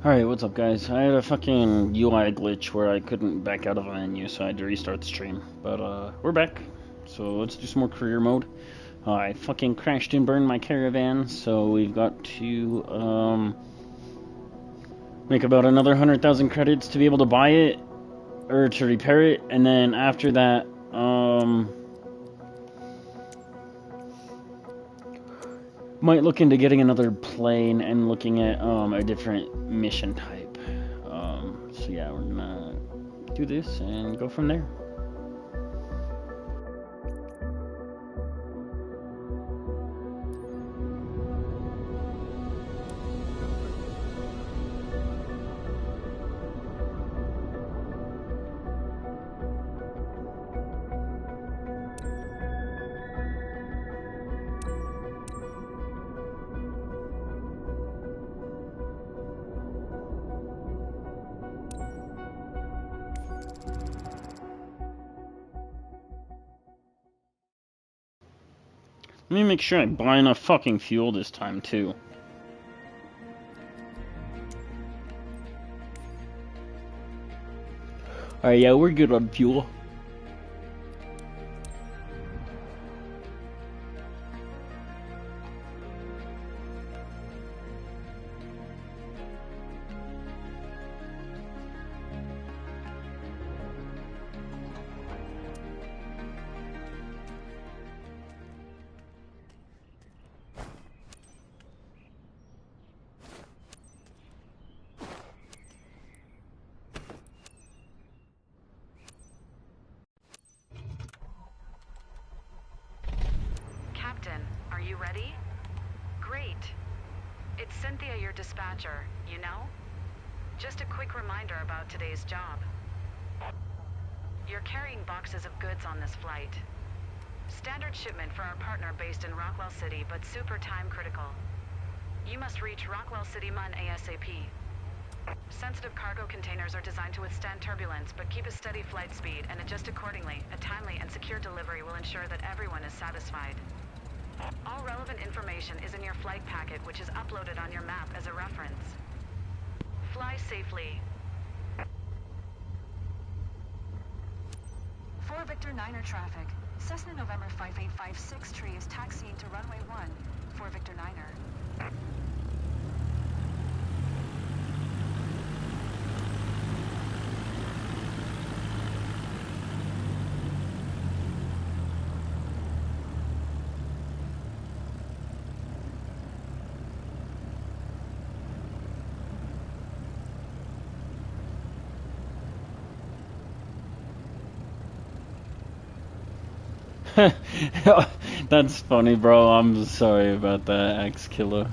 Alright, what's up guys? I had a fucking UI glitch where I couldn't back out of a menu, so I had to restart the stream. But we're back. So let's do some more career mode. I fucking crashed and burned my caravan, so we've got to make about another 100,000 credits to be able to buy it, or to repair it, and then after that, might look into getting another plane and looking at a different mission type. So yeah, we're gonna do this and go from there. Let me make sure I buy enough fucking fuel this time, too. Alright, yeah, we're good on fuel. Captain, are you ready? Great. It's Cynthia, your dispatcher, you know? Just a quick reminder about today's job. You're carrying boxes of goods on this flight. Standard shipment for our partner based in Rockwell City, but super time critical. You must reach Rockwell City Mun ASAP. Sensitive cargo containers are designed to withstand turbulence, but keep a steady flight speed and adjust accordingly. A timely and secure delivery will ensure that everyone is satisfied. All relevant information is in your flight packet, which is uploaded on your map as a reference. Fly safely. 4 Victor Niner traffic. Cessna November 5856 tree is taxiing to runway 1. 4 Victor Niner. That's funny, bro. I'm sorry about that, X-Killer.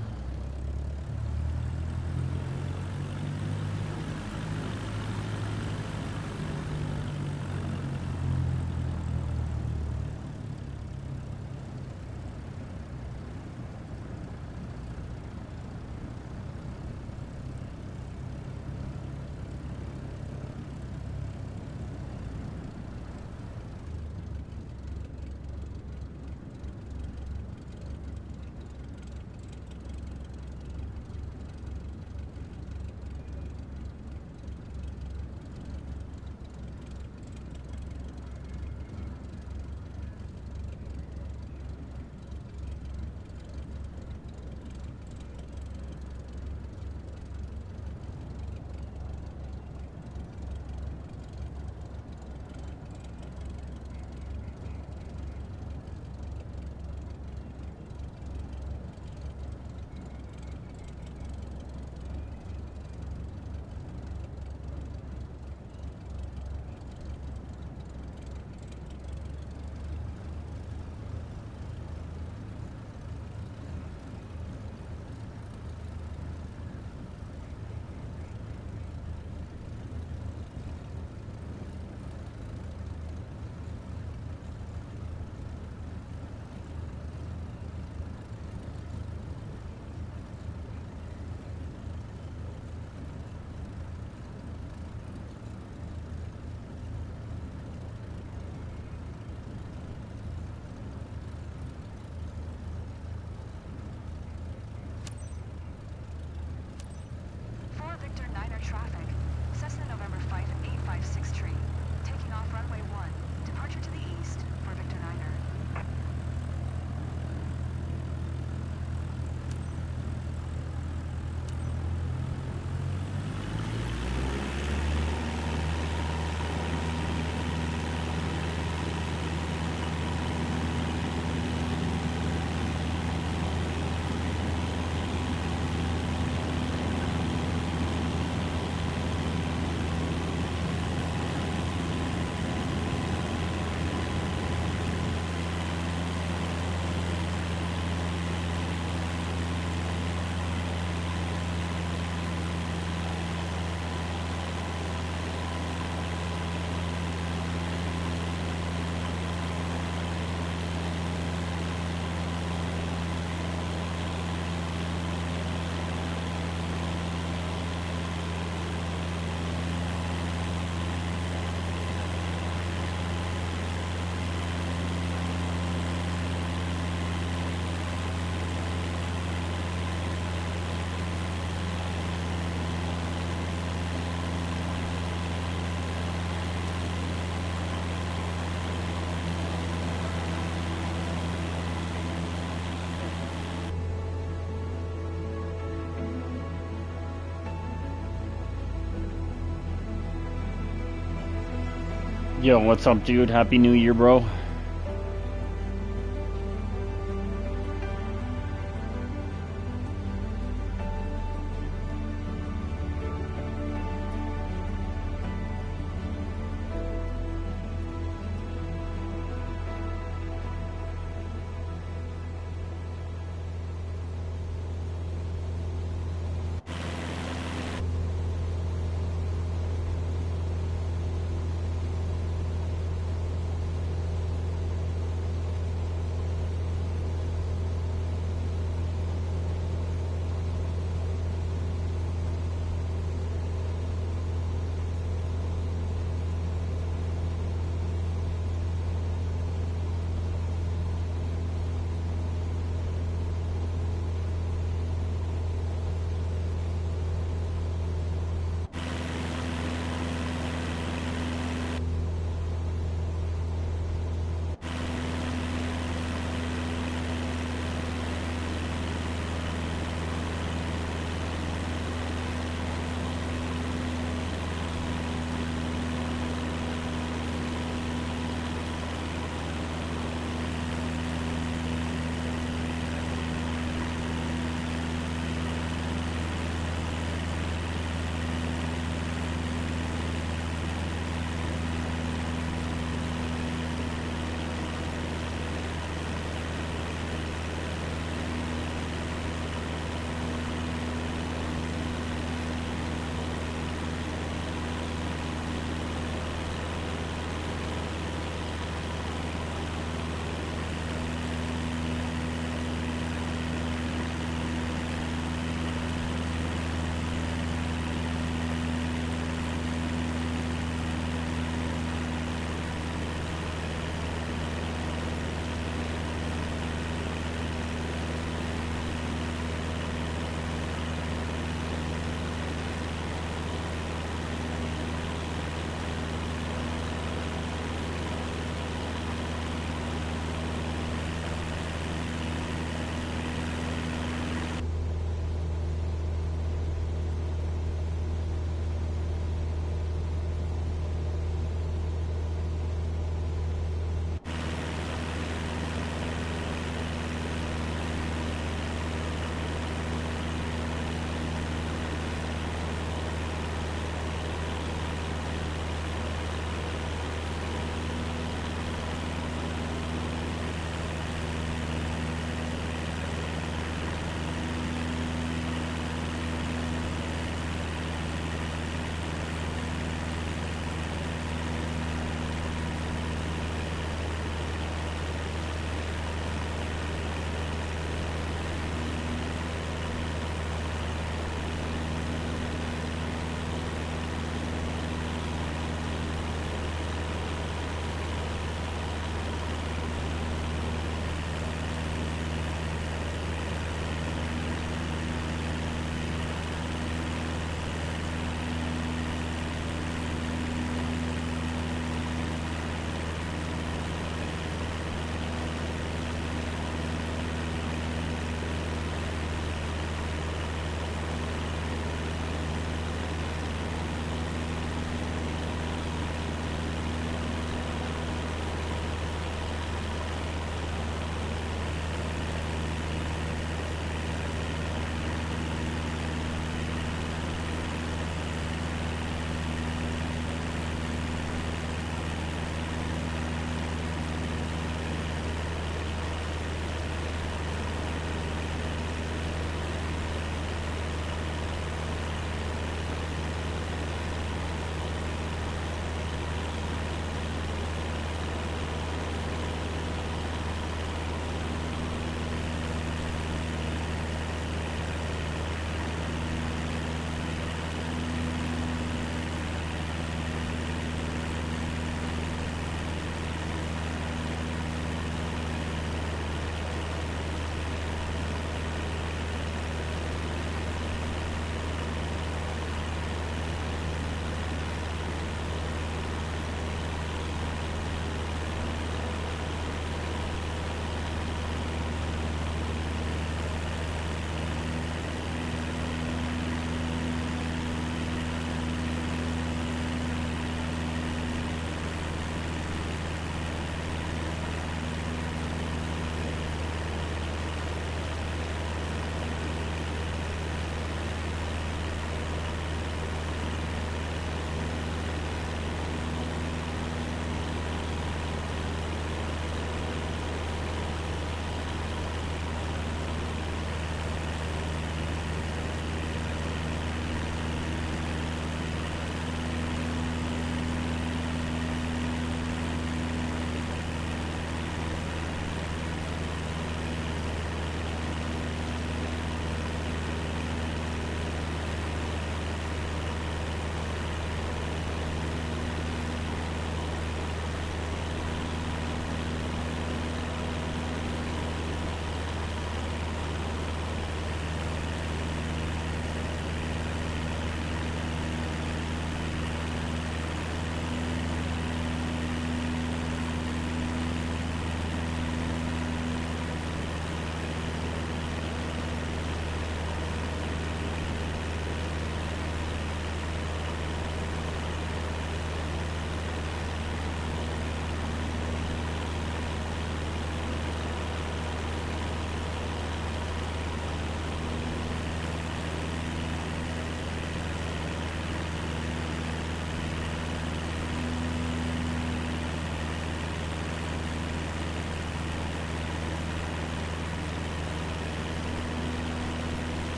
Yo, what's up, dude? Happy New Year, bro.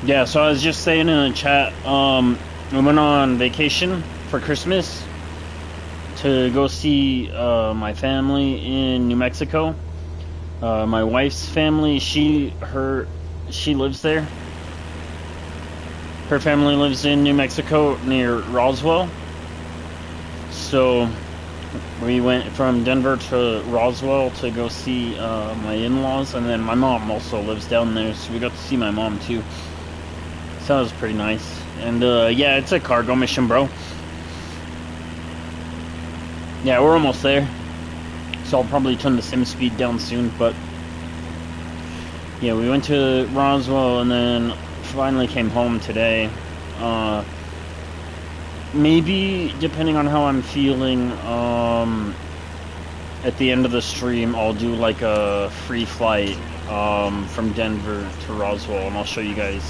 Yeah, so I was just saying in the chat, we went on vacation for Christmas to go see my family in New Mexico. My wife's family, she lives there. Her family lives in New Mexico near Roswell. So we went from Denver to Roswell to go see my in-laws, and then my mom also lives down there, so we got to see my mom too. So that was pretty nice. And yeah, it's a cargo mission, bro. Yeah, we're almost there. So I'll probably turn the sim speed down soon, but yeah, we went to Roswell and then finally came home today. Maybe, depending on how I'm feeling, at the end of the stream, I'll do like a free flight from Denver to Roswell, and I'll show you guys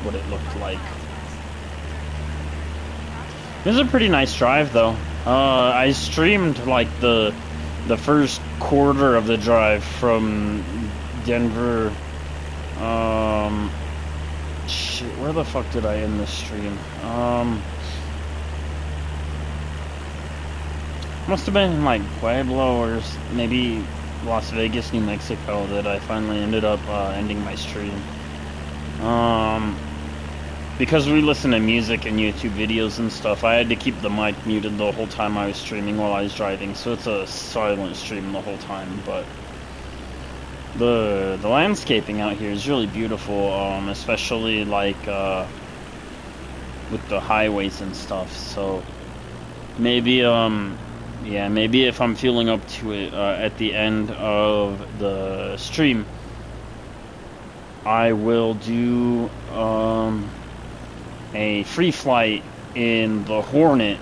what it looked like. It was a pretty nice drive, though. I streamed like the first quarter of the drive from Denver. Shit, where the fuck did I end the stream? Must have been like Pueblo or maybe Las Vegas, New Mexico that I finally ended up ending my stream. Because we listen to music and YouTube videos and stuff, I had to keep the mic muted the whole time I was streaming while I was driving, so it's a silent stream the whole time. But the landscaping out here is really beautiful, especially like with the highways and stuff. So maybe yeah, maybe if I'm feeling up to it at the end of the stream, I will do a free flight in the Hornet,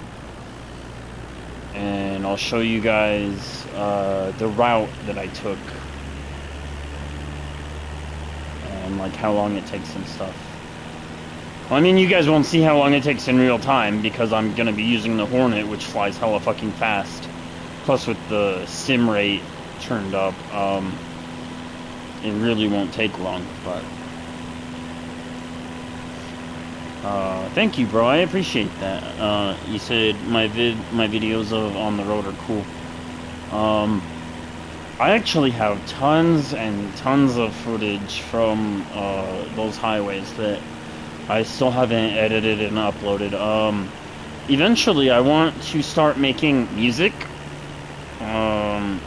and I'll show you guys the route that I took and like how long it takes and stuff. Well, I mean, you guys won't see how long it takes in real time because I'm gonna be using the Hornet, which flies hella fucking fast. Plus, with the sim rate turned up, it really won't take long. But thank you, bro. I appreciate that. You said my videos of on the road are cool. I actually have tons and tons of footage from those highways that I still haven't edited and uploaded. Eventually I want to start making music. I'm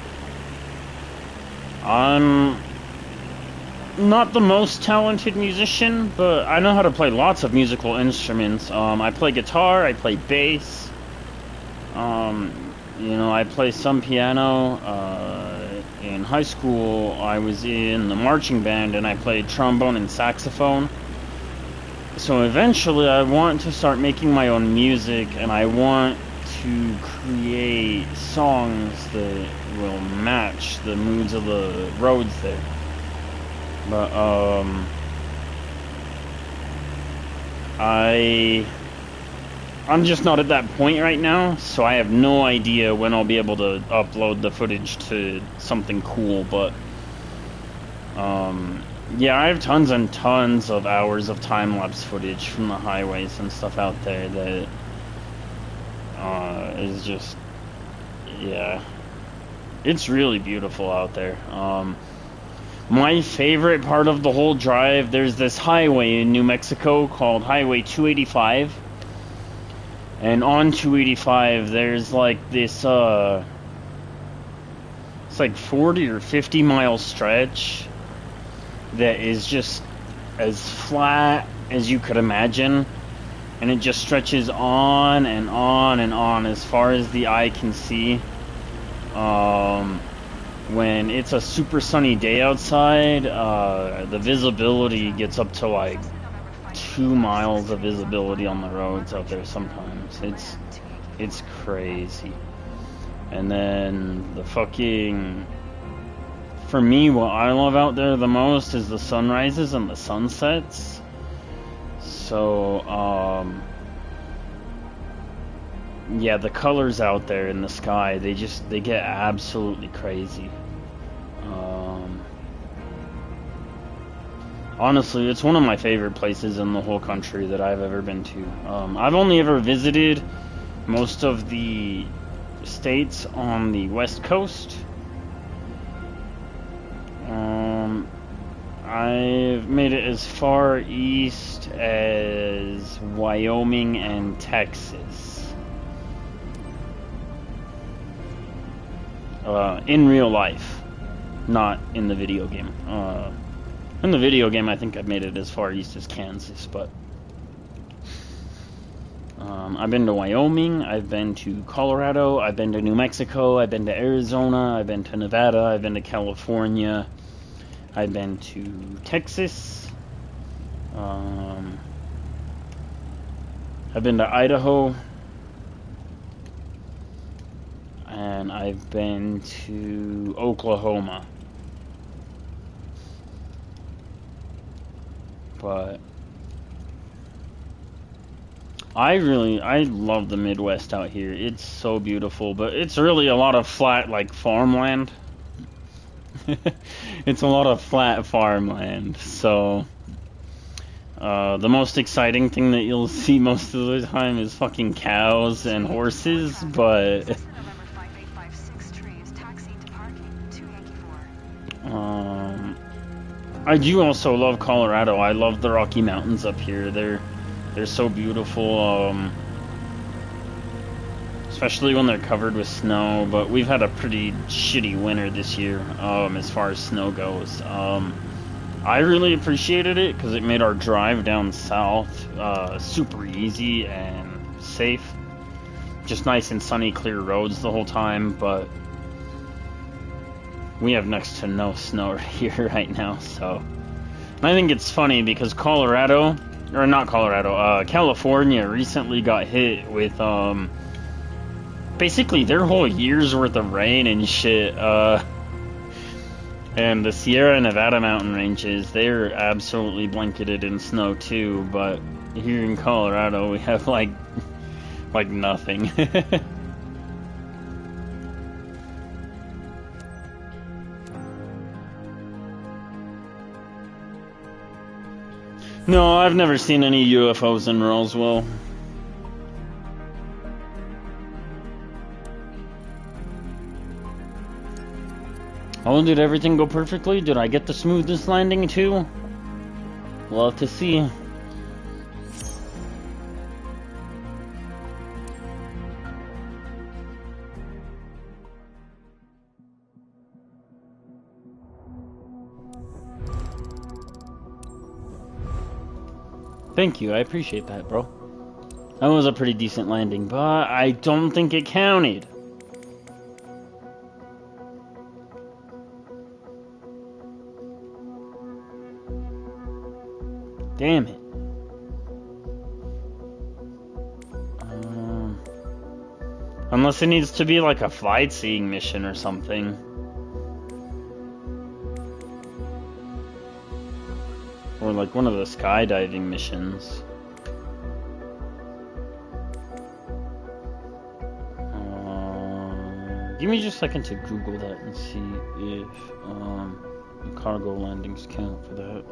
not the most talented musician, but I know how to play lots of musical instruments. I play guitar, I play bass, you know, I play some piano. In high school I was in the marching band and I played trombone and saxophone. So eventually I want to start making my own music, and I want to create songs that will match the moods of the roads there. But I'm just not at that point right now, so I have no idea when I'll be able to upload the footage to something cool. But yeah, I have tons and tons of hours of time-lapse footage from the highways and stuff out there that is just, yeah, it's really beautiful out there. My favorite part of the whole drive, there's this highway in New Mexico called Highway 285, and on 285 there's like this it's like 40 or 50 mile stretch that is just as flat as you could imagine, and it just stretches on and on and on as far as the eye can see. When it's a super sunny day outside, the visibility gets up to like 2 miles of visibility on the roads out there sometimes. It's crazy. And then the fucking, for me, what I love out there the most is the sunrises and the sunsets. So, yeah, the colors out there in the sky, they get absolutely crazy. Honestly, it's one of my favorite places in the whole country that I've ever been to. I've only ever visited most of the states on the West Coast. I've made it as far east as Wyoming and Texas. In real life, not in the video game. In the video game, I think I've made it as far east as Kansas, but I've been to Wyoming, I've been to Colorado, I've been to New Mexico, I've been to Arizona, I've been to Nevada, I've been to California, I've been to Texas, I've been to Idaho, and I've been to Oklahoma. But I love the Midwest out here. It's so beautiful, but it's really a lot of flat, like, farmland. It's a lot of flat farmland, so the most exciting thing that you'll see most of the time is fucking cows and horses, but I do also love Colorado. I love the Rocky Mountains up here. They're so beautiful, especially when they're covered with snow, but we've had a pretty shitty winter this year, as far as snow goes. I really appreciated it because it made our drive down south super easy and safe. Just nice and sunny, clear roads the whole time, but we have next to no snow here right now, so. And I think it's funny because California recently got hit with, basically their whole year's worth of rain and shit, and the Sierra Nevada mountain ranges, they're absolutely blanketed in snow too, but here in Colorado we have like nothing. No, I've never seen any UFOs in Roswell. Oh, did everything go perfectly? Did I get the smoothest landing too? We'll have to see. Thank you, I appreciate that, bro. That was a pretty decent landing, but I don't think it counted. Damn it. Unless it needs to be like a flight seeing mission or something. Or like one of the skydiving missions. Give me just a second to Google that and see if cargo landings count for that.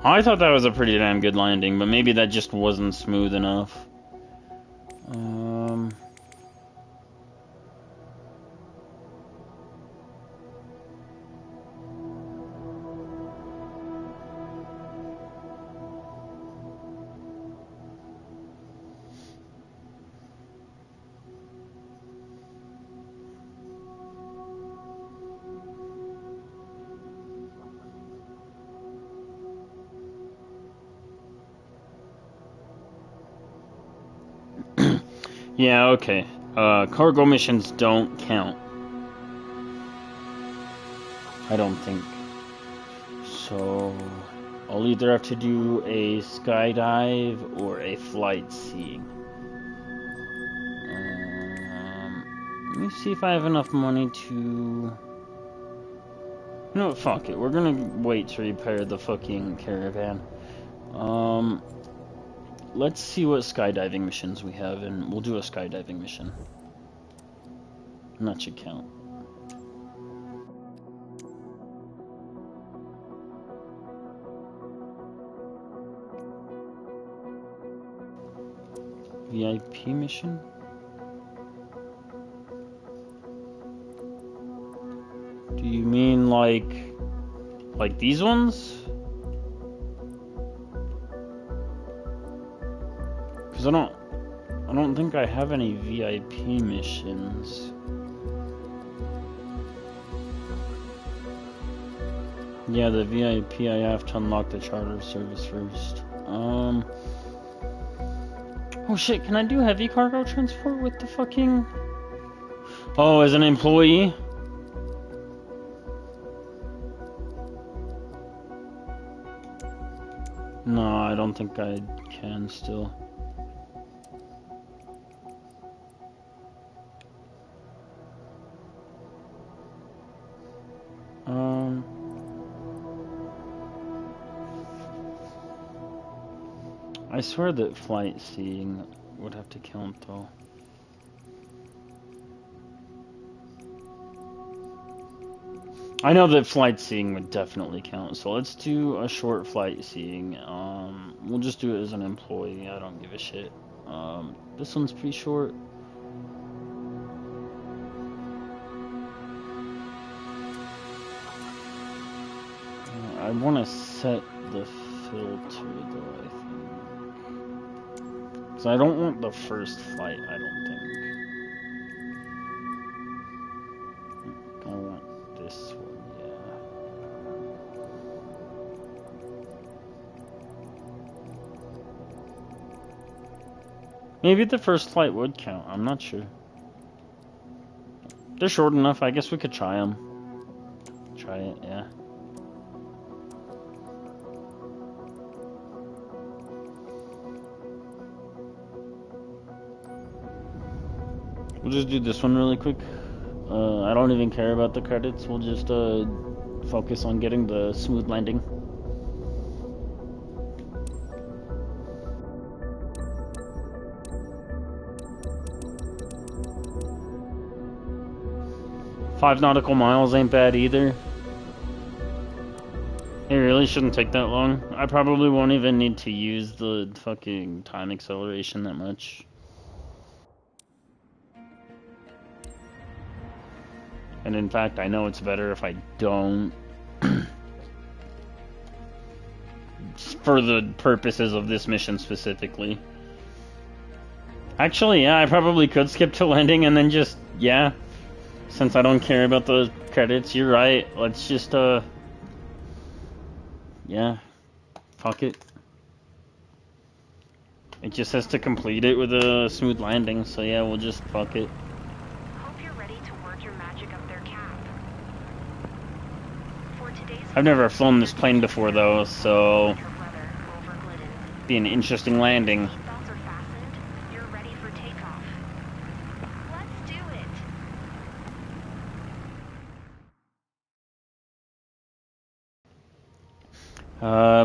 I thought that was a pretty damn good landing, but maybe that just wasn't smooth enough. Yeah, okay. Cargo missions don't count. I don't think. So, I'll either have to do a skydive or a flight seeing. Let me see if I have enough money to... No, fuck it. We're gonna wait to repair the fucking caravan. Let's see what skydiving missions we have, and we'll do a skydiving mission. And that should count. VIP mission? Do you mean like these ones? Cause I don't think I have any VIP missions. Yeah, the VIP, I have to unlock the charter service first. Oh shit, can I do heavy cargo transport with the fucking... Oh, as an employee? No, I don't think I can still. I swear that flight seeing would have to count though. I know that flight seeing would definitely count, so let's do a short flight seeing. We'll just do it as an employee, I don't give a shit. This one's pretty short. I want to set the filter though, I think. Because I don't want the first flight, I don't think. I want this one, yeah. Maybe the first flight would count, I'm not sure. They're short enough, I guess we could try them. Try it, yeah. We'll just do this one really quick. I don't even care about the credits. We'll just focus on getting the smooth landing. Five nautical miles ain't bad either. It really shouldn't take that long. I probably won't even need to use the fucking time acceleration that much. And in fact, I know it's better if I don't. For the purposes of this mission specifically. Actually, yeah, I probably could skip to landing and then just, yeah. Since I don't care about the credits, you're right. Let's just, yeah. Fuck it. It just has to complete it with a smooth landing, so yeah, we'll just fuck it. I've never flown this plane before though, so be an interesting landing.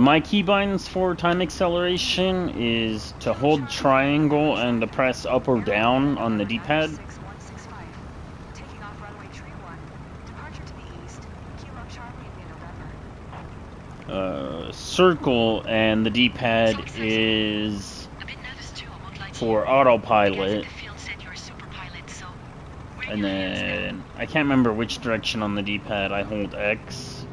My keybinds for time acceleration is to hold triangle and to press up or down on the D-pad. Circle and the D-pad is for autopilot. And then I can't remember which direction on the D-pad I hold X.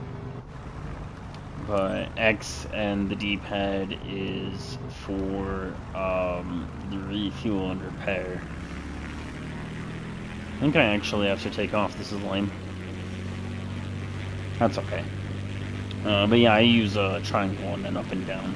But X and the D-pad is for the refuel and repair. I think I actually have to take off. This is lame. That's okay. But yeah, I use a triangle and then up and down.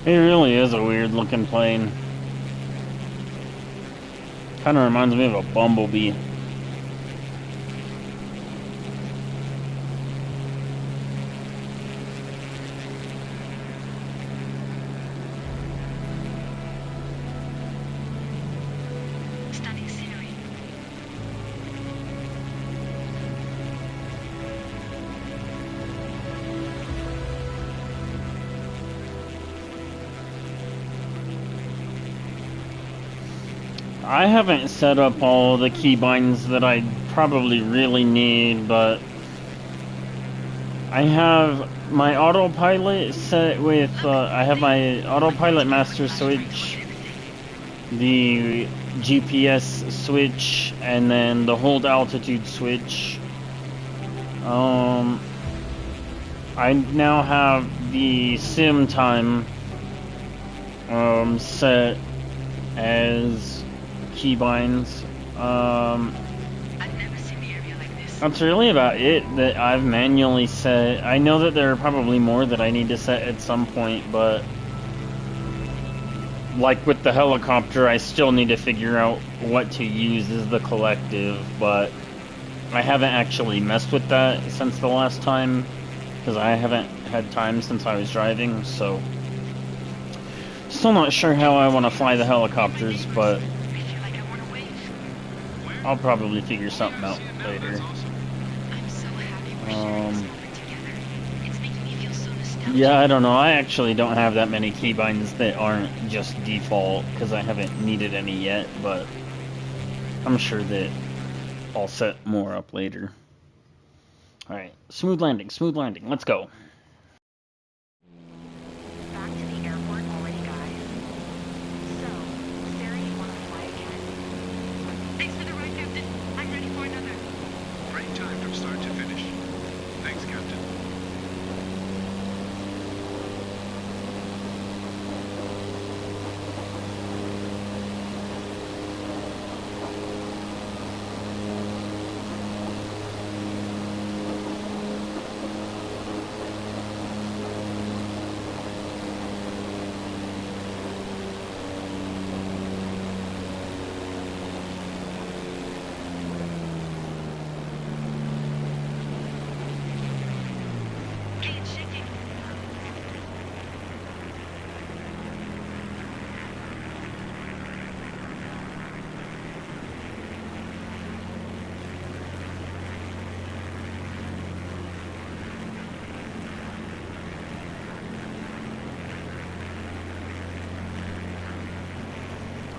It really is a weird looking plane. Kind of reminds me of a bumblebee. Stunning scenery. I haven't set up all the keybinds that I probably really need, but I have my autopilot set with, I have my autopilot master switch, the GPS switch, and then the hold altitude switch. I now have the sim time set as keybinds. I've never seen the area like this. That's really about it that I've manually set. I know that there are probably more that I need to set at some point, but like with the helicopter, I still need to figure out what to use as the collective, but I haven't actually messed with that since the last time, because I haven't had time since I was driving, so still not sure how I want to fly the helicopters, but I feel like I want to wave. I'll probably figure something out later. I'm so happy we're sharing this moment together. It's making me feel so nostalgic. Yeah, I don't know. I actually don't have that many keybinds that aren't just default, because I haven't needed any yet, but I'm sure that I'll set more up later. Alright, smooth landing, let's go. Back to the airport already, guys. So, Sarah, you want to fly again? Thanks for the ride, Captain. I'm ready for another. Great time from start to finish. Thanks, Captain. Okay, it's shaking.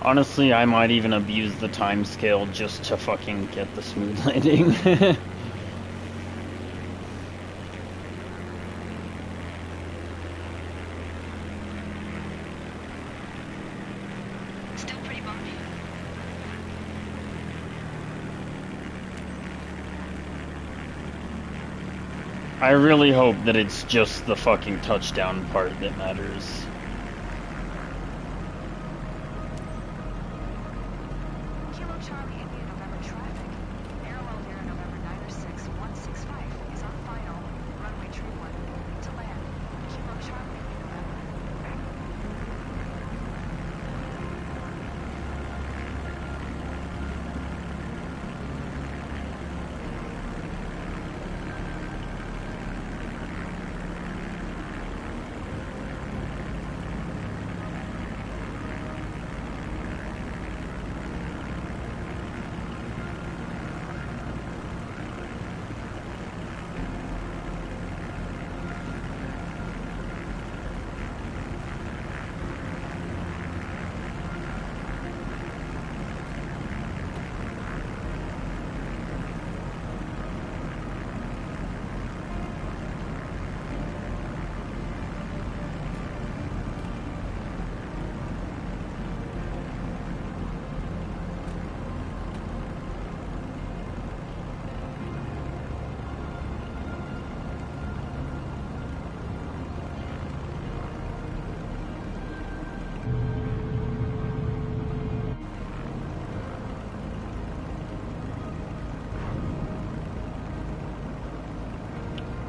Honestly, I might even abuse the time scale just to fucking get the smooth landing. Still pretty bumpy. I really hope that it's just the fucking touchdown part that matters. Kilo Charlie, India, November traffic. Parallel here, November 906-165 is on final. Runway 31, to land. Kilo Charlie, November.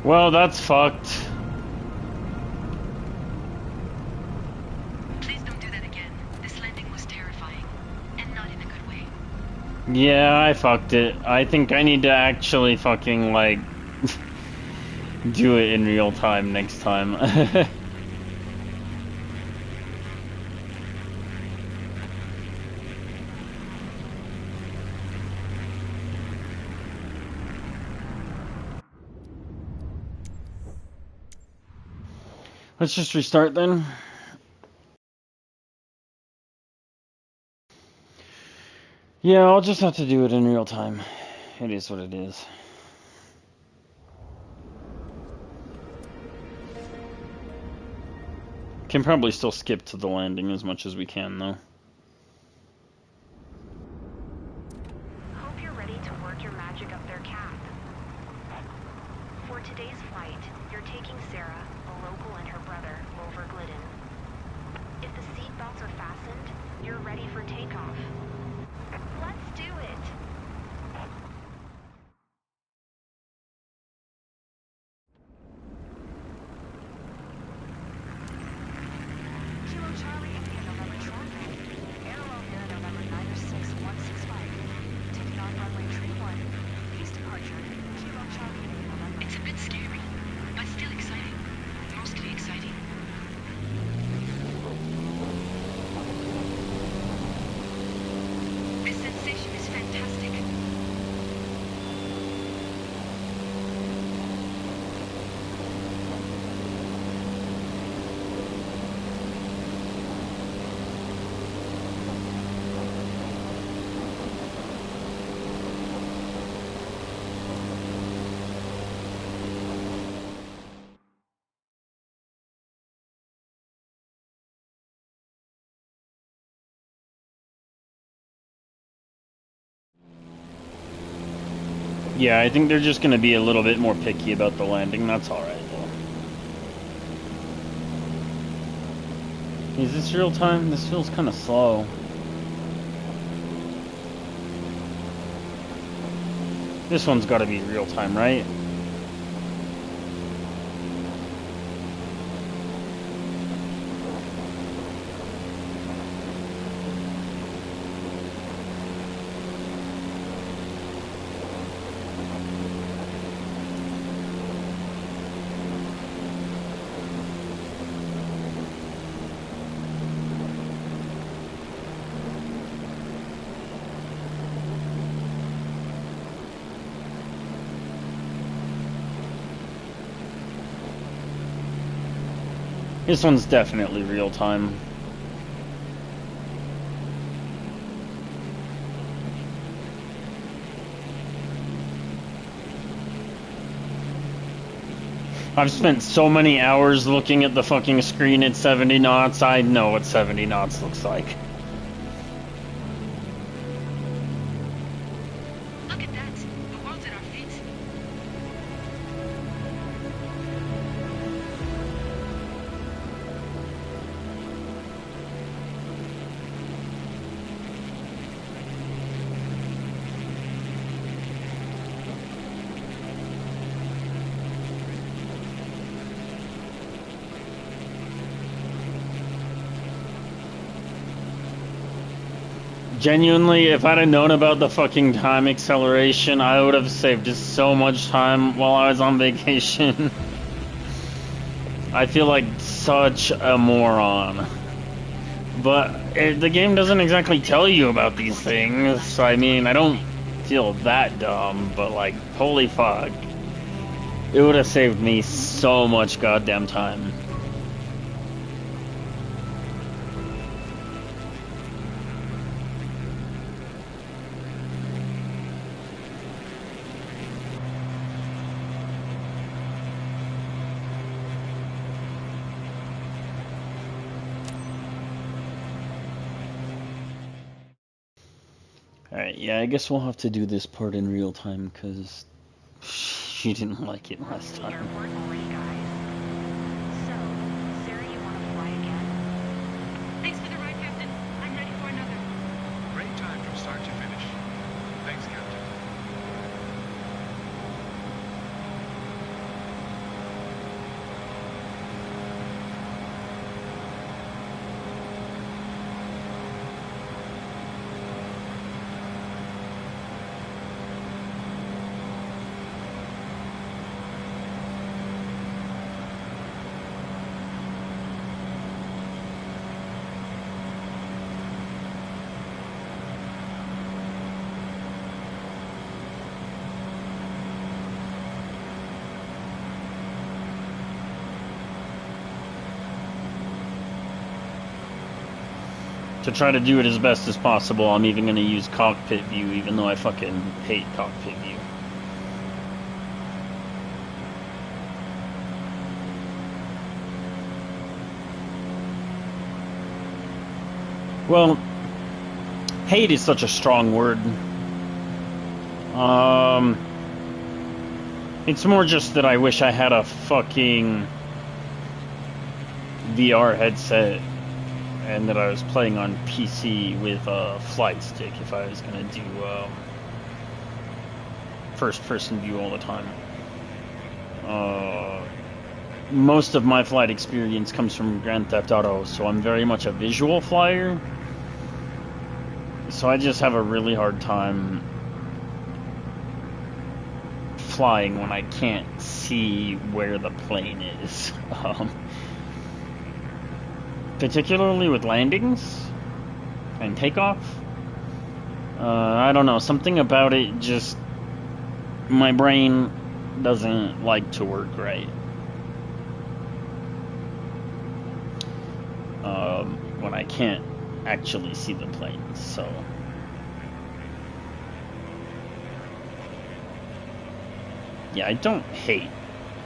Well, that's fucked. Yeah, I fucked it. I think I need to actually fucking, like, do it in real time next time. Let's just restart then. Yeah, I'll just have to do it in real time. It is what it is. Can probably still skip to the landing as much as we can, though. Hope you're ready to work your magic up their cap. For today's flight, you're taking Sarah, a local, and her brother over Glidden. If the seat belts are fastened, you're ready for takeoff. Let's do it! Kilo Charlie, India, November traffic. Airwell here, November 96165. Taking off runway 31. Peace departure. Kilo Charlie, India, November. It's a bit scary, but still exciting. Mostly exciting. This sensation is fantastic. Yeah, I think they're just gonna be a little bit more picky about the landing. That's alright, though. Is this real time? This feels kind of slow. This one's gotta be real time, right? This one's definitely real time. I've spent so many hours looking at the fucking screen at 70 knots, I know what 70 knots looks like. Look at that. The world's at our feet. Genuinely, if I'd have known about the fucking time acceleration, I would have saved just so much time while I was on vacation. I feel like such a moron. But the game doesn't exactly tell you about these things. I mean, I don't feel that dumb, but like, holy fuck. It would have saved me so much goddamn time. Alright, yeah, I guess we'll have to do this part in real time, because she didn't like it last time. Airport already, guys. So, Sarah, you want to fly again? Thanks for the ride, Captain. I'm ready for another. Great time from start to finish. Thanks, Captain. to try to do it as best as possible, I'm even going to use cockpit view, even though I fucking hate cockpit view. Well, hate is such a strong word. It's more just that I wish I had a fucking VR headset and that I was playing on PC with a flight stick if I was gonna do first-person view all the time. Most of my flight experience comes from Grand Theft Auto, so I'm very much a visual flyer. So I just have a really hard time flying when I can't see where the plane is. Particularly with landings and takeoff. I don't know, something about it just... my brain doesn't like to work right. When I can't actually see the planes, so... yeah, I don't hate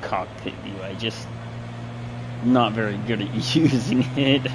cockpit view, I just... not very good at using it.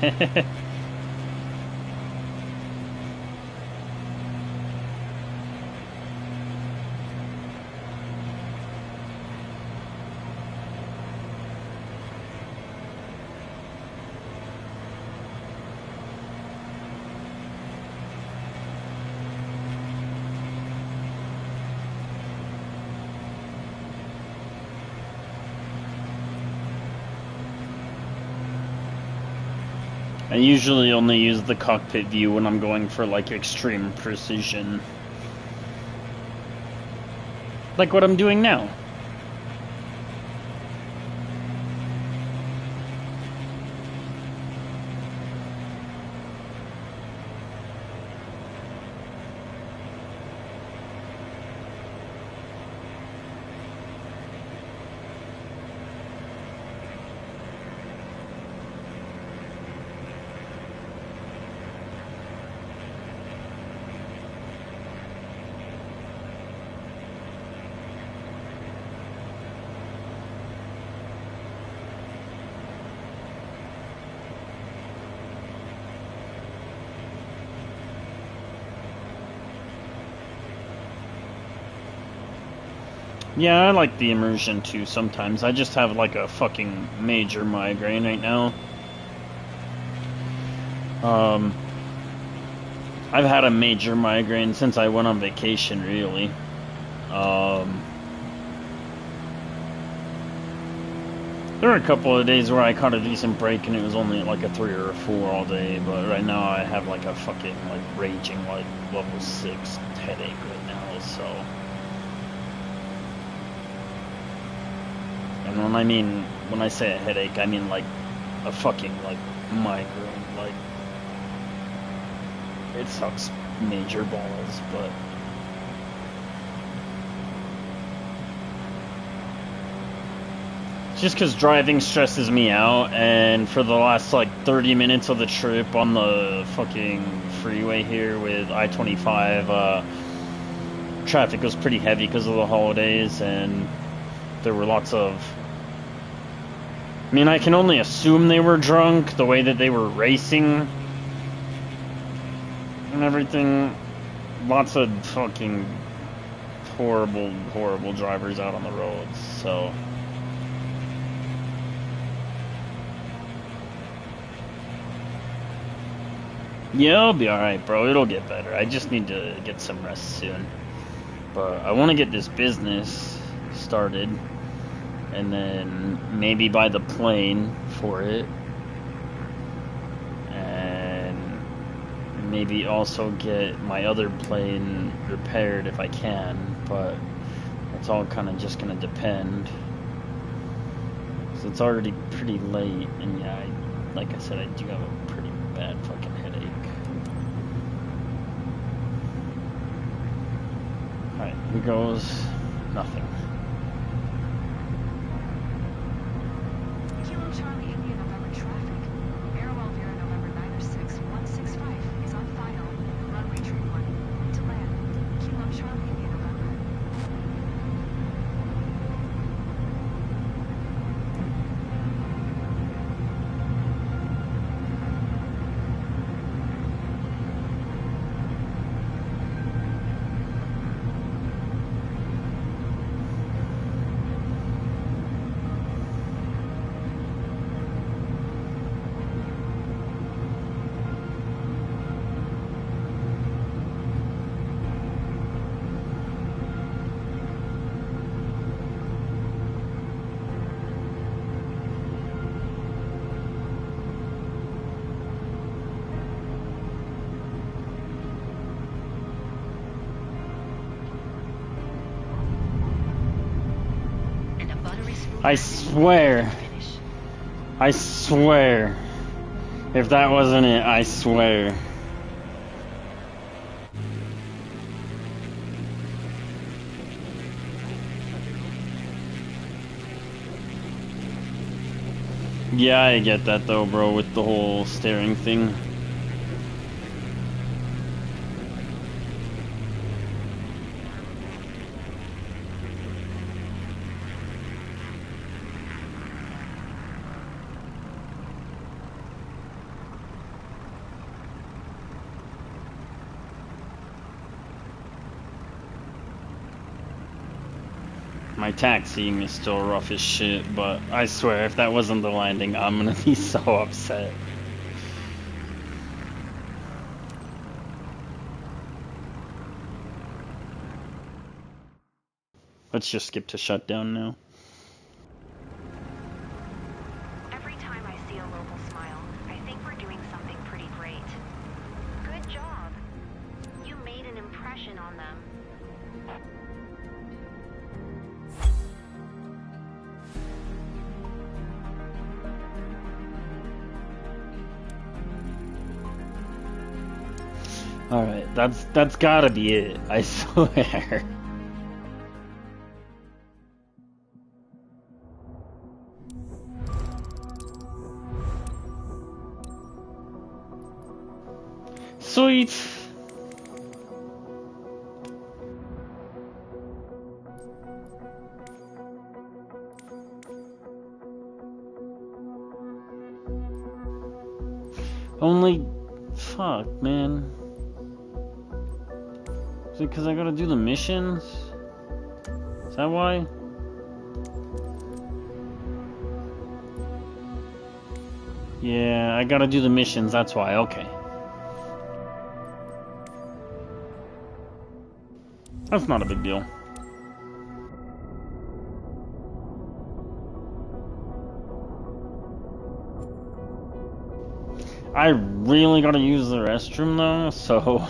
I usually only use the cockpit view when I'm going for like extreme precision. Like what I'm doing now. Yeah, I like the immersion too sometimes. I just have like a fucking major migraine right now. I've had a major migraine since I went on vacation, really. There were a couple of days where I caught a decent break and it was only like a 3 or a 4 all day, but right now I have like a fucking like raging like level 6 headache right now, so... and when I say a headache, I mean like a fucking like migraine, like it sucks major balls, but just because driving stresses me out, and for the last like 30 minutes of the trip on the fucking freeway here with I-25, traffic was pretty heavy because of the holidays, and there were lots of... I mean, I can only assume they were drunk, the way that they were racing and everything. Lots of fucking horrible, horrible drivers out on the roads, so... yeah, I'll be alright, bro. It'll get better. I just need to get some rest soon. But I want to get this business started, and then maybe buy the plane for it, and maybe also get my other plane repaired if I can, but it's all kind of just going to depend. So it's already pretty late, and yeah, like I said, I do have a pretty bad fucking headache. Alright, here goes nothing. Kilo Charlie India November traffic. Airwell Vera November 906-165. I swear. I swear. If that wasn't it, I swear. Yeah, I get that though, bro, with the whole staring thing. My taxiing is still rough as shit, but I swear if that wasn't the landing, I'm gonna be so upset. Let's just skip to shutdown now. Every time I see a local smile, I think we're doing something pretty great. Good job. You made an impression on them. Alright, that's gotta be it, I swear. Sweet! Only... fuck, man. Is it because I gotta do the missions? Is that why? Yeah, I gotta do the missions, that's why, okay. That's not a big deal. I really gotta use the restroom though, so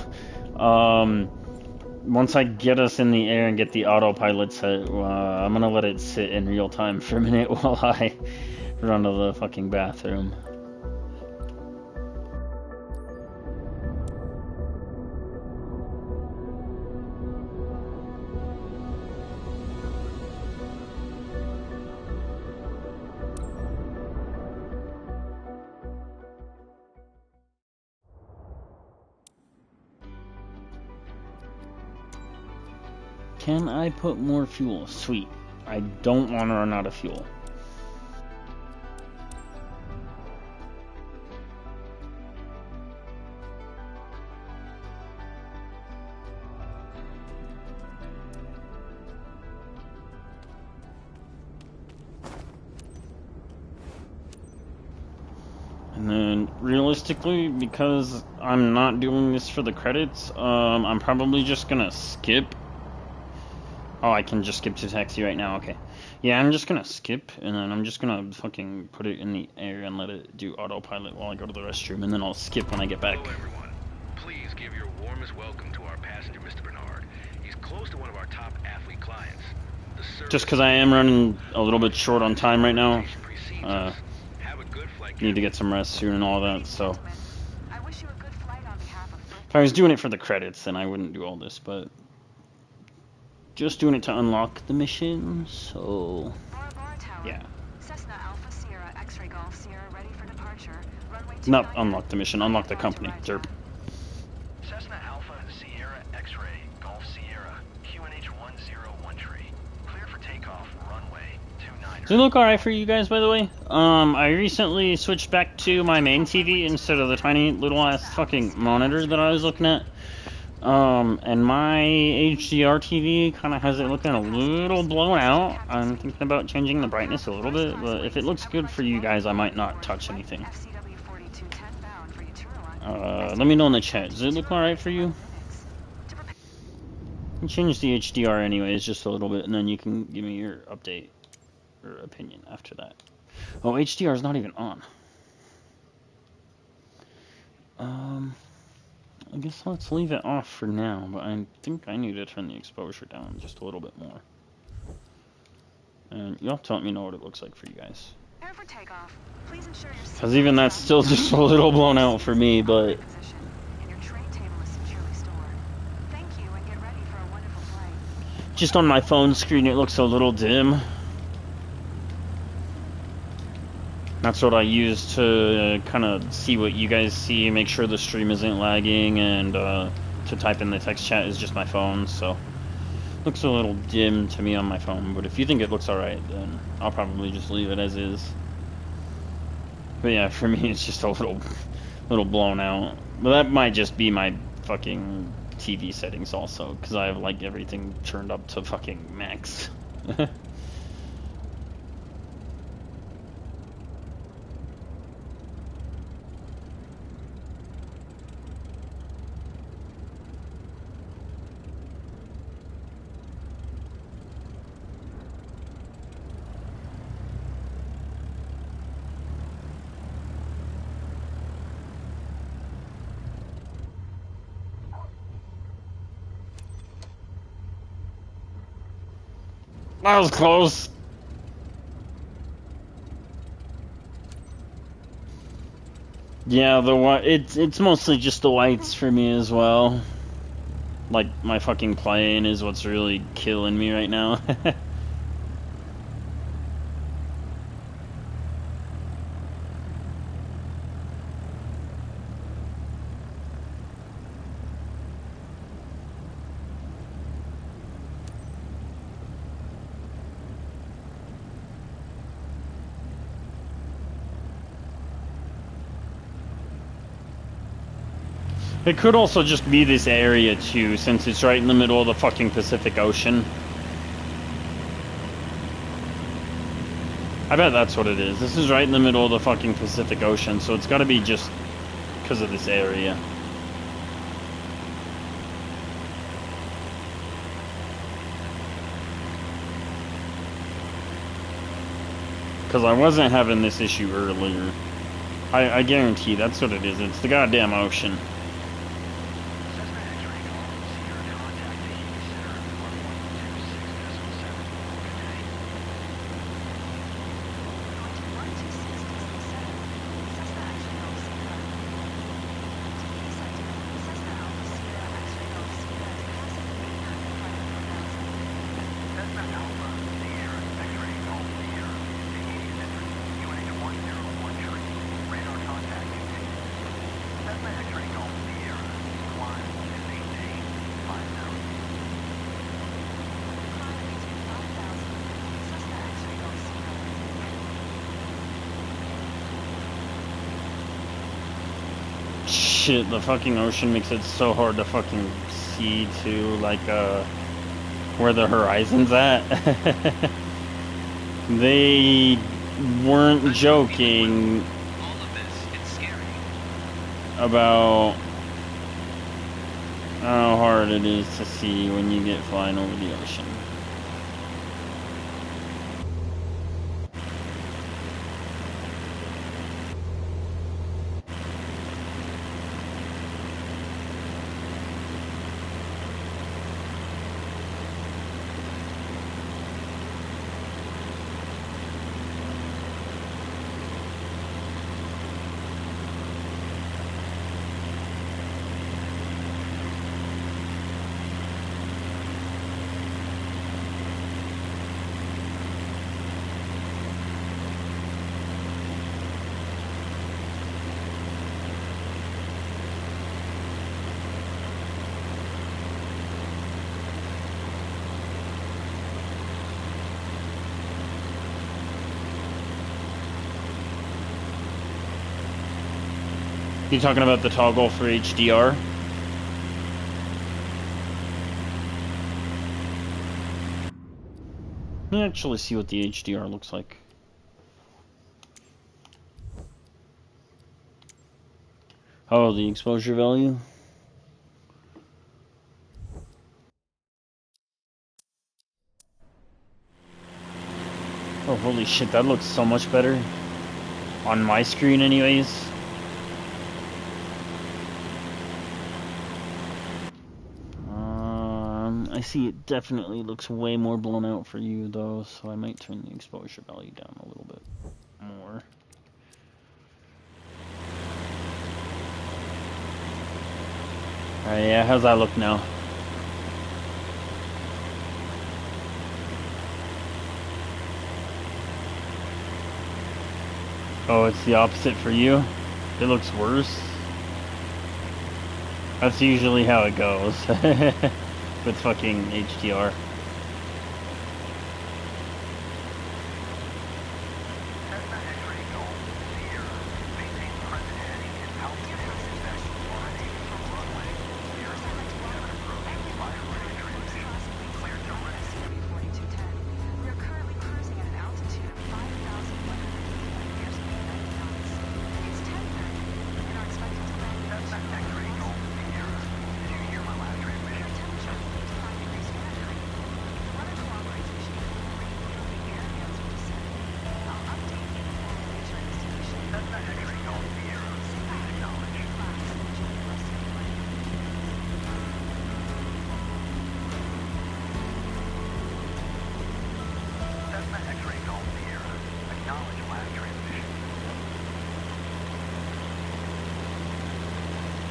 once I get us in the air and get the autopilot set, I'm gonna let it sit in real time for a minute while I run to the fucking bathroom. Can I put more fuel? Sweet. I don't want to run out of fuel. And then, realistically, because I'm not doing this for the credits, I'm probably just gonna skip. Oh, I can just skip to taxi right now, okay. Yeah, I'm just gonna skip, and then I'm just gonna fucking put it in the air and let it do autopilot while I go to the restroom, and then I'll skip when I get back. Hello, everyone. Please give your warmest welcome to our passenger, Mr. Bernard. He's close to one of our top athlete clients. Just because I am running a little bit short on time right now, need to get some rest soon and all that, so. I wish you a good flight on behalf of If I was doing it for the credits, then I wouldn't do all this, but just doing it to unlock the mission, so yeah. Cessna Alpha Sierra X-ray Golf Sierra ready for departure. Runway Not unlock the mission, unlock the company. Derp. Cessna Alpha Sierra X-ray Golf Sierra QNH 101 tree. Clear for takeoff. Runway 29. Does it look alright for you guys, by the way? I recently switched back to my main TV instead of the tiny little ass fucking monitor that I was looking at. And my HDR TV kind of has it looking a little blown out. I'm thinking about changing the brightness a little bit, but if it looks good for you guys, I might not touch anything. Let me know in the chat. Does it look alright for you? You can change the HDR anyways, just a little bit, and then you can give me your update or opinion after that. Oh, HDR is not even on. I guess let's leave it off for now, but I think I need to turn the exposure down just a little bit more. And you'll have to let me know what it looks like for you guys. Prepare for takeoff. Please ensure your Because even that's still just a little blown out for me, but... position and your tray table is securely stored. Thank you and get ready for a wonderful flight. Just on my phone screen, it looks a little dim. That's what I use to kind of see what you guys see, make sure the stream isn't lagging, and to type in the text chat is just my phone, so... Looks a little dim to me on my phone, but if you think it looks alright, then I'll probably just leave it as is. But yeah, for me it's just a little blown out. But that might just be my fucking TV settings also, because I have like everything turned up to fucking max. That was close. Yeah, it's mostly just the whites for me as well. Like my fucking plane is what's really killing me right now. It could also just be this area too, since it's right in the middle of the fucking Pacific Ocean. I bet that's what it is. This is right in the middle of the fucking Pacific Ocean, so it's gotta be just because of this area. Because I wasn't having this issue earlier. I guarantee that's what it is. It's the goddamn ocean. Shit, the fucking ocean makes it so hard to fucking see too, like, where the horizon's at. They weren't joking about how hard it is to see when you get flying over the ocean. You talking about the toggle for HDR? Let me actually see what the HDR looks like. Oh, the exposure value? Oh, holy shit, that looks so much better. On my screen anyways. I see it definitely looks way more blown out for you though, so I might turn the exposure value down a little bit more. Alright, yeah, how's that look now? Oh, it's the opposite for you? It looks worse? That's usually how it goes with fucking HDR. Cessna X-ray Golf Sierra. Maintain present heading and altitude expect RNA from runway. Sierra 77 approach. Fire ready transition. Clear to rest. 4210. We are currently cruising at an altitude of 5,100 feet at airspeed 90 knots. It's 10:30 and are expected to land in Cessna X-ray Golf Sierra. Did you hear my last transmission? temperature 55 degrees Fahrenheit. The weather cooperates and should be free from the air as we descend. I'll update you before we reach our destination. Cessna X-ray Golf Sierra. Please acknowledge. Relax and enjoy the rest of your flight. Cessna X-ray Golf Sierra. Acknowledge last transmission.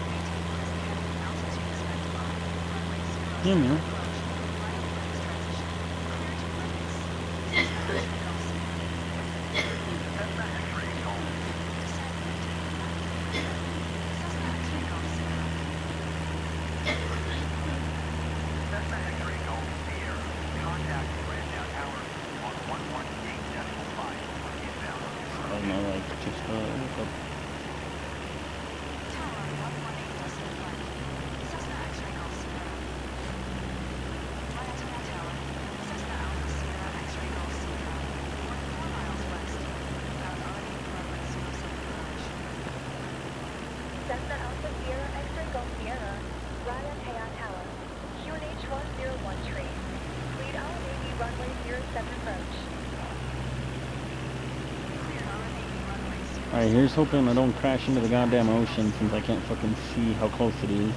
Maintain present heading and altitude expect runway 0. Yeah, man. Cessna X-ray Golf. Cessna X-ray Golf Sierra. Contact Grand Down Tower on 118.5 for inbound. I don't know, like, just, Cessna Alpha Sierra X-ray Golf Sierra, Ryan Hayan Tower, QNH 101 tree. Lead our Navy runway 07 approach. Alright, here's hoping I don't crash into the goddamn ocean since I can't fucking see how close it is.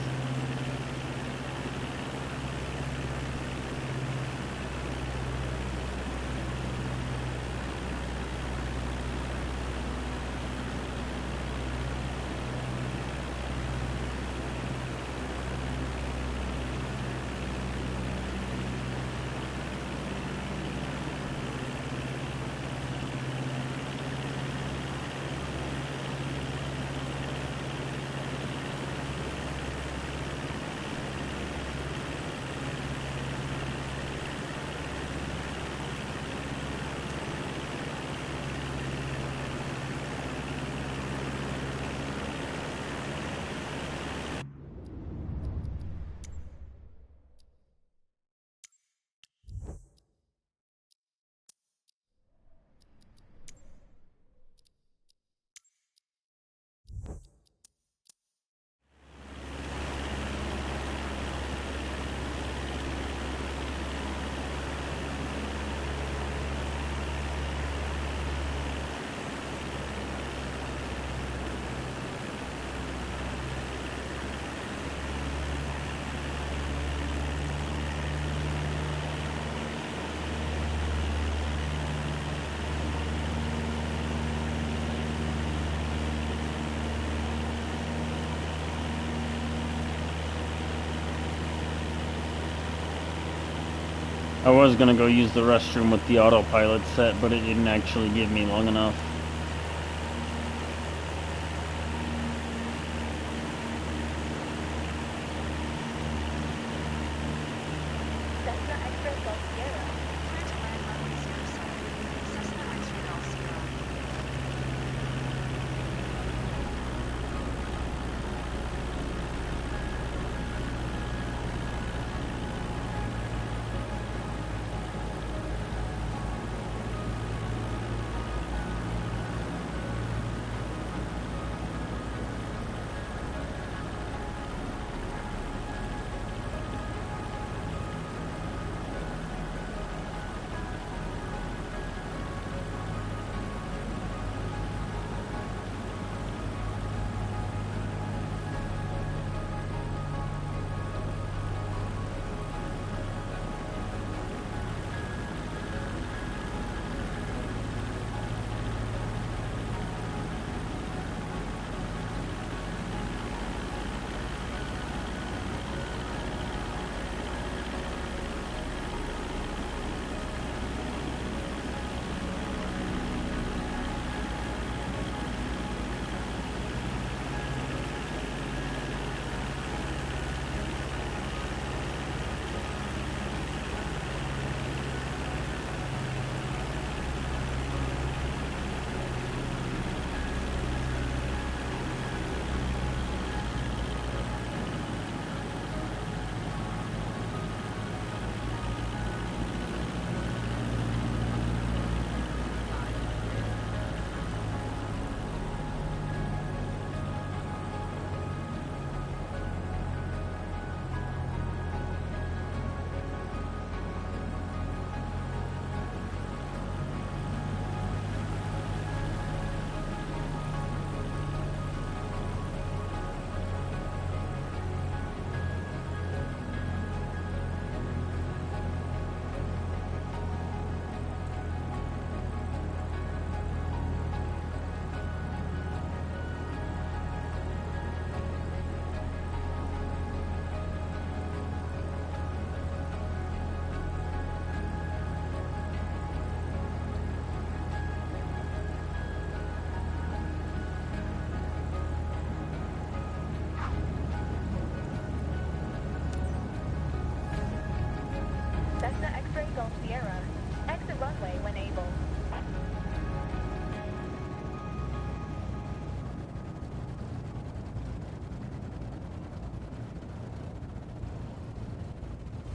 I was gonna go use the restroom with the autopilot set, but it didn't actually give me long enough. Cessna X-ray Golf Sierra, clear to land runway 07. Cessna X-ray Golf Sierra.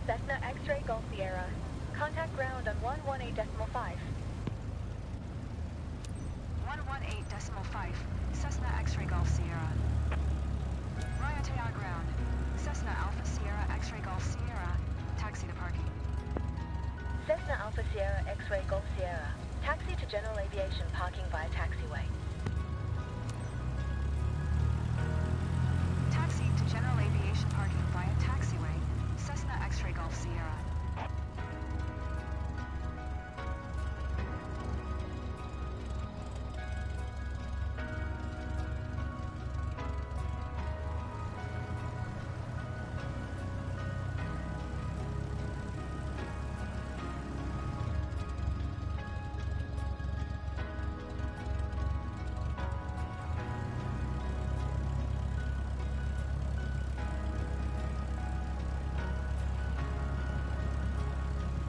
Cessna X-ray Golf Sierra. Contact ground on 118.5. 118.5. Cessna X-ray Golf Sierra. Ryan Tower ground. Cessna Alpha Sierra X-ray Golf Sierra. Taxi to parking. Cessna Alpha Sierra X-ray Golf Sierra. Taxi to general aviation parking via taxiway. Taxi to general aviation parking via taxiway. Cessna X-ray Golf Sierra.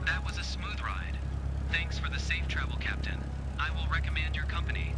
That was a smooth ride. Thanks for the safe travel, Captain. I will recommend your company.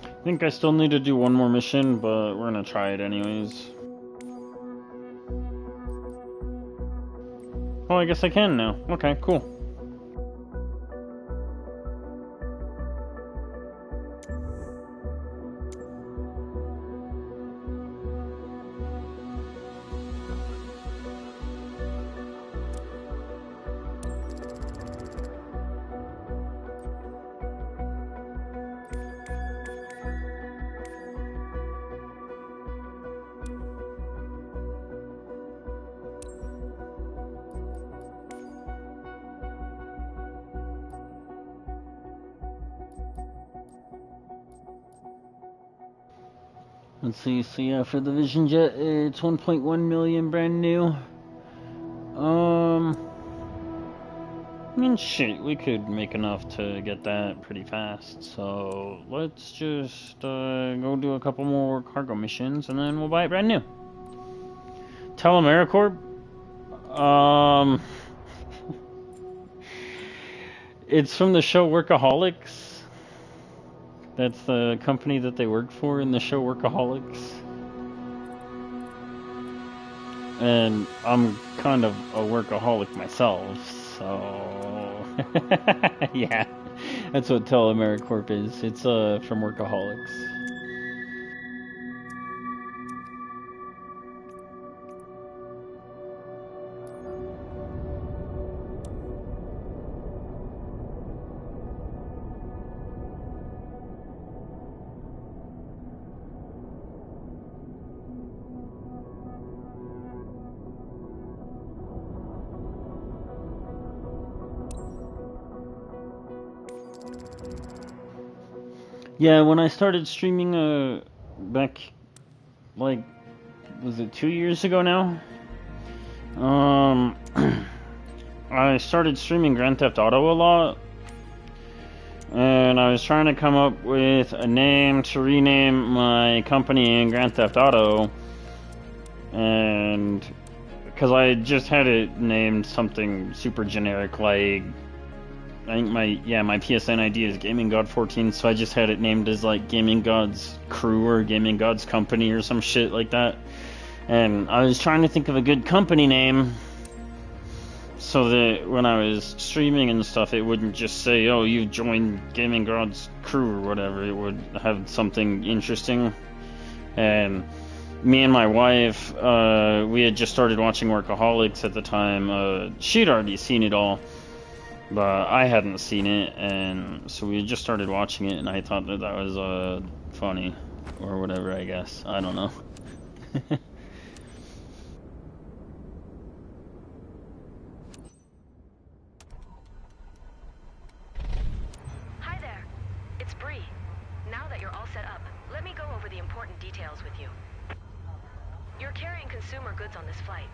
I think I still need to do one more mission, but we're gonna try it anyways. Oh, I guess I can now. Okay, cool. Let's see, so yeah, for the Vision Jet, it's 1.1 million brand new. I mean, shit, we could make enough to get that pretty fast. So let's just go do a couple more cargo missions, and then we'll buy it brand new. Telemericorp. It's from the show Workaholics. That's the company that they work for in the show Workaholics. And I'm kind of a workaholic myself, so yeah, that's what Telemericorp is. It's from Workaholics. Yeah, when I started streaming back, like, was it 2 years ago now? I started streaming Grand Theft Auto a lot, and I was trying to come up with a name to rename my company in Grand Theft Auto, and because I just had it named something super generic, like, I think my PSN ID is Gaming God 14, so I just had it named as like Gaming God's Crew or Gaming God's Company or some shit like that. And I was trying to think of a good company name so that when I was streaming and stuff, it wouldn't just say, "Oh, you joined Gaming God's Crew" or whatever. It would have something interesting. And me and my wife, we had just started watching Workaholics at the time. She'd already seen it all, but I hadn't seen it, and so we just started watching it, and I thought that was funny, or whatever, I guess. I don't know. Hi there. It's Bree. Now that you're all set up, let me go over the important details with you. You're carrying consumer goods on this flight.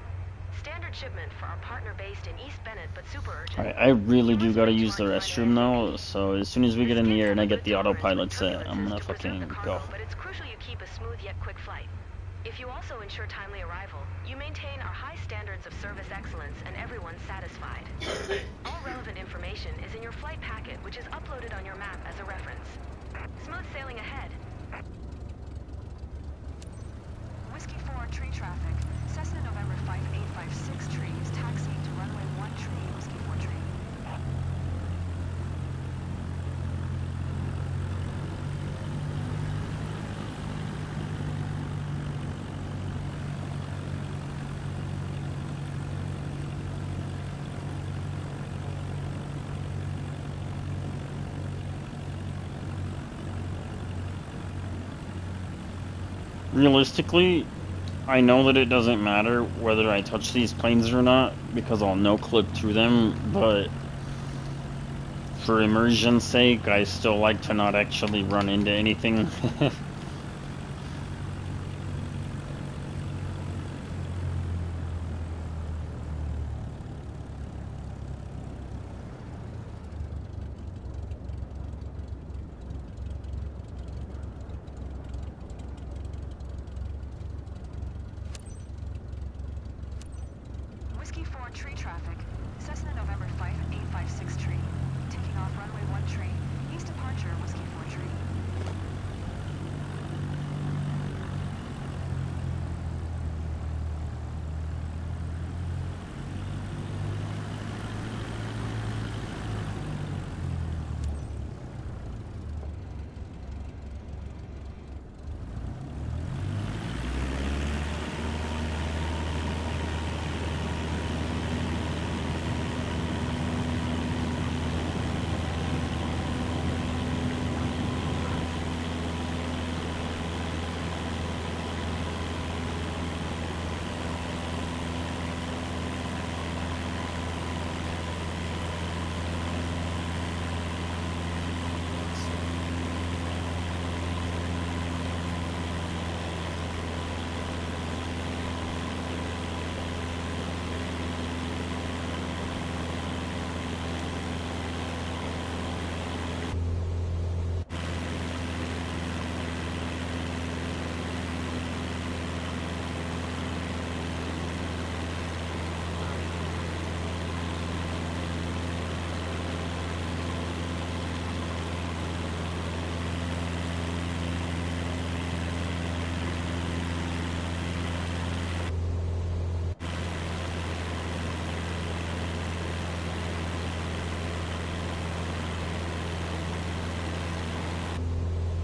Standard shipment for our partner based in East Bennett, but super urgent. Alright, I really do gotta use the restroom though, so as soon as we get in the air and I get the autopilot set, I'm gonna fucking go. But it's crucial you keep a smooth yet quick flight. If you also ensure timely arrival, you maintain our high standards of service excellence and everyone's satisfied. All relevant information is in your flight packet, which is uploaded on your map as a reference. Smooth sailing ahead. Whiskey 4 tree traffic. Cessna November 5856 tree is taxiing to runway 1 tree, Whiskey 4 tree. Realistically, I know that it doesn't matter whether I touch these planes or not, because I'll no-clip through them, but for immersion's sake, I still like to not actually run into anything. Whiskey 4 tree traffic. Cessna November 5856 tree. Taking off runway 1 tree. East departure, Whiskey 4 tree.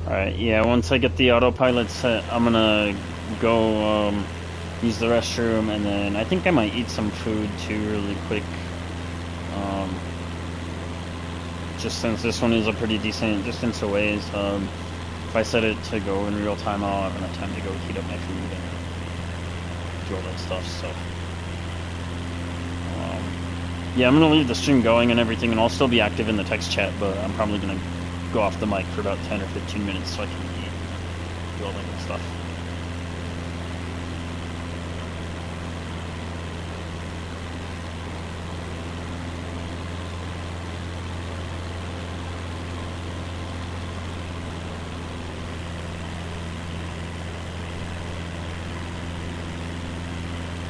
Alright, yeah, once I get the autopilot set, I'm gonna go use the restroom, and then I think I might eat some food too really quick. Just since this one is a pretty decent distance away, if I set it to go in real time, I'll have enough time to go heat up my food and do all that stuff, so. Yeah, I'm gonna leave the stream going and everything, and I'll still be active in the text chat, but I'm probably gonna go off the mic for about 10 or 15 minutes so I can eat, do all that good stuff.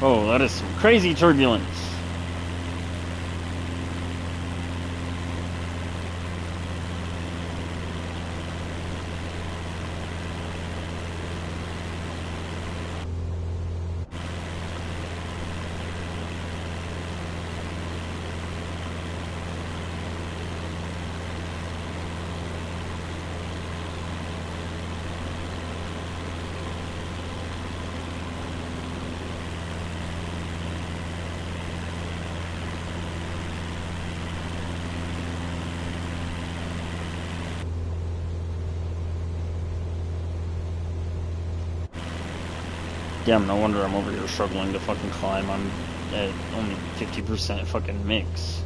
Oh, that is some crazy turbulence. Damn, no wonder I'm over here struggling to fucking climb. I'm at only 50% fucking mix.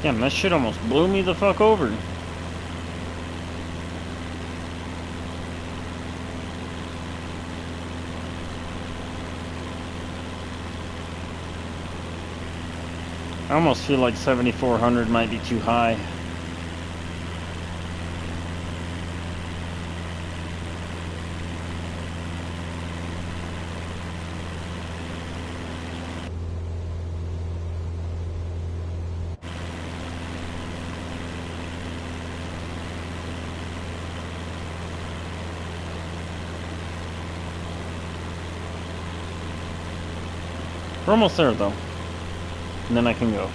Damn, that shit almost blew me the fuck over. I almost feel like 7,400 might be too high. We're almost there though. And then I can go.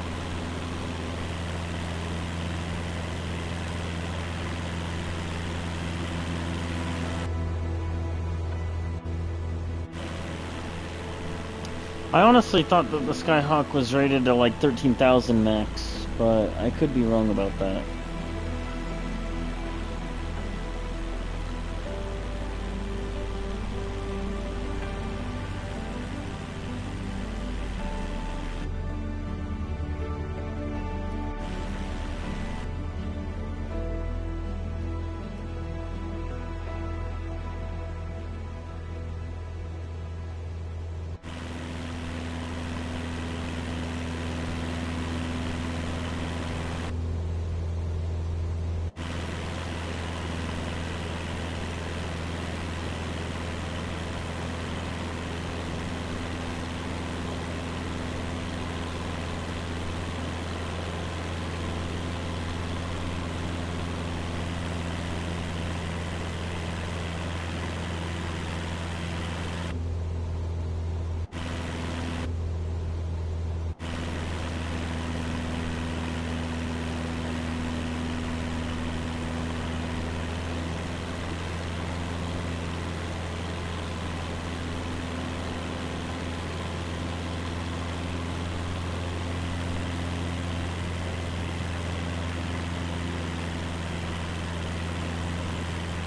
I honestly thought that the Skyhawk was rated to like 13,000 max, but I could be wrong about that.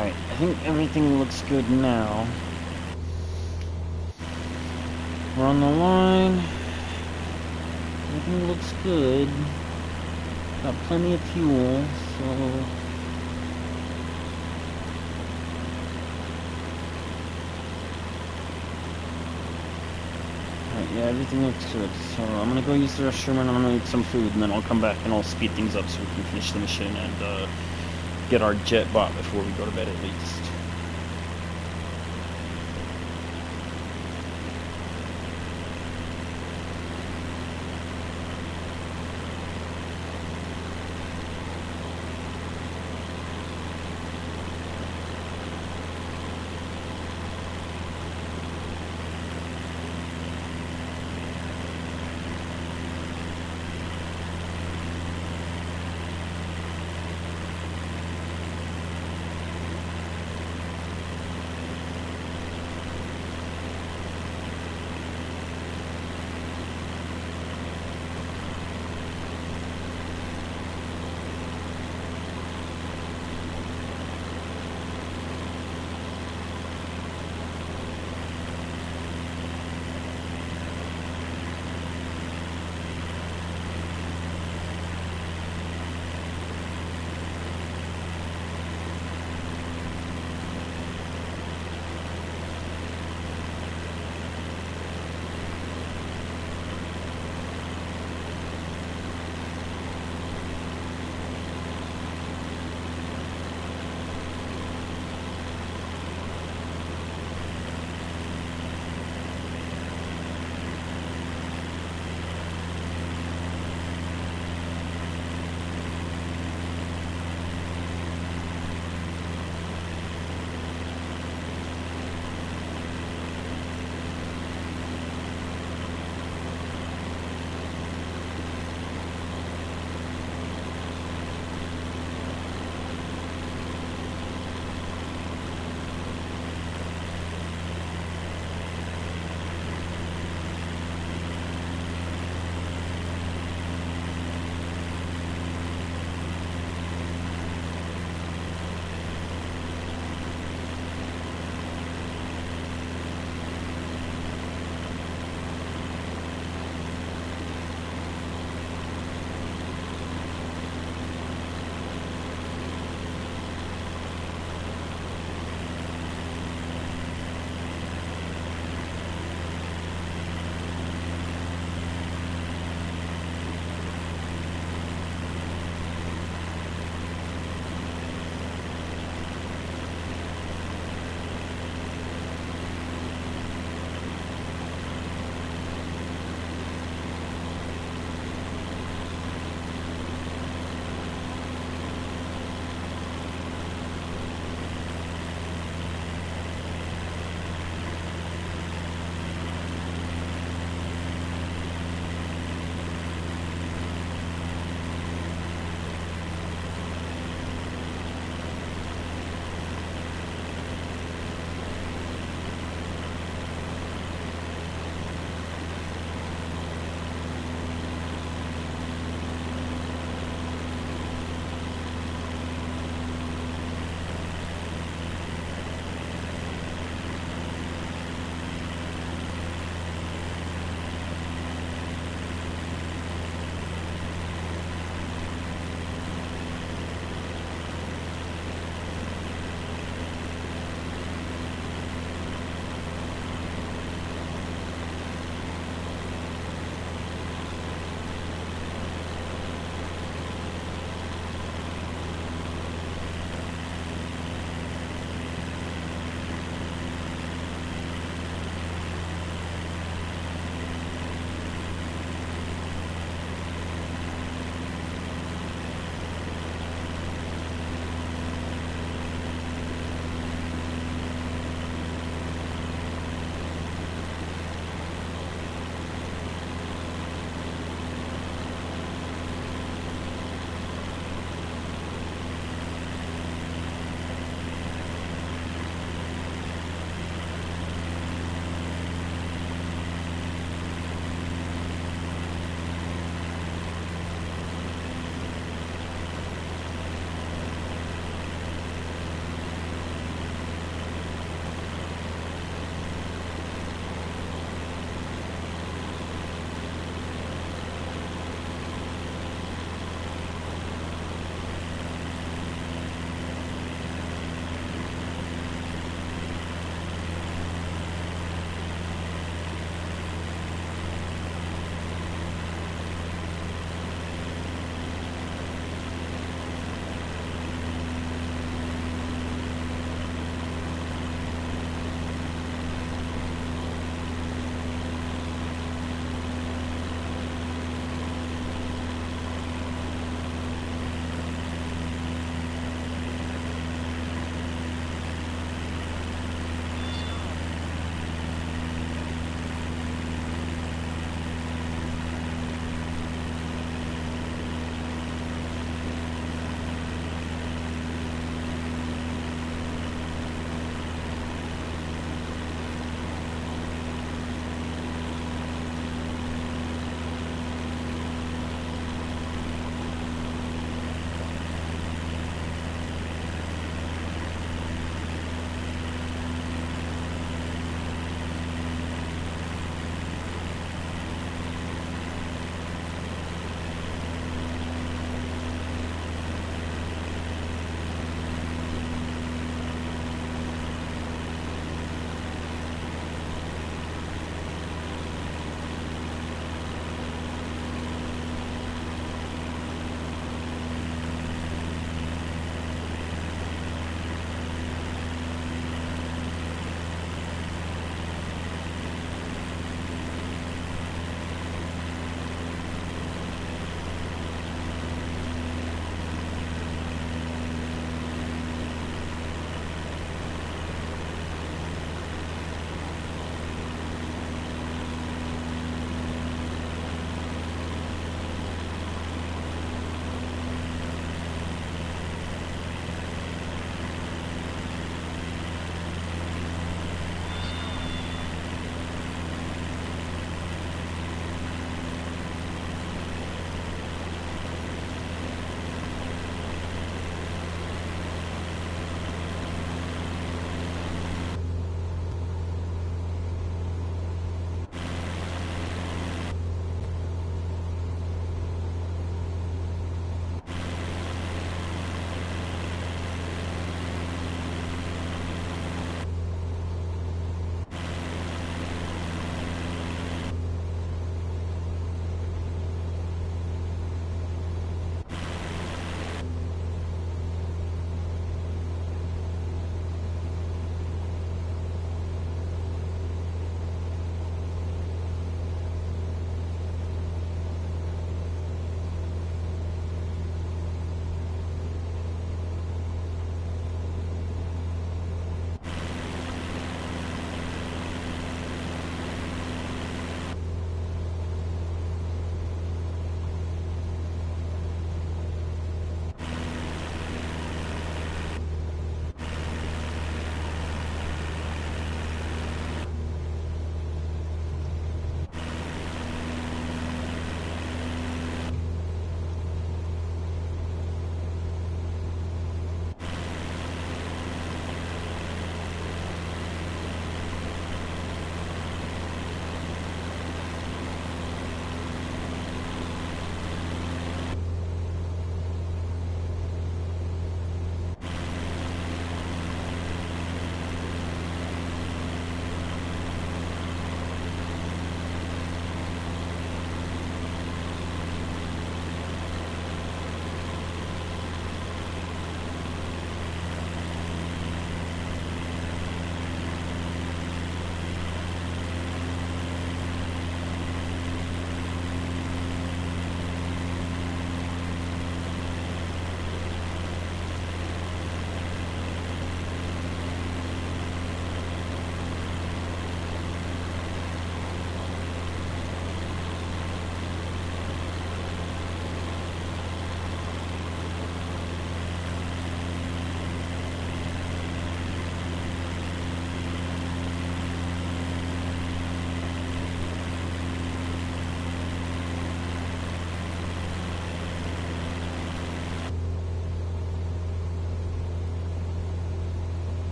Alright, I think everything looks good now. We're on the line. Everything looks good. Got plenty of fuel, so... Alright, yeah, everything looks good. So I'm gonna go use the restroom and I'm gonna eat some food, and then I'll come back and I'll speed things up so we can finish the mission and get our jet bought before we go to bed at least.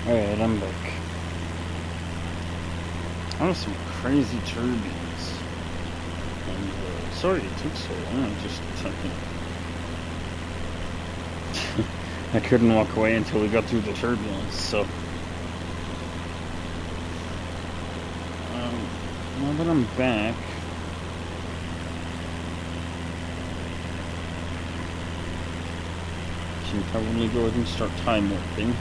Alright, I'm back. That was some crazy turbines. And, sorry it took so long, I just fucking... I couldn't walk away until we got through the turbulence, so... Now that I'm back... I can probably go ahead and start time warping.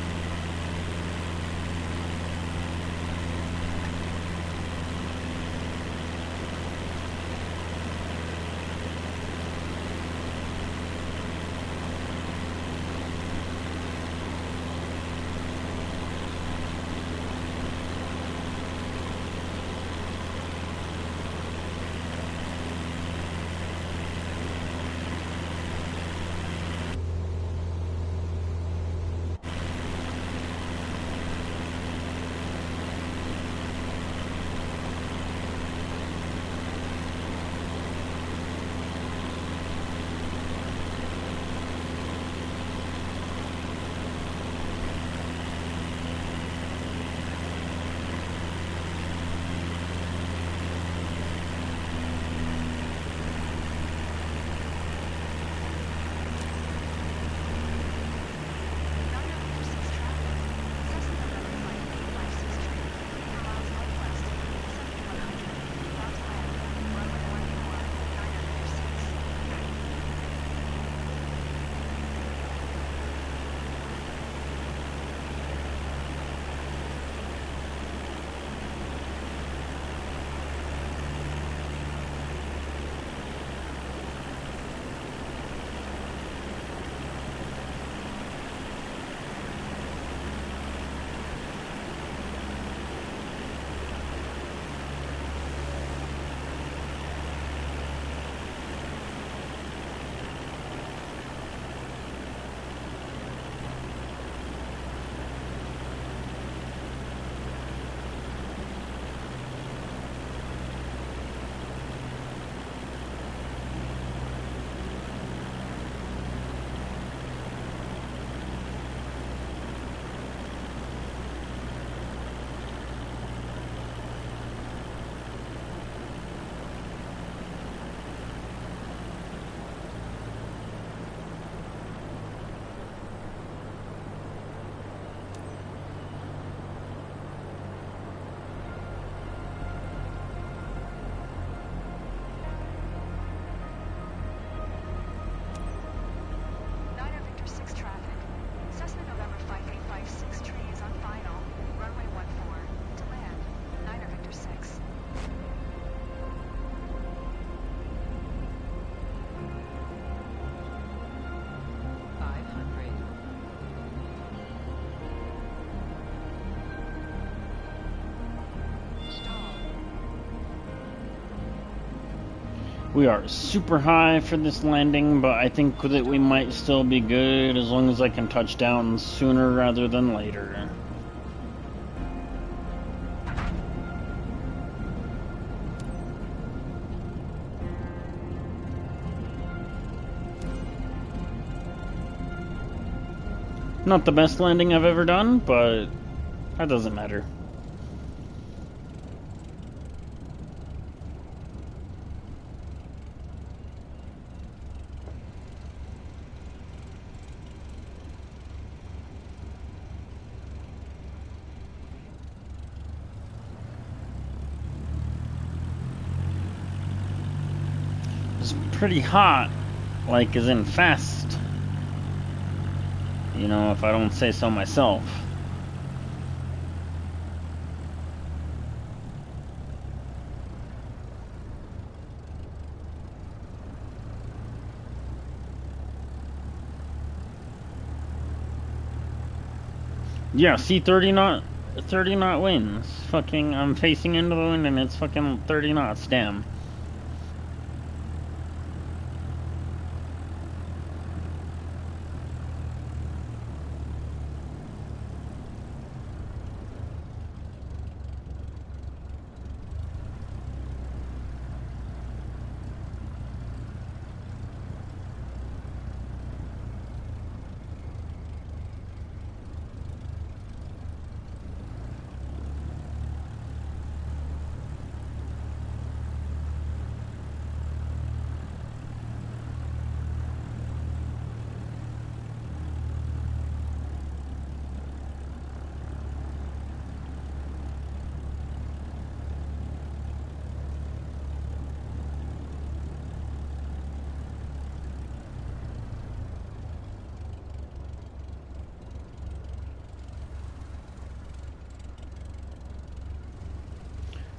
We are super high for this landing, but I think that we might still be good as long as I can touch down sooner rather than later. Not the best landing I've ever done, but that doesn't matter. It's pretty hot, like as in fast. You know, if I don't say so myself. Yeah, see 30 knot winds. Fucking, I'm facing into the wind and it's fucking 30 knots, damn.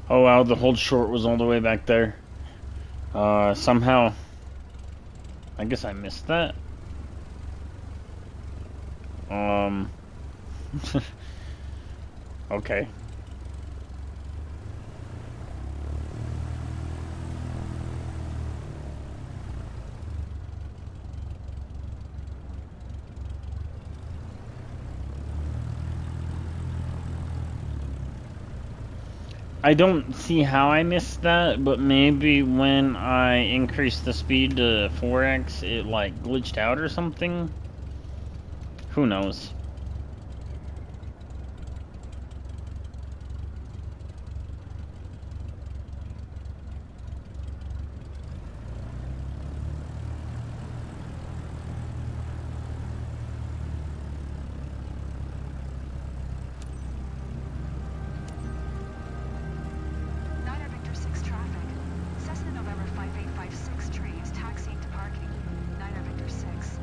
Oh wow, the hold short was all the way back there. Somehow, I guess I missed that. Okay. I don't see how I missed that, but maybe when I increased the speed to 4x, it like glitched out or something? Who knows? Niner Victor 6 traffic. Cessna November 5856 trains taxiing to parking. Niner Victor 6.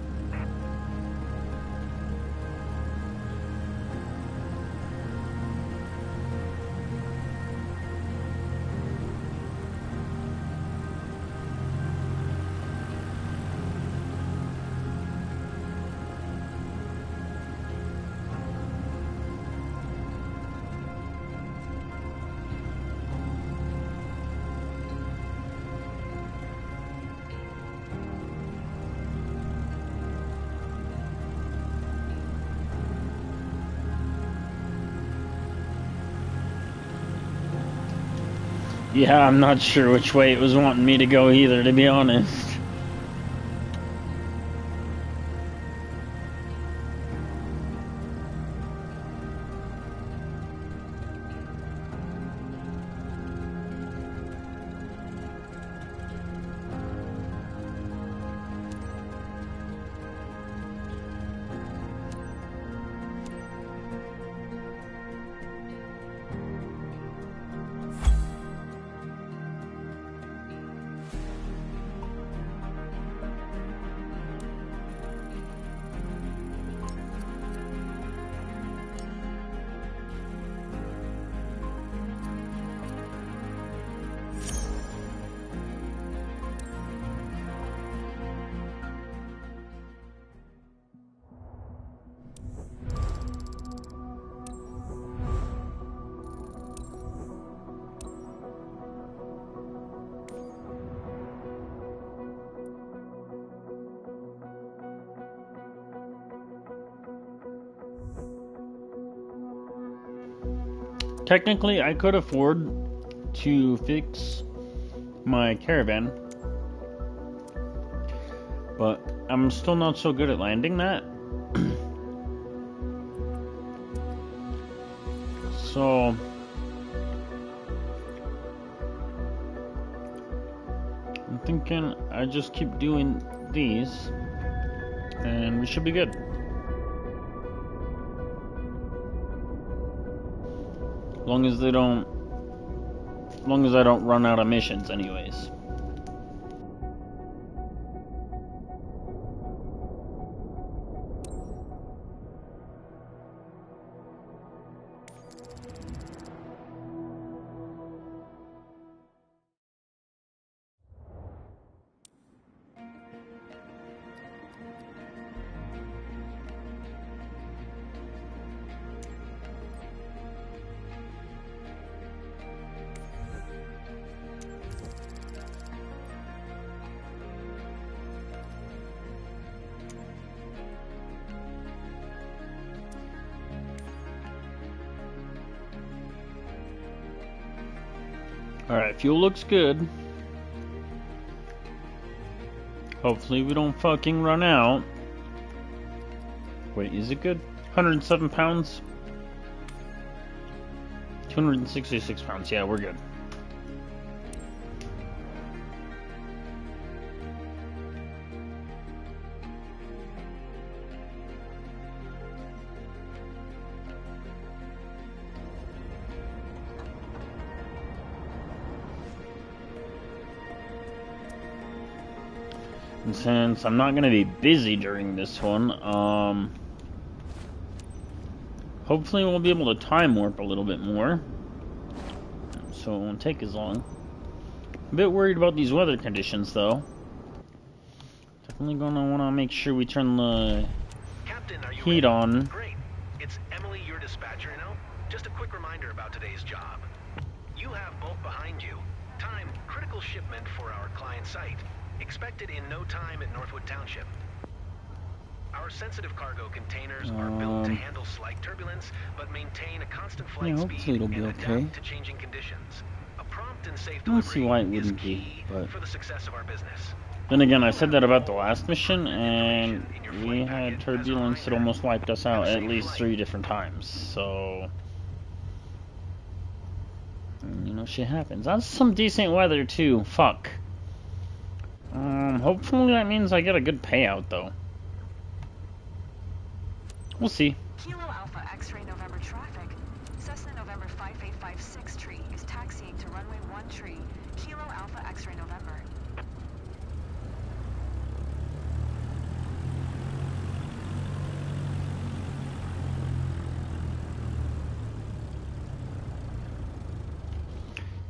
Yeah, I'm not sure which way it was wanting me to go either, to be honest. Technically, I could afford to fix my caravan, but I'm still not so good at landing that. So I'm thinking I just keep doing these and we should be good. Long as I don't run out of missions anyways. Alright, fuel looks good. Hopefully we don't fucking run out. Wait, is it good? 107 pounds? 266 pounds, yeah, we're good. And since I'm not going to be busy during this one, hopefully we'll be able to time warp a little bit more. so it won't take as long. A bit worried about these weather conditions, though. Definitely gonna want to make sure we turn the Captain, are you heat ready? on. Great. It's Emily, your dispatcher, Just a quick reminder about today's job. You have both behind you. Time, critical shipment for our client site. Expected in no time at Northwood Township. Our sensitive cargo containers are built to handle slight turbulence, but maintain a constant flight hopefully speed it'll be and okay. adapt to changing conditions. A prompt and safe I don't see delivery why it is wouldn't key be, but for the success of our business. then again, I said that about the last mission, and we had turbulence that almost wiped us out at least 3 different times, so... you know, shit happens. That's some decent weather, too. Fuck. Hopefully that means I get a good payout, though. We'll see. Kilo Alpha X-ray November traffic. Cessna November 5856 tree is taxiing to runway 1 tree. Kilo Alpha X-ray November.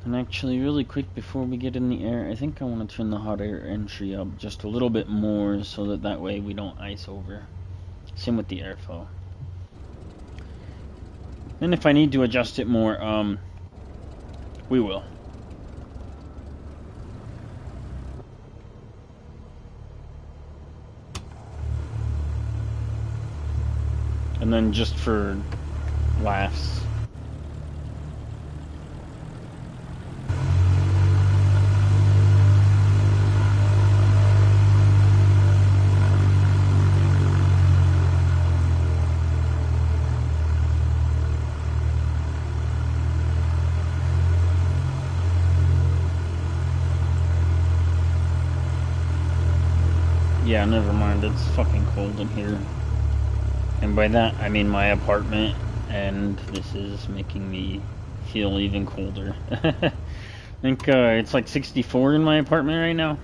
And actually, really quick before we get in the air, I think I want to turn the hot air entry up just a little bit more so that way we don't ice over. Same with the airflow. And if I need to adjust it more, we will. And then just for laughs. Yeah, never mind, it's fucking cold in here. And by that, I mean my apartment, and this is making me feel even colder. I think it's like 64 in my apartment right now.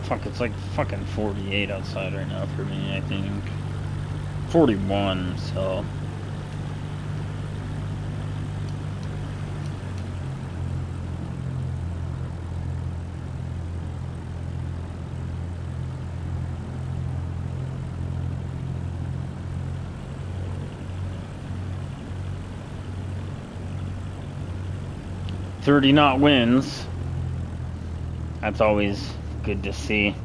Fuck, it's like fucking 48 outside right now for me, I think. 41, so... .30 knot winds. That's always good to see.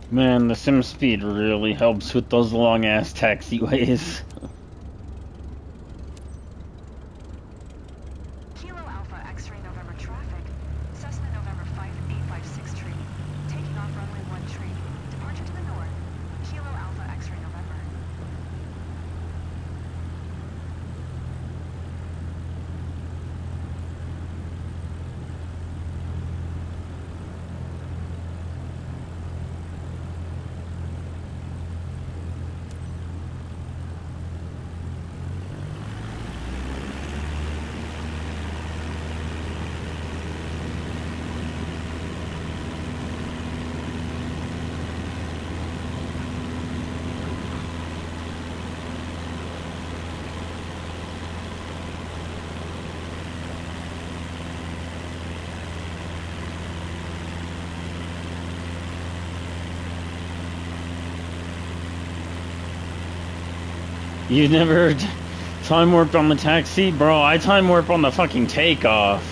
Man, the sim speed really helps with those long-ass taxiways. Kilo Alpha X-ray November traffic. Cessna November 5856 tree. Taking off runway 1 tree. Departure to the north. Kilo Alpha X-ray November. You never time warped on the taxi? Bro, I time warp on the fucking takeoff.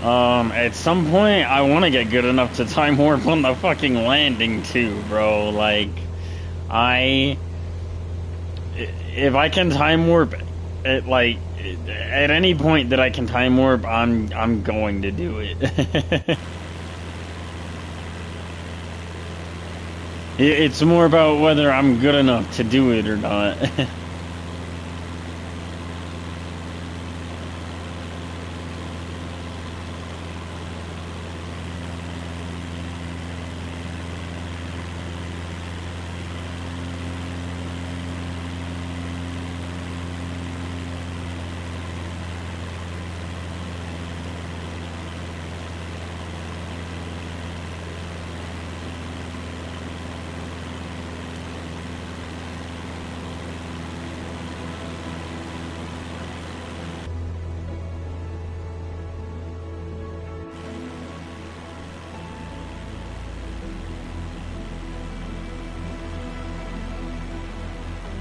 At some point, I want to get good enough to time warp on the fucking landing too, bro. Like, if I can time warp at like at any point that I can time warp, I'm going to do it. It's more about whether I'm good enough to do it or not.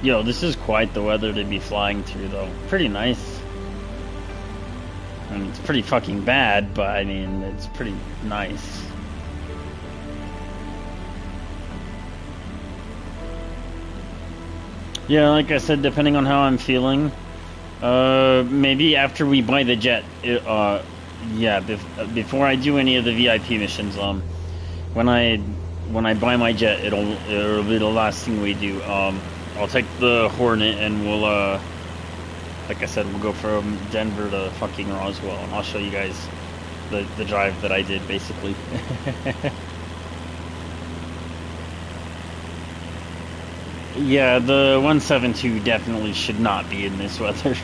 Yo, this is quite the weather to be flying through, though. Pretty nice. I mean, it's pretty fucking bad, but I mean, it's pretty nice. Yeah, like I said, depending on how I'm feeling, maybe after we buy the jet, yeah, before I do any of the VIP missions, when I buy my jet, it'll be the last thing we do. I'll take the Hornet and we'll, like I said, we'll go from Denver to fucking Roswell, and I'll show you guys the drive that I did, basically. Yeah, the 172 definitely should not be in this weather.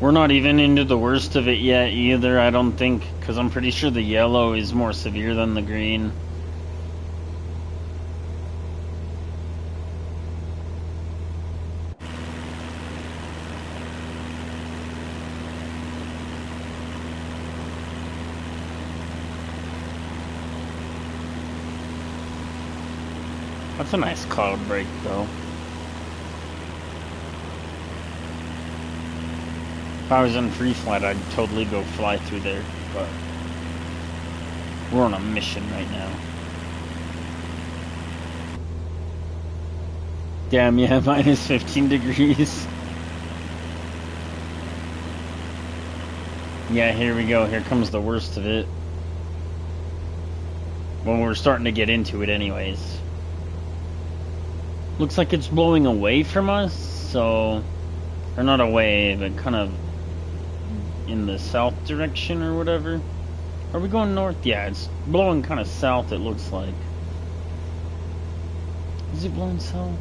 We're not even into the worst of it yet either, I don't think, because I'm pretty sure the yellow is more severe than the green. That's a nice cloud break, though. If I was in free flight, I'd totally go fly through there, but we're on a mission right now. Damn, yeah, minus 15 degrees. Yeah, here we go. Here comes the worst of it. Well, we're starting to get into it anyways. Looks like it's blowing away from us, so... Or not away, but kind of in the south direction or whatever. Are we going north? Yeah, it's blowing kind of south, it looks like. Is it blowing south?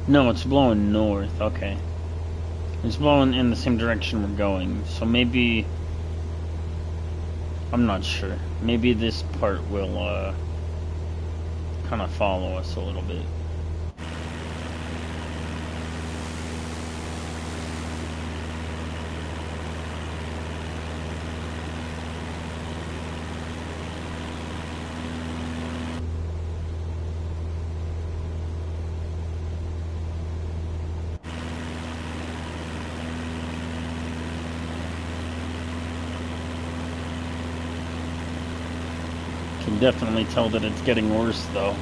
No, it's blowing north. Okay. It's blowing in the same direction we're going. So maybe... I'm not sure. Maybe this part will kind of follow us a little bit. Can definitely tell that it's getting worse, though.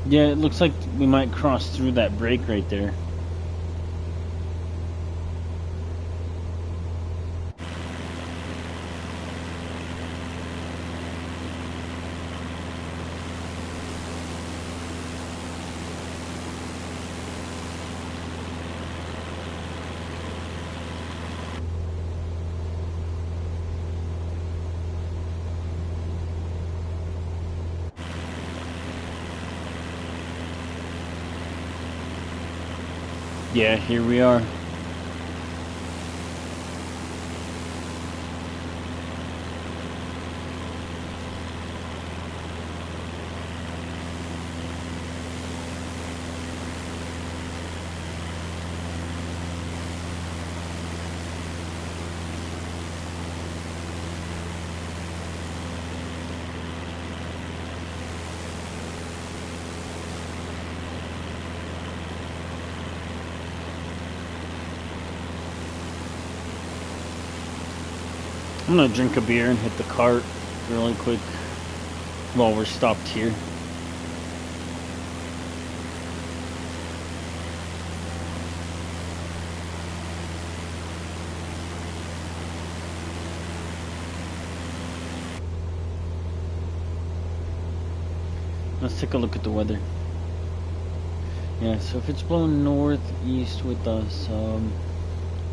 Yeah, it looks like we might cross through that break right there. Yeah, here we are. I'm gonna drink a beer and hit the cart really quick while we're stopped here. Let's take a look at the weather. Yeah, so if it's blowing northeast with us,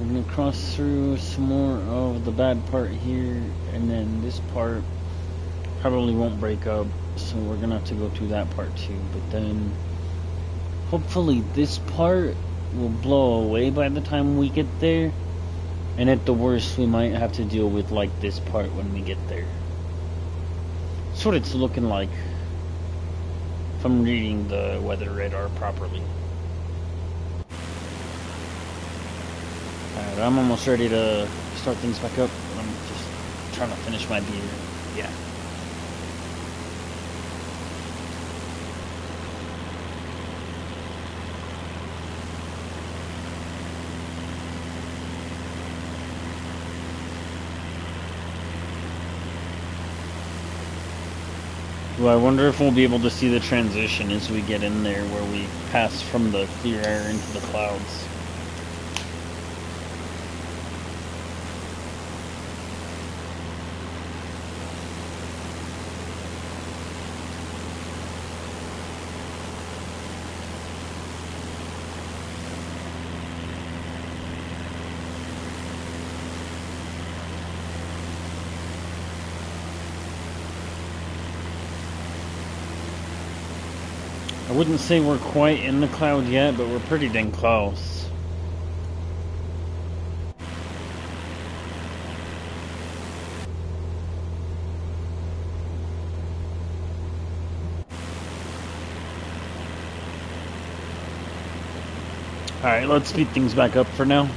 we're gonna cross through some more of the bad part here, and then this part probably won't break up, so we're gonna have to go through that part too. But then hopefully this part will blow away by the time we get there, and at the worst we might have to deal with like this part when we get there. That's what it's looking like, if I'm reading the weather radar properly. Alright, I'm almost ready to start things back up. I'm just trying to finish my beer. Yeah. Well, I wonder if we'll be able to see the transition as we get in there, where we pass from the clear air into the clouds. I wouldn't say we're quite in the cloud yet, but we're pretty dang close. Alright, let's speed things back up for now.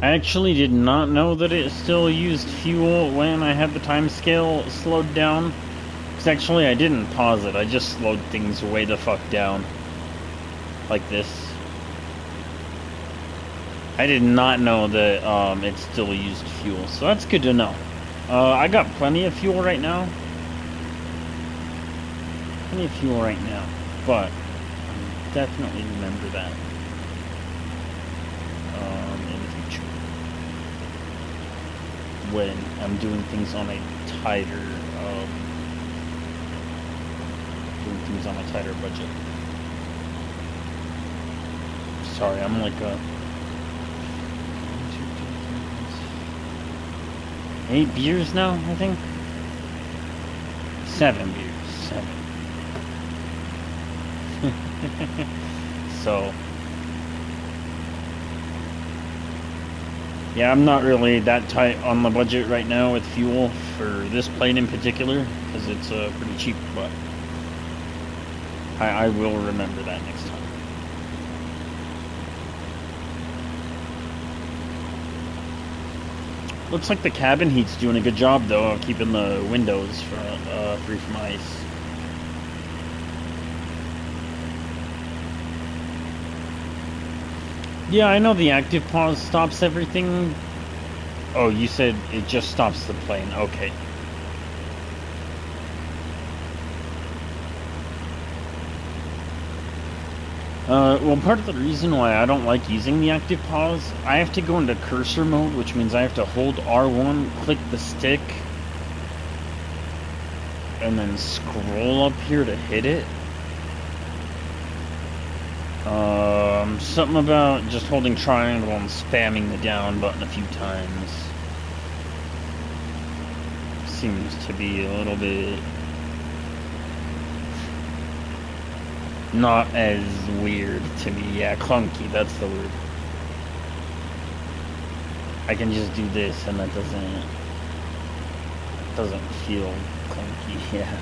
I actually did not know that it still used fuel when I had the time scale slowed down. Because actually I didn't pause it, I just slowed things way the fuck down. Like this. I did not know that it still used fuel, so that's good to know. I got plenty of fuel right now. Plenty of fuel right now, but definitely remember that. In the future. When I'm doing things on a tighter budget. Sorry, I'm like 8 beers now, I think. 7 beers. 7. So yeah, I'm not really that tight on the budget right now with fuel for this plane in particular, because it's pretty cheap, but I will remember that next time. Looks like the cabin heat's doing a good job, though, of keeping the windows free from ice. Yeah, I know the active pause stops everything. Oh, you said it just stops the plane. Okay. Well, part of the reason why I don't like using the active pause, I have to go into cursor mode, which means I have to hold R1, click the stick, and then scroll up here to hit it. Something about just holding triangle and spamming the down button a few times seems to be a little bit not as weird to me. Yeah, clunky, that's the word. I can just do this and that doesn't feel clunky, yeah.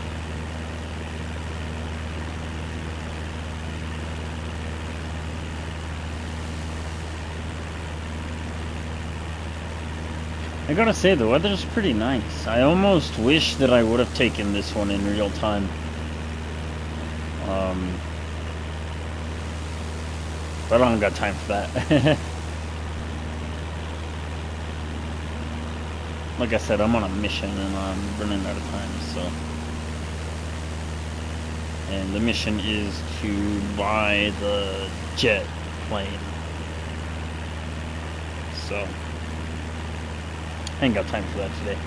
I gotta say, the weather's pretty nice. I almost wish that I would have taken this one in real time. But I don't got time for that. Like I said, I'm on a mission and I'm running out of time, so. And the mission is to buy the jet plane. So. I ain't got time for that today.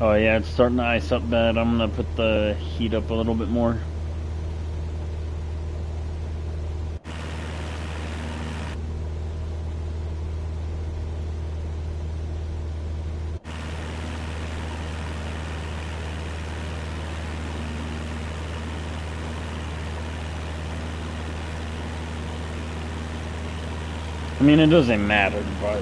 Oh yeah, it's starting to ice up bad. I'm gonna put the heat up a little bit more. I mean, it doesn't matter, but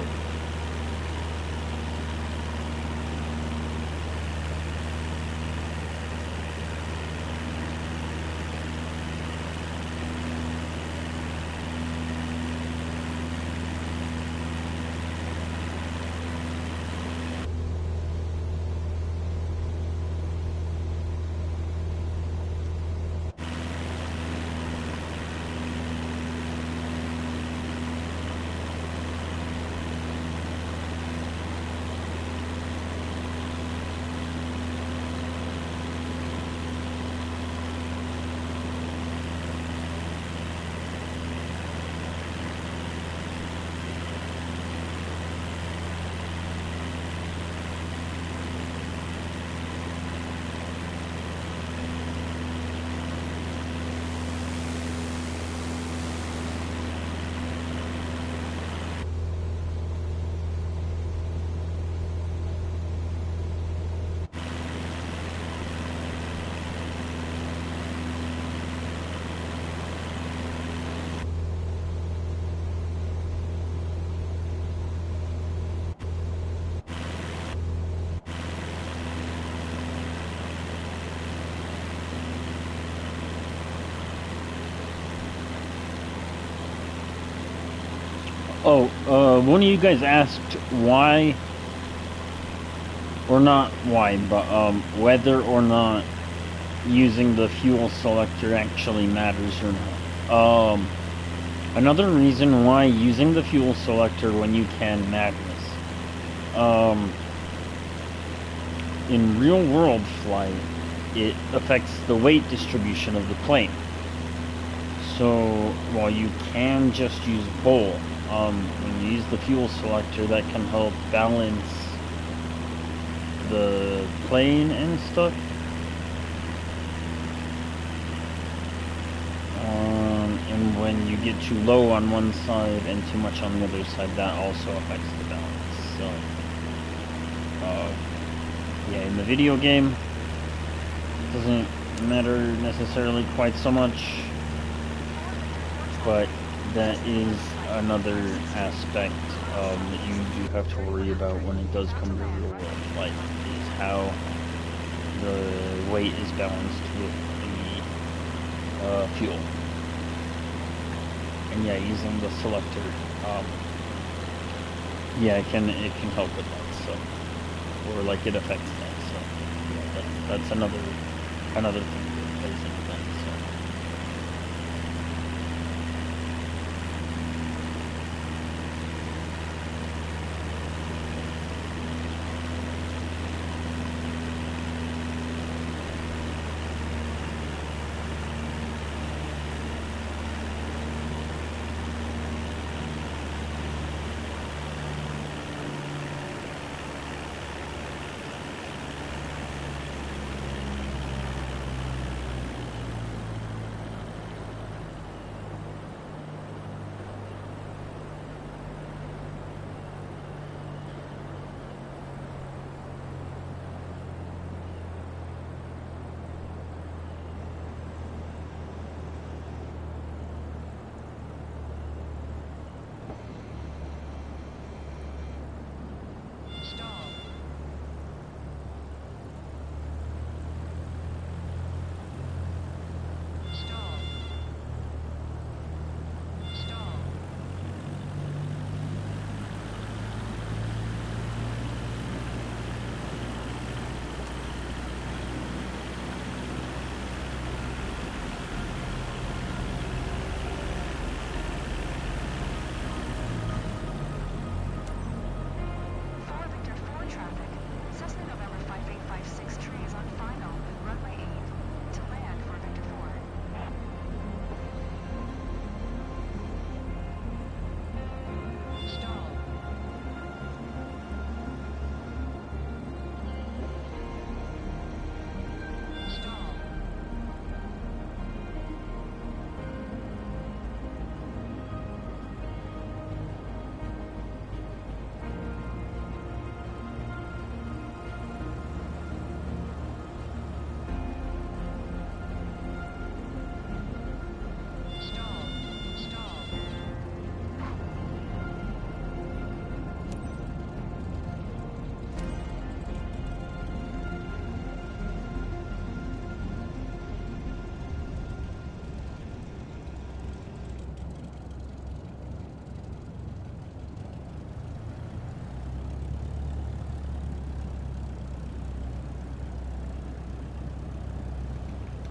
one of you guys asked why, or not why, but whether or not using the fuel selector actually matters or not. Another reason why using the fuel selector when you can matters. In real world flight, it affects the weight distribution of the plane. So while you can just use both, when you use the fuel selector, that can help balance the plane and stuff. And when you get too low on one side and too much on the other side, that also affects the balance. So, yeah, in the video game, it doesn't matter necessarily quite so much, but that is another aspect that you do have to worry about when it does come to real world flight, is how the weight is balanced with the fuel. and yeah, using the selector, yeah, it can help with that. So, or like it affects that. So, yeah, that's another thing that plays into that. So.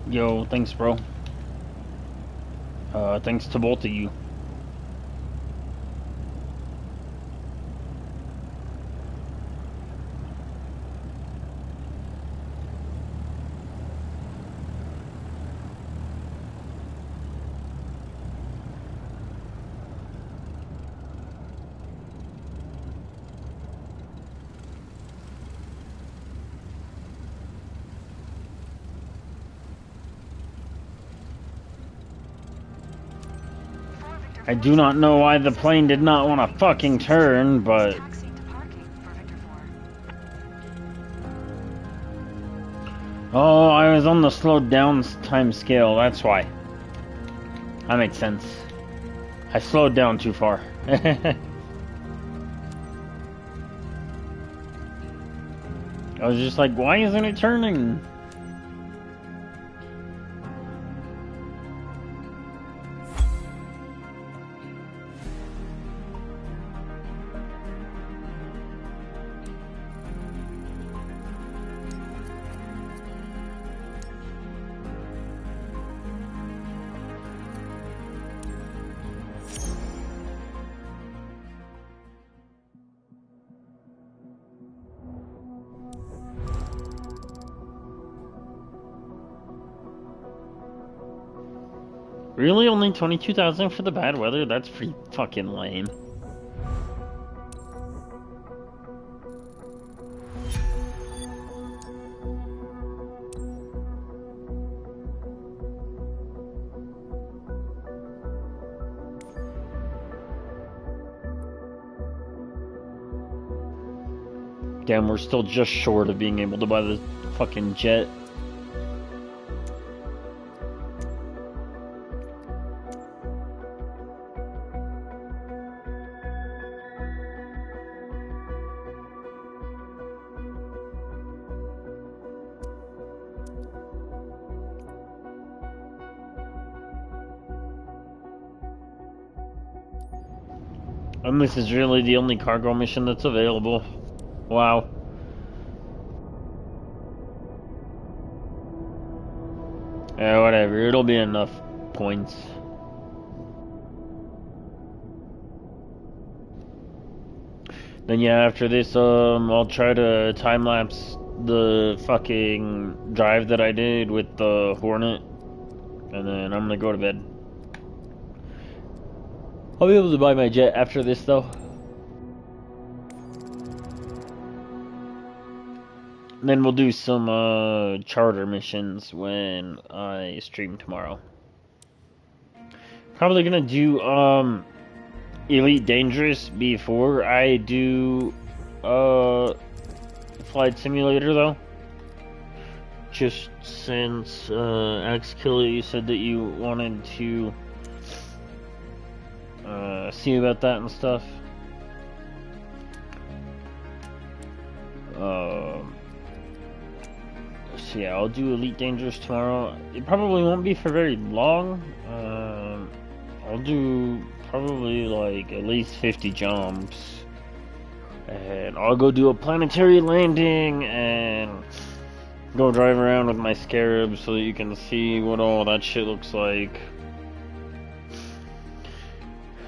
Yo, thanks, bro. Thanks to both of you. I do not know why the plane did not want to fucking turn, but... Oh, I was on the slowed down time scale, that's why. That makes sense. I slowed down too far. I was just like, why isn't it turning? Really? Only 22,000 for the bad weather? That's pretty fucking lame. Damn, we're still just short of being able to buy the fucking jet. And this is really the only cargo mission that's available. Wow. Yeah, whatever. It'll be enough points. Then yeah, after this, I'll try to time lapse the fucking drive that I did with the Hornet, and then I'm gonna go to bed. I'll be able to buy my jet after this, though. And then we'll do some charter missions when I stream tomorrow. Probably gonna do Elite Dangerous before I do Flight Simulator, though. Just since Xkiller, you said that you wanted to see about that and stuff. So yeah, I'll do Elite Dangerous tomorrow. It probably won't be for very long. I'll do probably like at least 50 jumps. And I'll go do a planetary landing and go drive around with my Scarab so that you can see what all that shit looks like.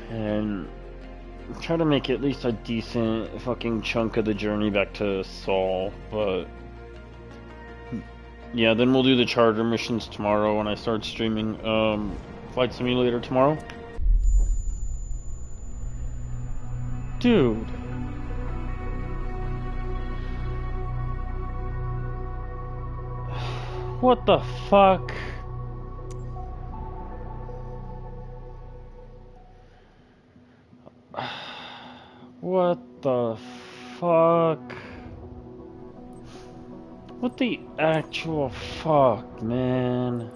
And try to make at least a decent fucking chunk of the journey back to Sol, but yeah, then we'll do the charter missions tomorrow when I start streaming Flight Simulator tomorrow. Dude. What the fuck? What the fuck? What the actual fuck, man?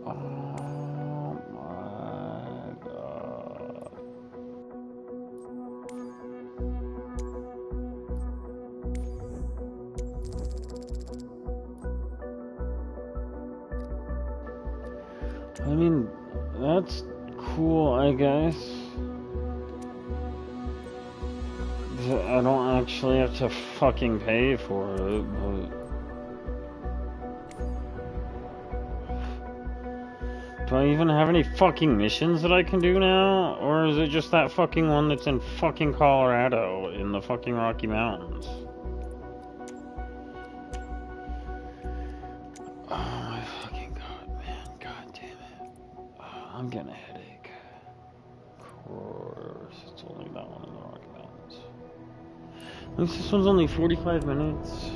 Oh my god. I mean, that's cool, I guess. I don't actually have to fucking pay for it, but... Do I even have any fucking missions that I can do now? Or is it just that fucking one that's in fucking Colorado, in the fucking Rocky Mountains? Oh my fucking god, man. God damn it. Oh, I'm getting a headache. Of course, it's only that one in the Rocky Mountains. At least this one's only 45 minutes. As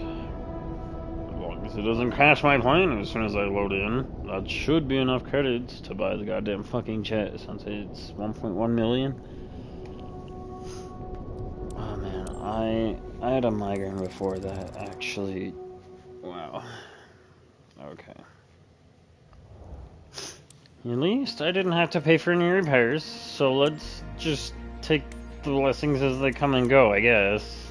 long as it doesn't crash my plane as soon as I load in. That should be enough credits to buy the goddamn fucking jet since it's 1.1 million. Oh man, I had a migraine before that, actually. Wow. Okay. At least I didn't have to pay for any repairs, so let's just take the blessings as they come and go, I guess.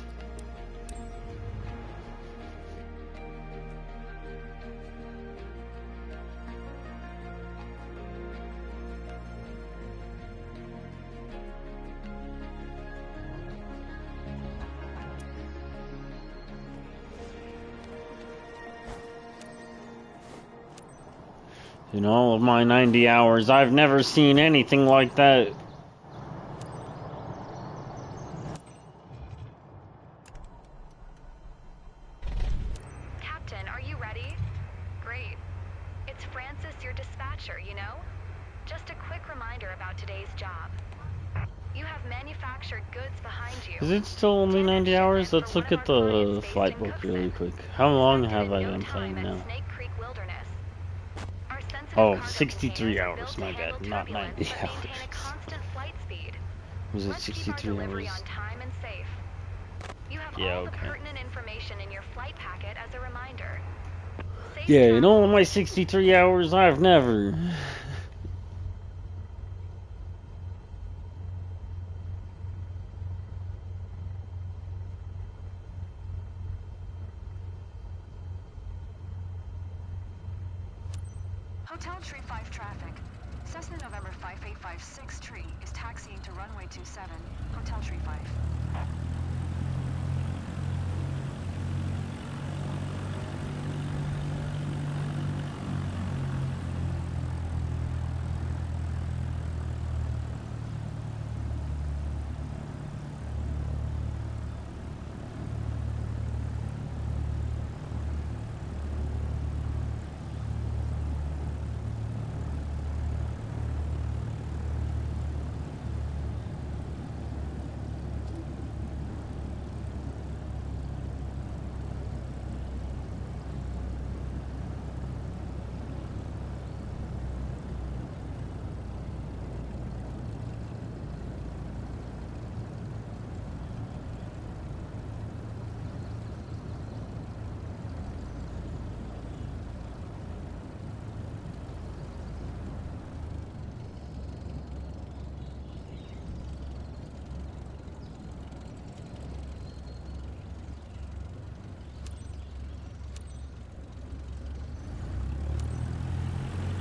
In all of my 90 hours, I've never seen anything like that. Captain, are you ready? Great. It's Francis, your dispatcher, you know? Just a quick reminder about today's job. You have manufactured goods behind you. Is it still only 90 hours? Let's look at the flight book really quick. How long have I been playing now? Oh, 63 hours, my bad, not 90 hours. Was it 63 hours? Yeah, okay. Yeah, in all of my 63 hours, I've never... Hotel Tree 5 traffic. Cessna November 5856 Tree is taxiing to runway 27, Hotel Tree 5.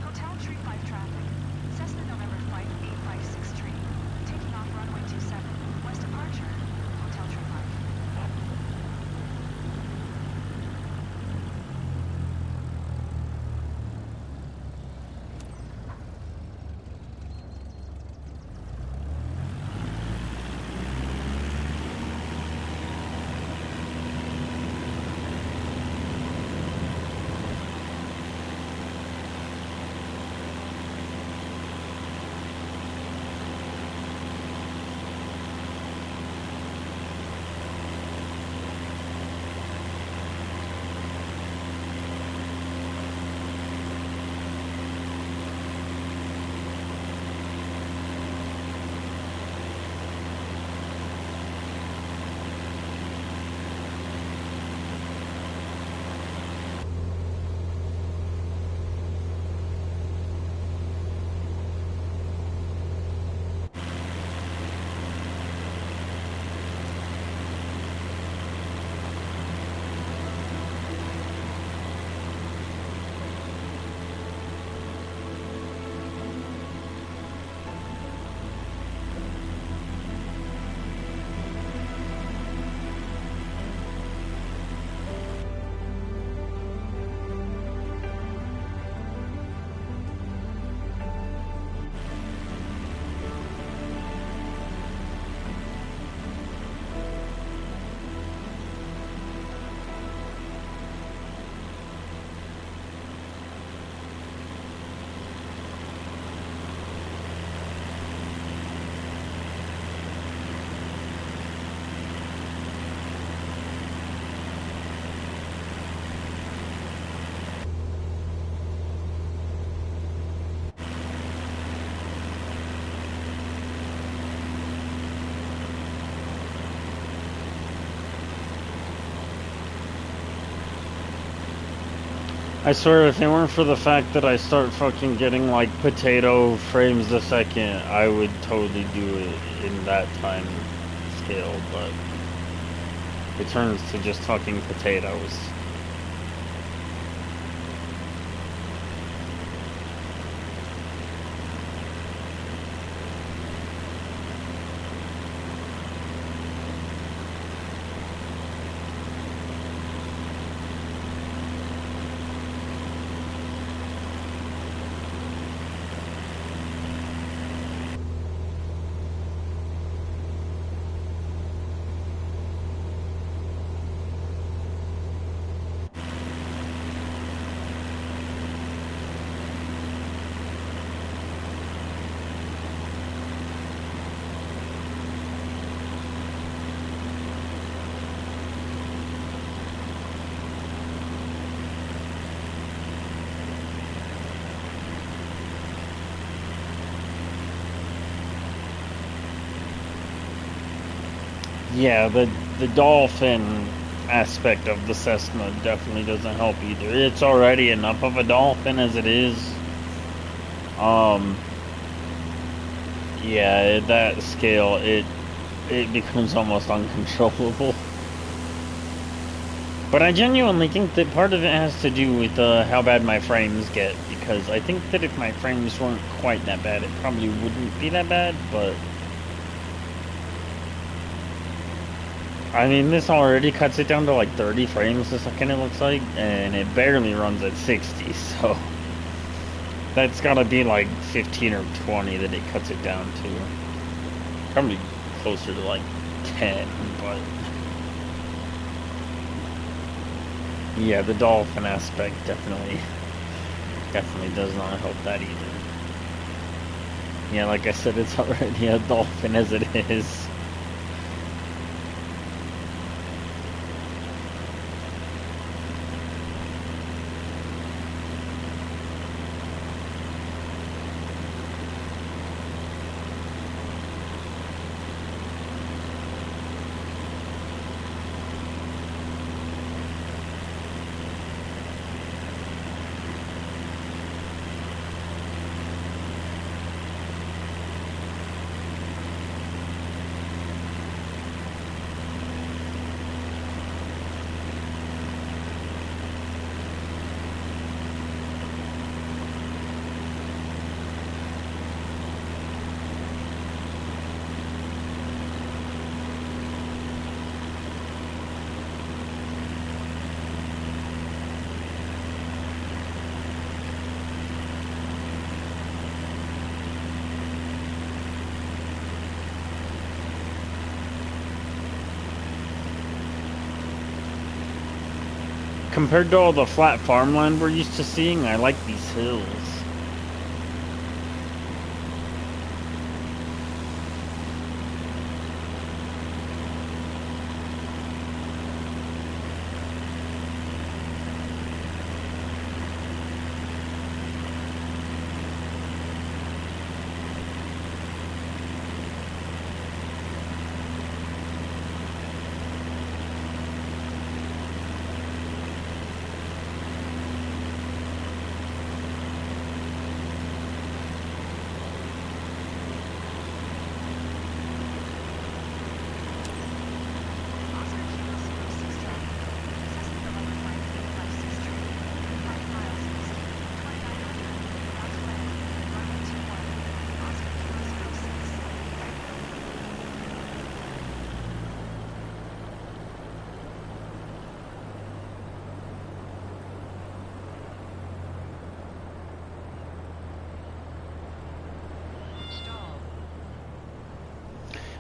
Hotel Tree 5 traffic. Cessna November 5856 Tree. Taking off runway 27. West departure. Hotel Tree 5. I swear, if it weren't for the fact that I start fucking getting like potato frames a second, I would totally do it in that time scale, but it turns to just fucking potatoes. Yeah, the dolphin aspect of the Cessna definitely doesn't help either. It's already enough of a dolphin as it is. Yeah, at that scale, it becomes almost uncontrollable. But I genuinely think that part of it has to do with how bad my frames get, because I think that if my frames weren't quite that bad, it probably wouldn't be that bad, but... I mean, this already cuts it down to like 30 frames a second, it looks like, and it barely runs at 60, so... That's gotta be like 15 or 20 that it cuts it down to. Probably closer to like 10, but... Yeah, the dolphin aspect definitely does not help that either. Yeah, like I said, it's already a dolphin as it is. Compared to all the flat farmland we're used to seeing, I like these hills.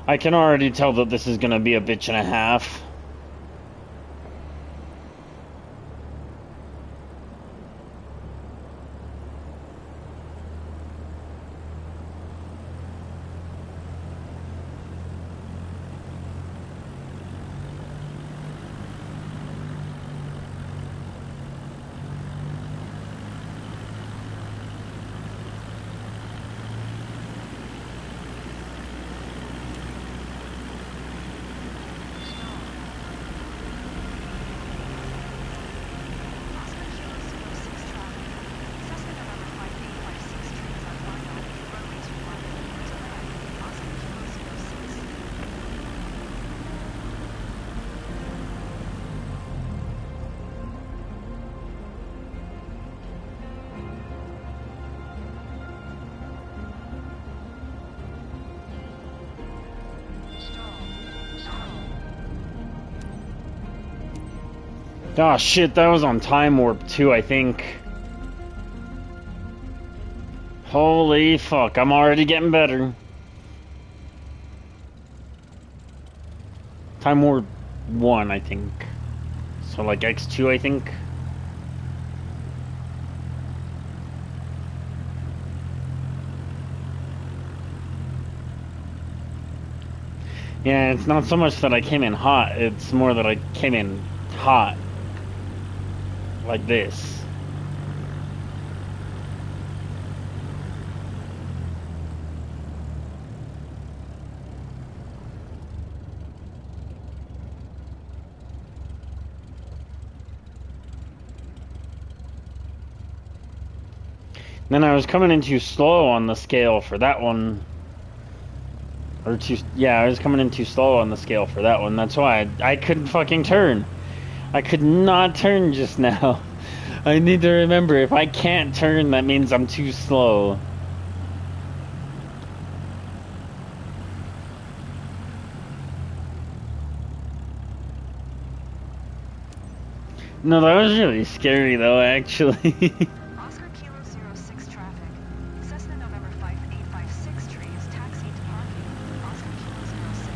I can already tell that this is gonna be a bitch and a half. Oh shit, that was on Time Warp too, I think. Holy fuck, I'm already getting better. Time Warp 1, I think. So like X2, I think. Yeah, it's not so much that I came in hot, it's more that I came in hot. Like this. Then I was coming in too slow on the scale for that one. I was coming in too slow on the scale for that one. That's why I couldn't fucking turn. I could not turn just now. I need to remember, if I can't turn, that means I'm too slow. No, that was really scary though, actually. Oscar Kilo 06 traffic. Cessna November 5856 tree is taxied to parking. Oscar Kilo 06.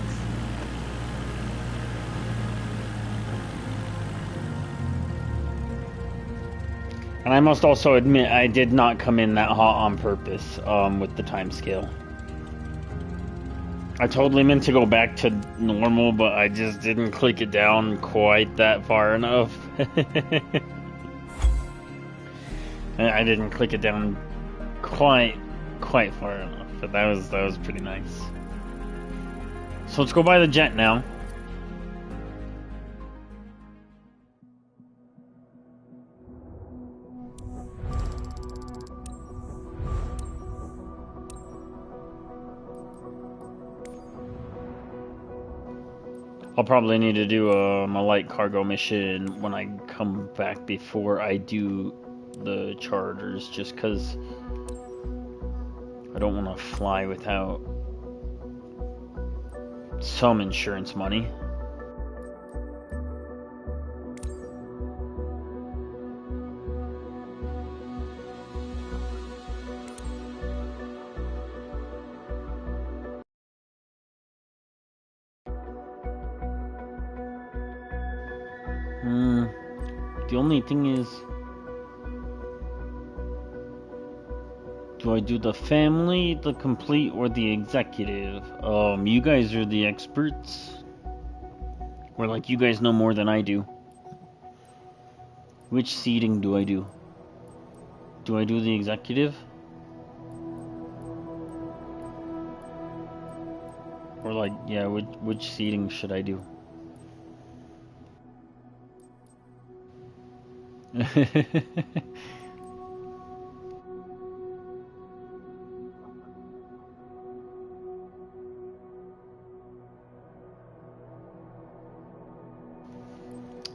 And I must also admit, I did not come in that hot on purpose, with the time scale. I totally meant to go back to normal, but I just didn't click it down quite that far enough. I didn't click it down quite far enough, but that was pretty nice. So let's go buy the jet now. I'll probably need to do a light cargo mission when I come back before I do the charters, just because I don't want to fly without some insurance money. The only thing is, do I do the family, the complete, or the executive? You guys are the experts. Or like, you guys know more than I do. Which seating do I do? Do I do the executive? Or like, yeah, which seating should I do?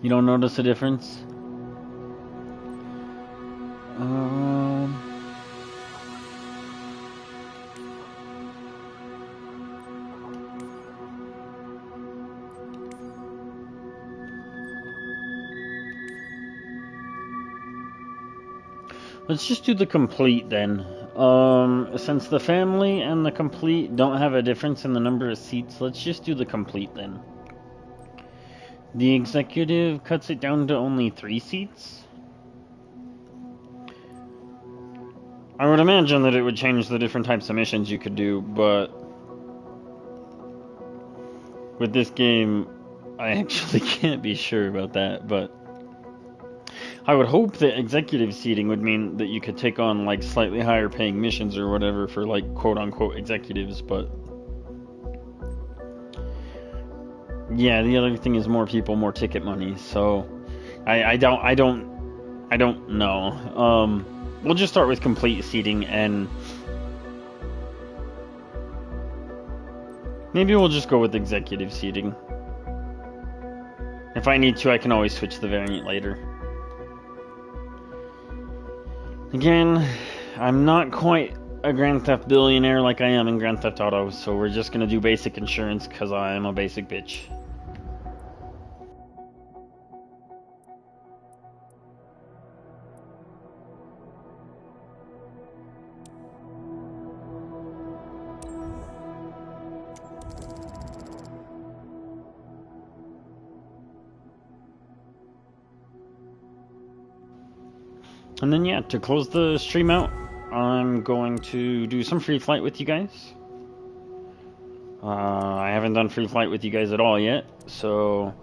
You don't notice a difference? Let's just do the complete then. Since the family and the complete don't have a difference in the number of seats, let's just do the complete then. The executive cuts it down to only 3 seats. I would imagine that it would change the different types of missions you could do, but with this game, I actually can't be sure about that, but I would hope that executive seating would mean that you could take on like slightly higher paying missions or whatever for like quote unquote executives, but yeah, the other thing is more people, more ticket money, so I don't know. We'll just start with complete seating, and maybe we'll just go with executive seating. If I need to, I can always switch the variant later. Again, I'm not quite a Grand Theft billionaire like I am in Grand Theft Auto, so we're just gonna do basic insurance because I am a basic bitch. And then yeah, to close the stream out, I'm going to do some free flight with you guys. I haven't done free flight with you guys at all yet, so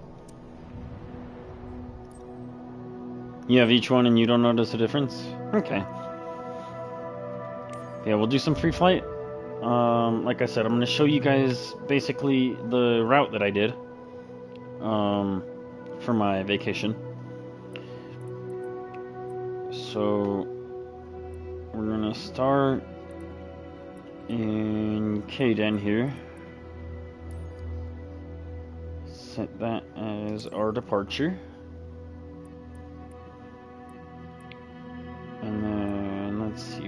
you have each one and you don't notice a difference? Okay. Yeah, we'll do some free flight. Like I said, I'm going to show you guys basically the route that I did for my vacation. So we're gonna start in Kaden here. Set that as our departure.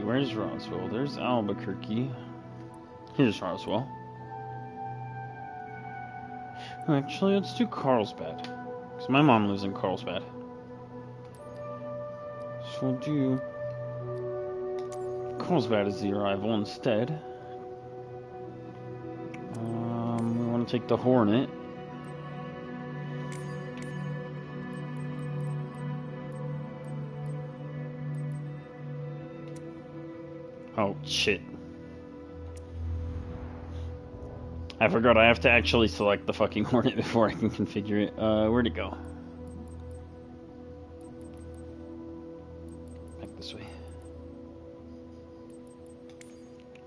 Where's Roswell? There's Albuquerque. Here's Roswell. Actually, let's do Carlsbad. Because my mom lives in Carlsbad. So we'll do Carlsbad as the arrival instead. We want to take the Hornet. Oh, shit. I forgot I have to actually select the fucking Hornet before I can configure it. Where'd it go? Back this way.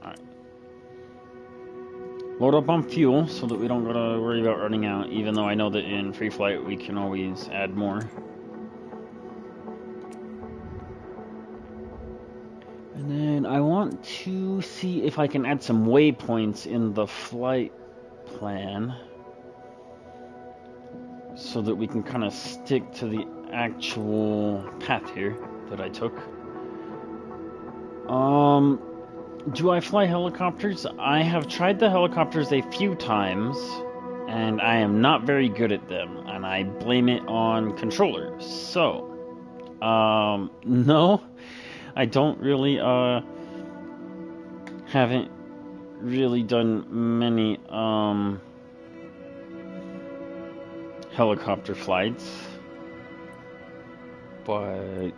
Alright. Load up on fuel so that we don't gotta worry about running out, even though I know that in free flight we can always add more. And then I want to see if I can add some waypoints in the flight plan so that we can kind of stick to the actual path here that I took. Do I fly helicopters? I have tried the helicopters a few times, and I am not very good at them, and I blame it on controllers. So, no, I don't really, haven't really done many, helicopter flights, but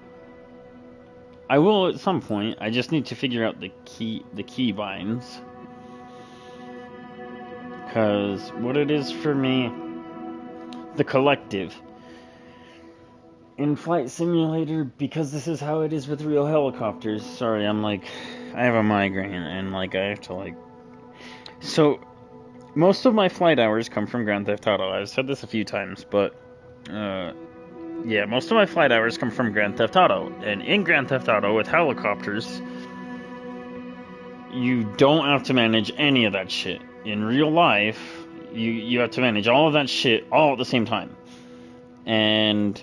I will at some point. I just need to figure out the key binds, because what it is for me, the collective in Flight Simulator, because this is how it is with real helicopters. Sorry, I have a migraine, and I have to so most of my flight hours come from Grand Theft Auto. I've said this a few times, but yeah, most of my flight hours come from Grand Theft Auto. And in Grand Theft Auto with helicopters, you don't have to manage any of that shit. In real life, you have to manage all of that shit all at the same time. And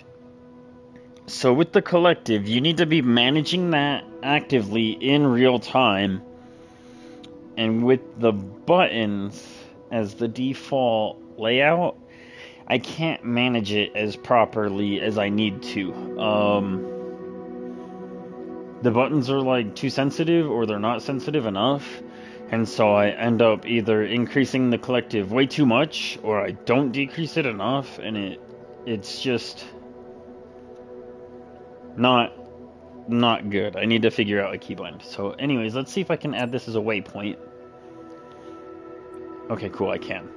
so with the collective, you need to be managing that actively in real time. And with the buttons as the default layout, I can't manage it as properly as I need to. The buttons are too sensitive, or they're not sensitive enough, and so I end up either increasing the collective way too much, or I don't decrease it enough, and it's just not good. I need to figure out a keybind. So anyways, let's see if I can add this as a waypoint. Okay, cool, I can.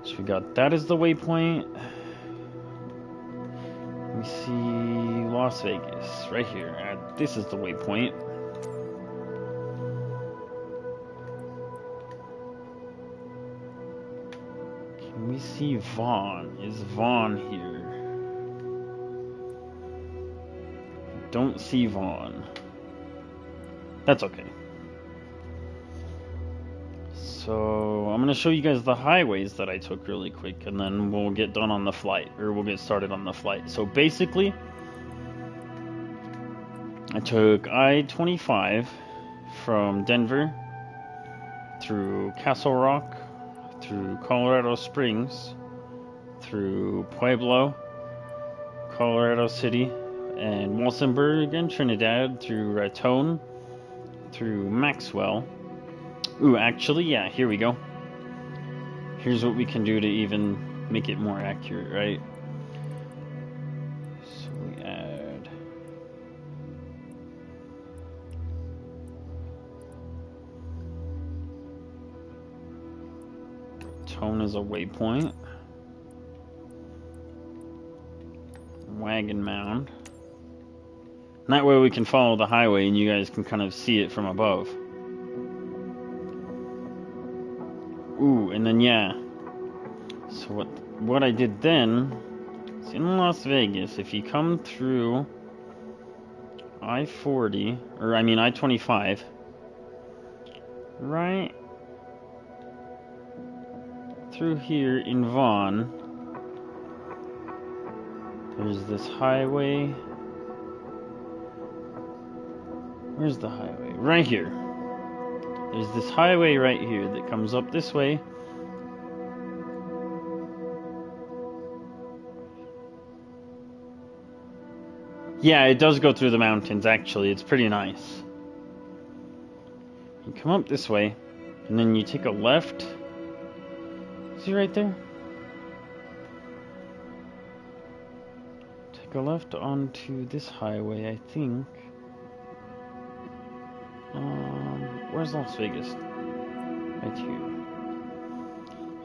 So we got that as the waypoint. We see Las Vegas right here. This is the waypoint. Can we see Vaughn? Is Vaughn here? Don't see Vaughn. That's okay. So I'm going to show you guys the highways that I took really quick, and then we'll get done on the flight, or we'll get started on the flight. So basically, I took I-25 from Denver through Castle Rock, through Colorado Springs, through Pueblo, Colorado City, and Walsenburg and Trinidad, through Raton, through Maxwell. Ooh, actually, yeah, here we go. Here's what we can do to even make it more accurate, right? So we add tone as a waypoint. Wagon Mound. And that way we can follow the highway and you guys can kind of see it from above. Ooh, and then yeah. So what I did then is in Las Vegas, if you come through I-40, or I mean I-25, right through here in Vaughn, there's this highway. Where's the highway? Right here. There's this highway right here that comes up this way. Yeah, it does go through the mountains, actually. It's pretty nice. You come up this way, and then you take a left. See right there? Take a left onto this highway, I think. Where's Las Vegas? Right here.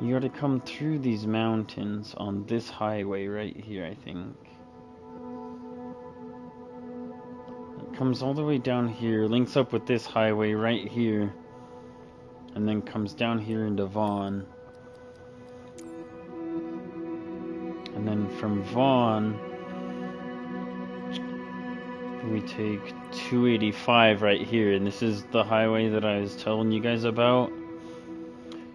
You gotta come through these mountains on this highway right here, I think. It comes all the way down here, links up with this highway right here, and then comes down here into Vaughn. And then from Vaughn, we take 285 right here, and this is the highway that I was telling you guys about.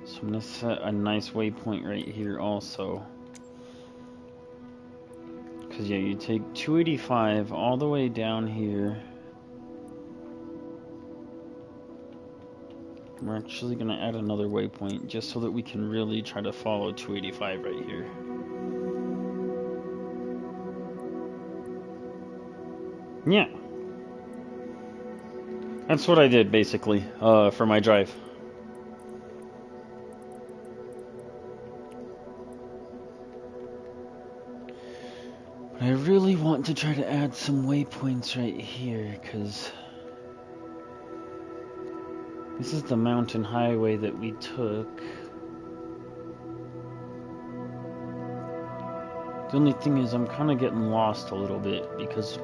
So I'm gonna set a nice waypoint right here also. Cause yeah, you take 285 all the way down here. We're actually gonna add another waypoint just so that we can really try to follow 285 right here. Yeah. That's what I did basically, for my drive. But I really want to try to add some waypoints right here, because this is the mountain highway that we took. The only thing is I'm kind of getting lost a little bit, because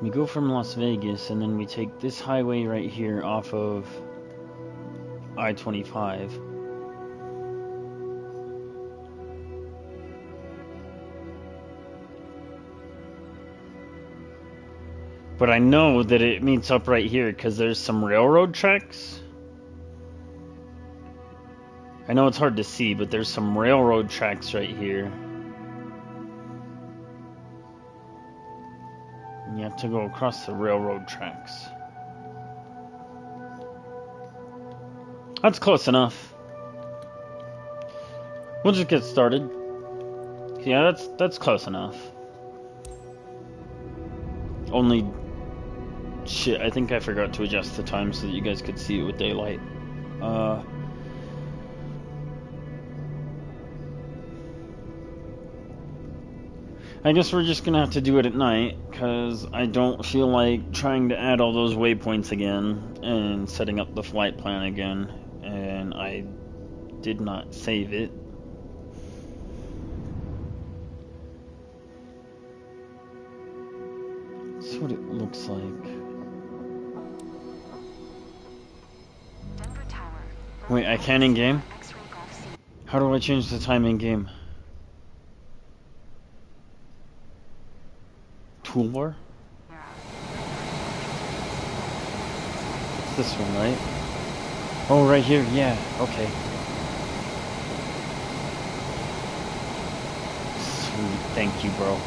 we go from Las Vegas and then we take this highway right here off of I-25. But I know that it meets up right here because there's some railroad tracks. I know it's hard to see, but there's some railroad tracks right here. And you have to go across the railroad tracks. That's close enough. We'll just get started. Yeah, that's close enough. Only shit, I think I forgot to adjust the time so that you guys could see it with daylight. I guess we're just gonna have to do it at night, because I don't feel like trying to add all those waypoints again and setting up the flight plan again, and I did not save it. That's what it looks like. Denver Tower. Wait, I can in-game? How do I change the time in-game? Toolbar? It's this one, right? Oh, right here, yeah, okay. Sweet, thank you, bro.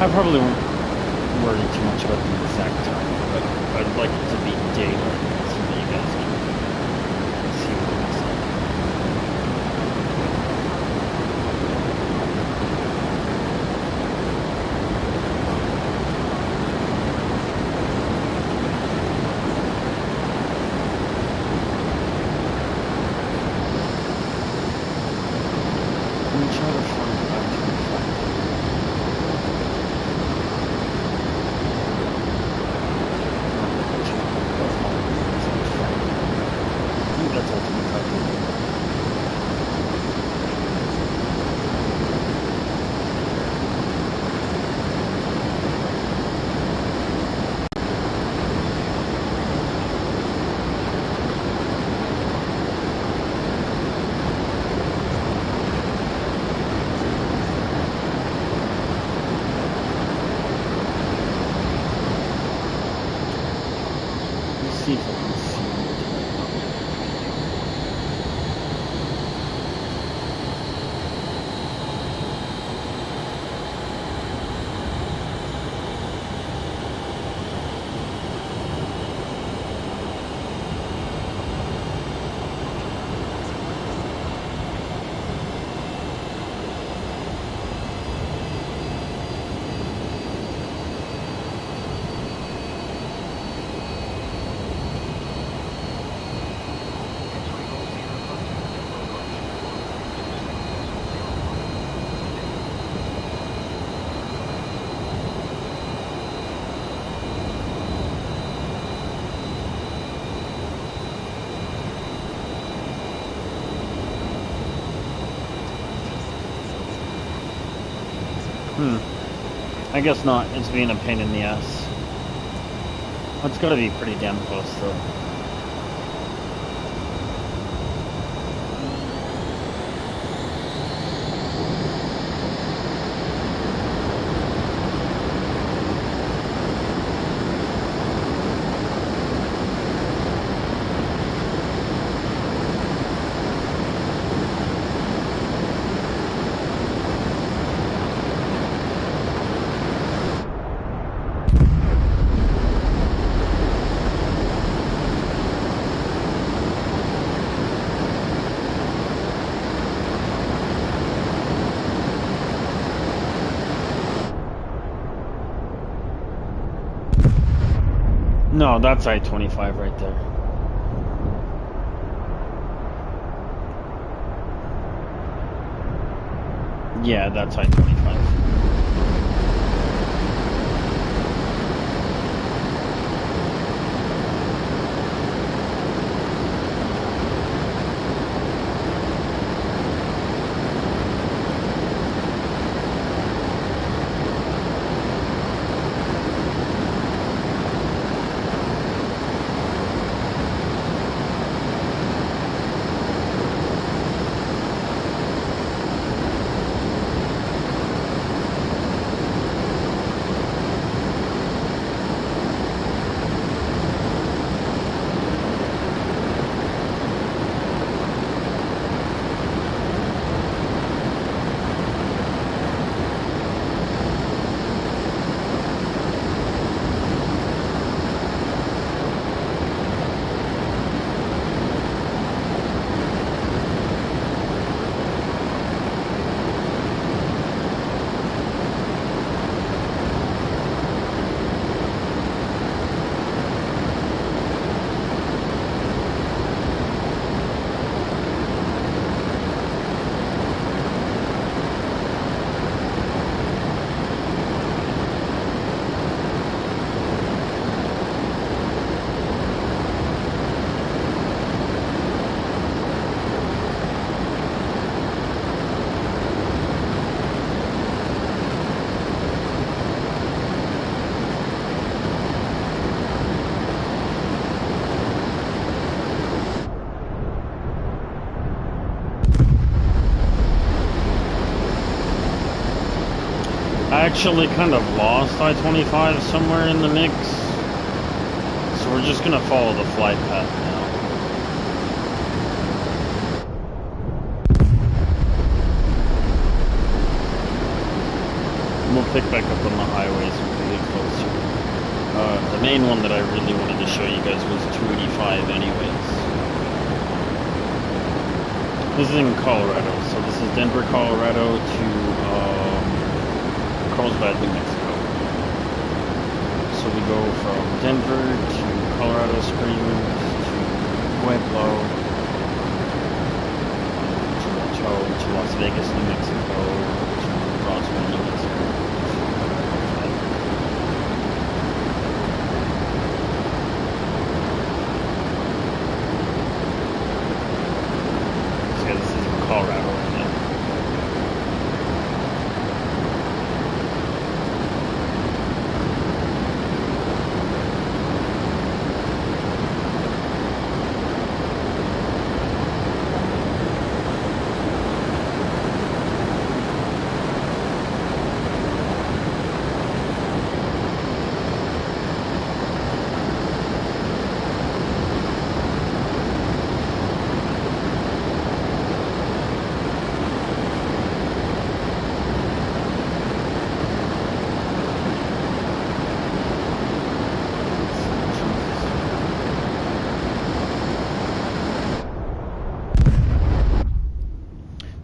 I probably won't worry too much about the exact time, but I'd like it to be daylight so that you guys can see what it looks like. Let me try to find I-25. see if I can see it. I guess not. It's being a pain in the ass. It's gotta be pretty damn close though. No, that's I-25 right there. Yeah, that's I-25. I actually kind of lost I-25 somewhere in the mix, so we're just gonna follow the flight path now. We'll pick back up on the highways really close here. The main one that I really wanted to show you guys was 285 anyways. This is in Colorado, so this is Denver, Colorado to Carlsbad, New Mexico. So we go from Denver to Colorado Springs to Pueblo to Las Vegas, New Mexico to Roswell, New Mexico. So yeah, this is in Colorado right now.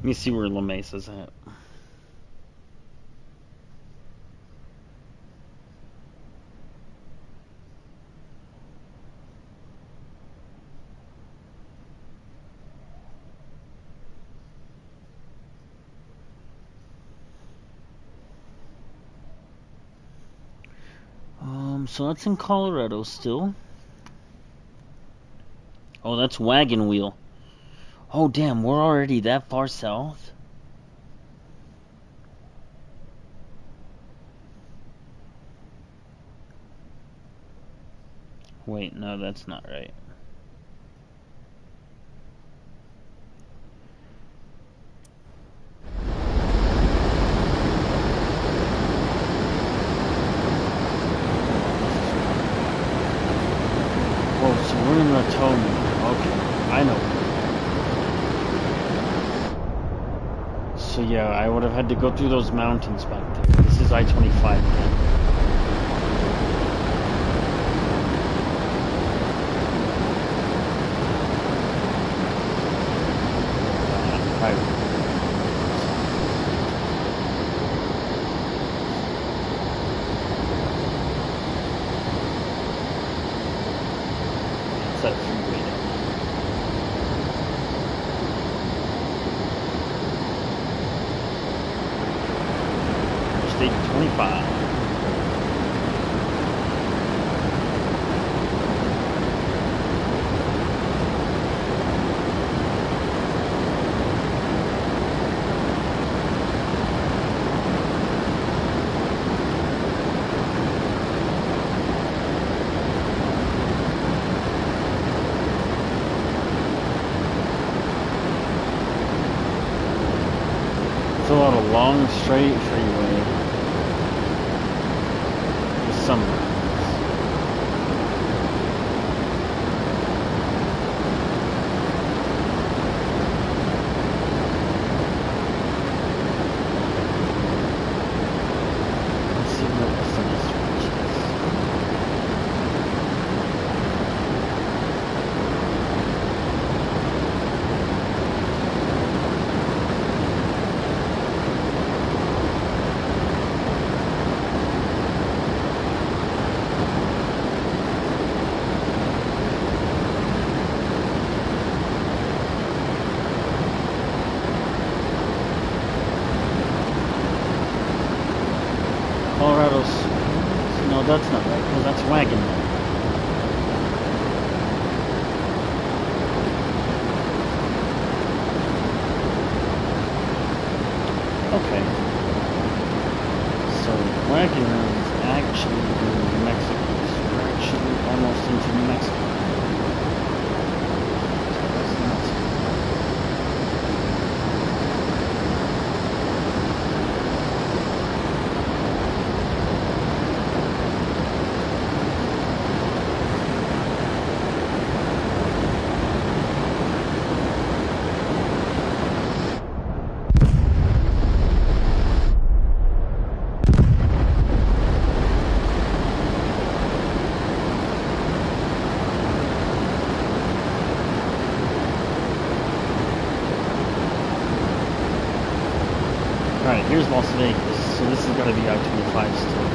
me see where La Mesa's at. So that's in Colorado still. Oh, that's Wagon Wheel. Oh, damn, we're already that far south? Wait, no, that's not right. Oh, so we're in Raton. Okay, I know. So yeah, I would have had to go through those mountains back there. This is I-25 again. Highway. It's that freeway down there. State 25. It's a lot of long, straight freeway. With some roads. Let's see what the next stretch is. Colorado's. No, that's not right, because that's Wagon Wheel. Okay. So, Wagon Wheel is actually in New Mexico. So we're actually almost into New Mexico. So that's nuts. Alright, here's Las Vegas. So this is gotta be I-25 still.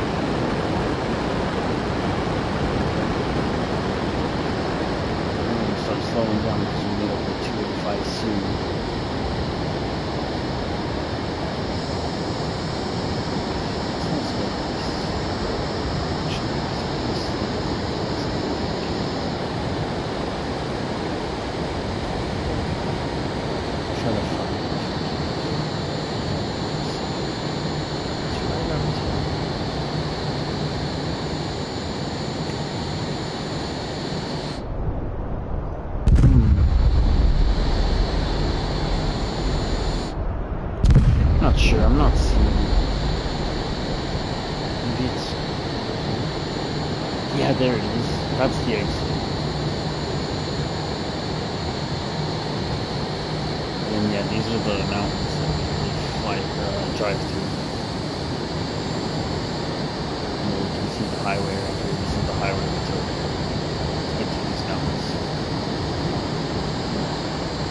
I'm gonna start slowing down because we'll meet up with 285 soon. Las Vegas. Actually, this try to find Not sure, I'm not seeing it. Maybe it's... Yeah, there it is. That's the exit. And yeah, these are the mountains that we drive through. And then you can see the highway right here. This is the highway to get to these mountains.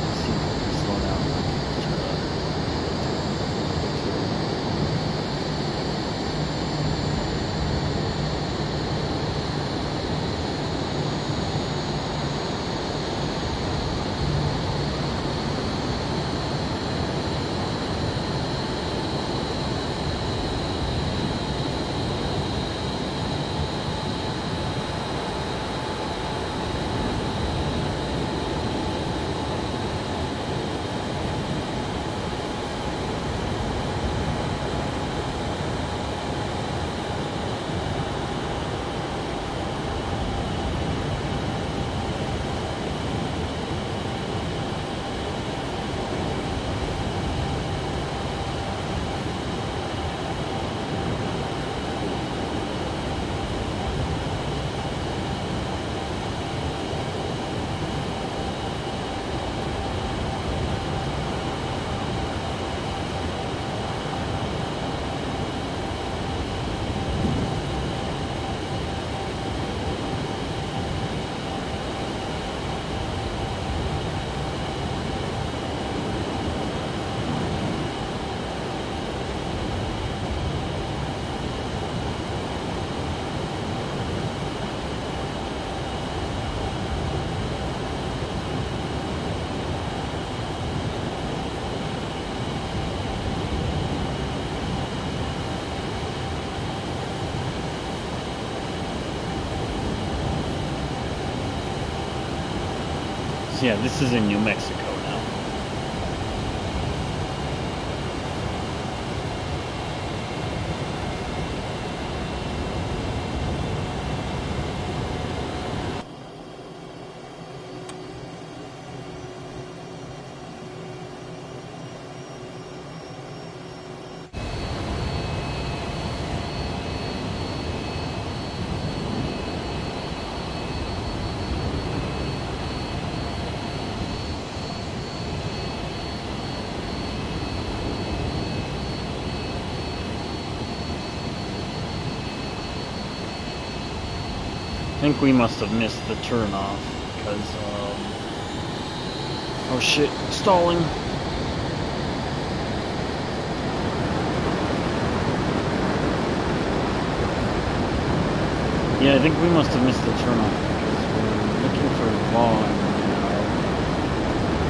Let's see if we can slow down. Try to So yeah, this is in New Mexico now. I think we must have missed the turnoff because, oh shit, stalling. Yeah, I think we must have missed the turnoff because we're looking for Vaughn now.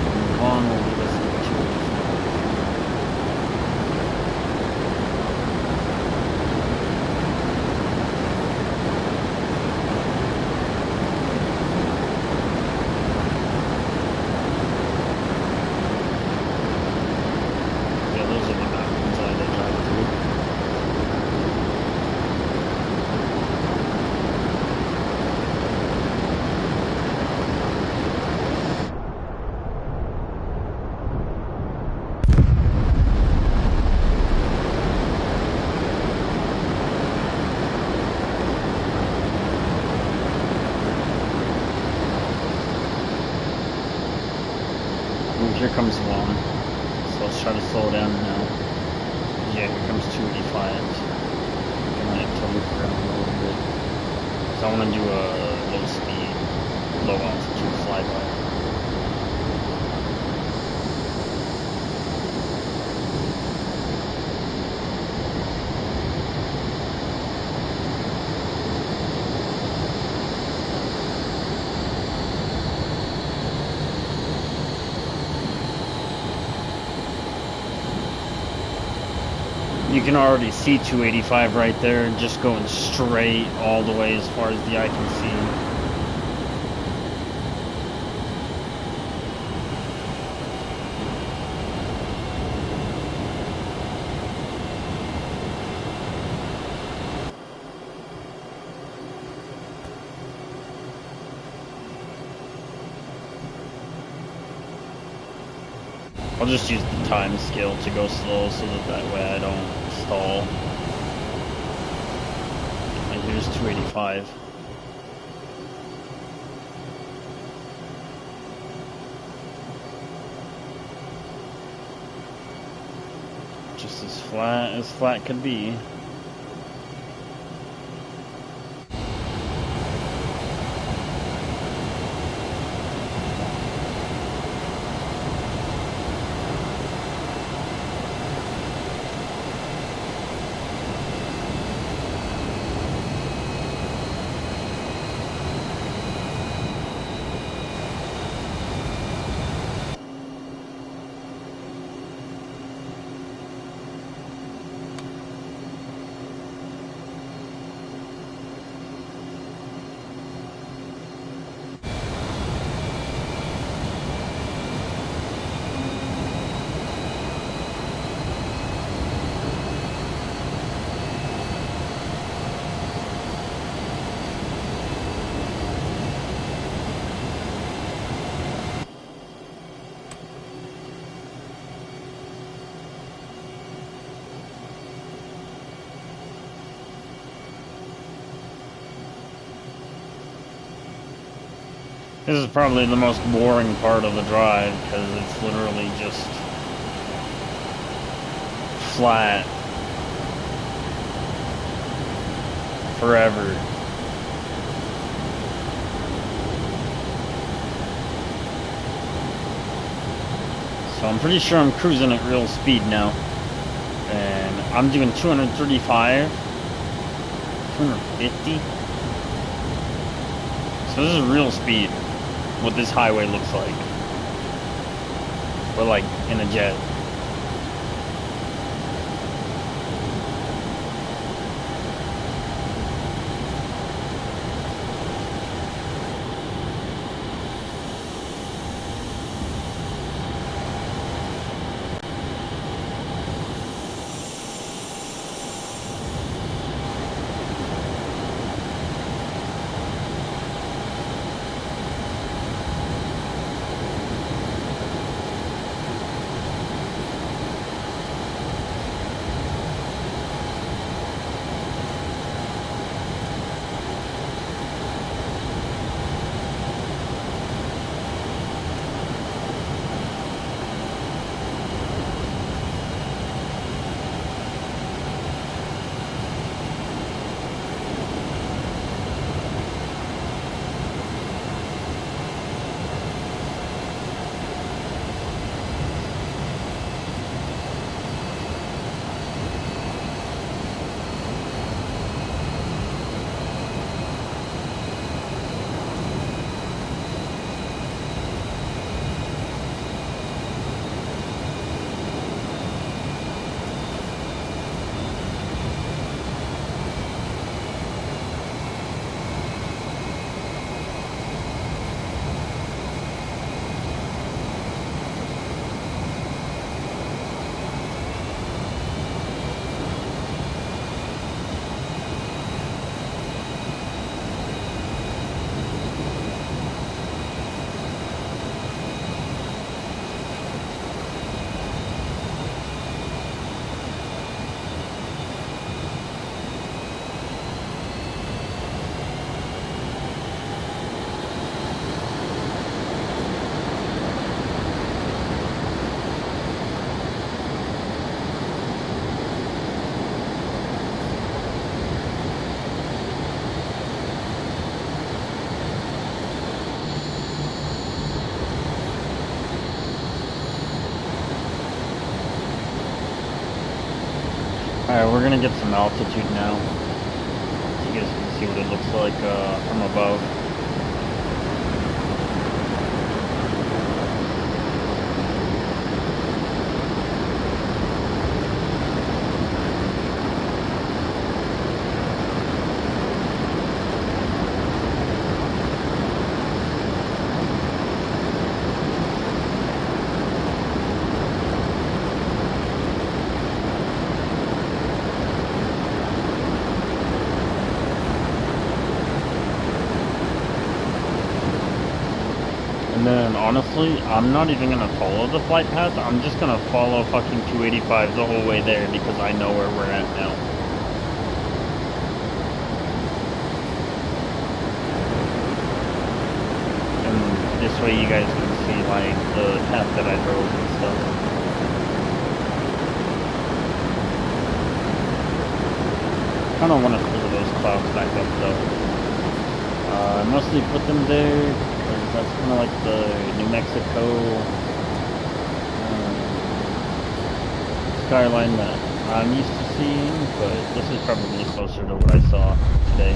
And Vaughn will lead us into 285. Yeah, those are the mountains I drive through. And here comes one. So let's try to slow down now. Yeah, here comes 285. I'm gonna have to look around a little bit. So I want to do a low speed, low altitude flyby. You can already see 285 right there, just going straight all the way as far as the eye can see. I'll just use the time scale to go slow so that way I don't stall. And here's 285. Just as flat could be. This is probably the most boring part of the drive because it's literally just flat forever. So I'm pretty sure I'm cruising at real speed now. And I'm doing 235, 250. So this is real speed, what this highway looks like. Or like in a jet. we're gonna get some altitude now. So you guys can see what it looks like from above. And then, honestly, I'm not even gonna follow the flight path. I'm just gonna follow fucking 285 the whole way there because I know where we're at now. And this way you guys can see, like, the path that I drove and stuff. Kinda wanna clear those clouds back up, though. I mostly put them there that's kind of like the New Mexico skyline that I'm used to seeing, but this is probably closer to what I saw today.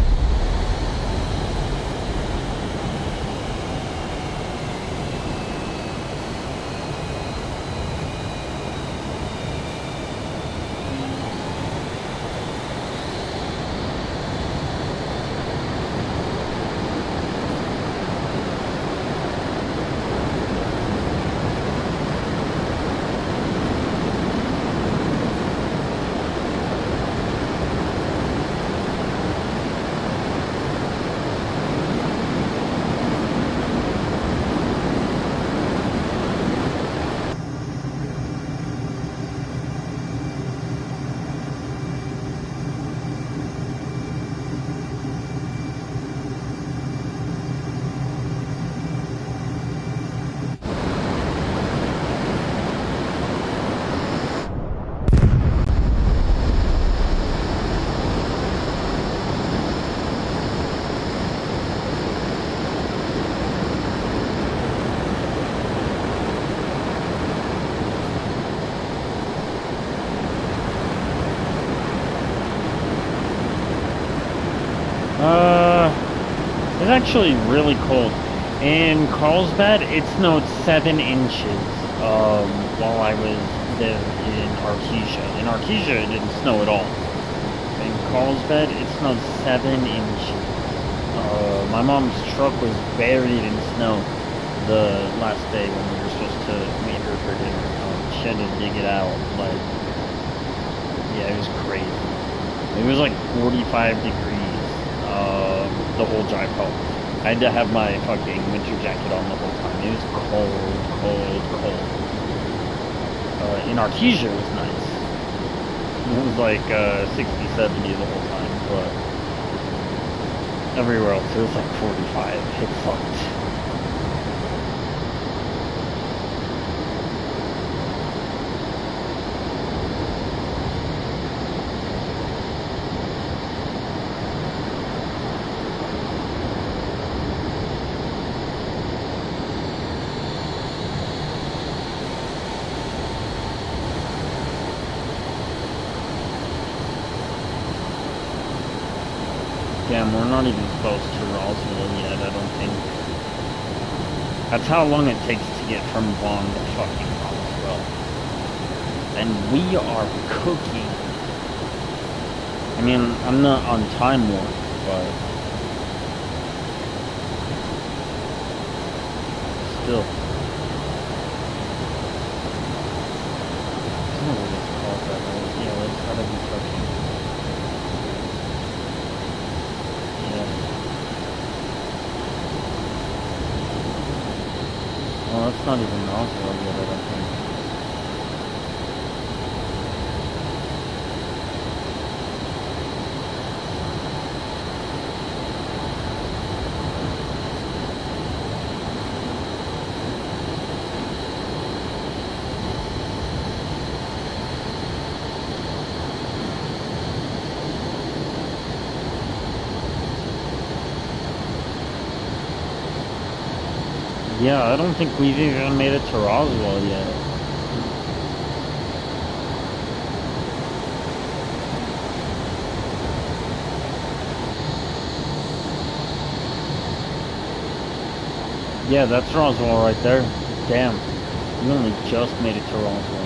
It's actually really cold. In Carlsbad, it snowed 7 inches while I was there in Artesia. In Artesia, it didn't snow at all. In Carlsbad, it snowed 7 inches. My mom's truck was buried in snow the last day when we were supposed to meet her for dinner. She had to dig it out. Like, yeah, it was crazy. It was like 45 degrees. The whole drive home. I had to have my fucking winter jacket on the whole time. It was cold, cold, cold. In Artesia, it was nice. It was like 60, 70 the whole time, but everywhere else it was like 45. It sucked. Damn, we're not even close to Roswell yet, I don't think. That's how long it takes to get from Vaughn to fucking Roswell. And we are cooking. I mean, I'm not on time warp, but still. I don't know what it's called that way. Yeah, that's gotta be fucking. Well, that's not even Roswell yet, I don't think. Yeah, I don't think we've even made it to Roswell yet. Yeah, that's Roswell right there. Damn. You only just made it to Roswell.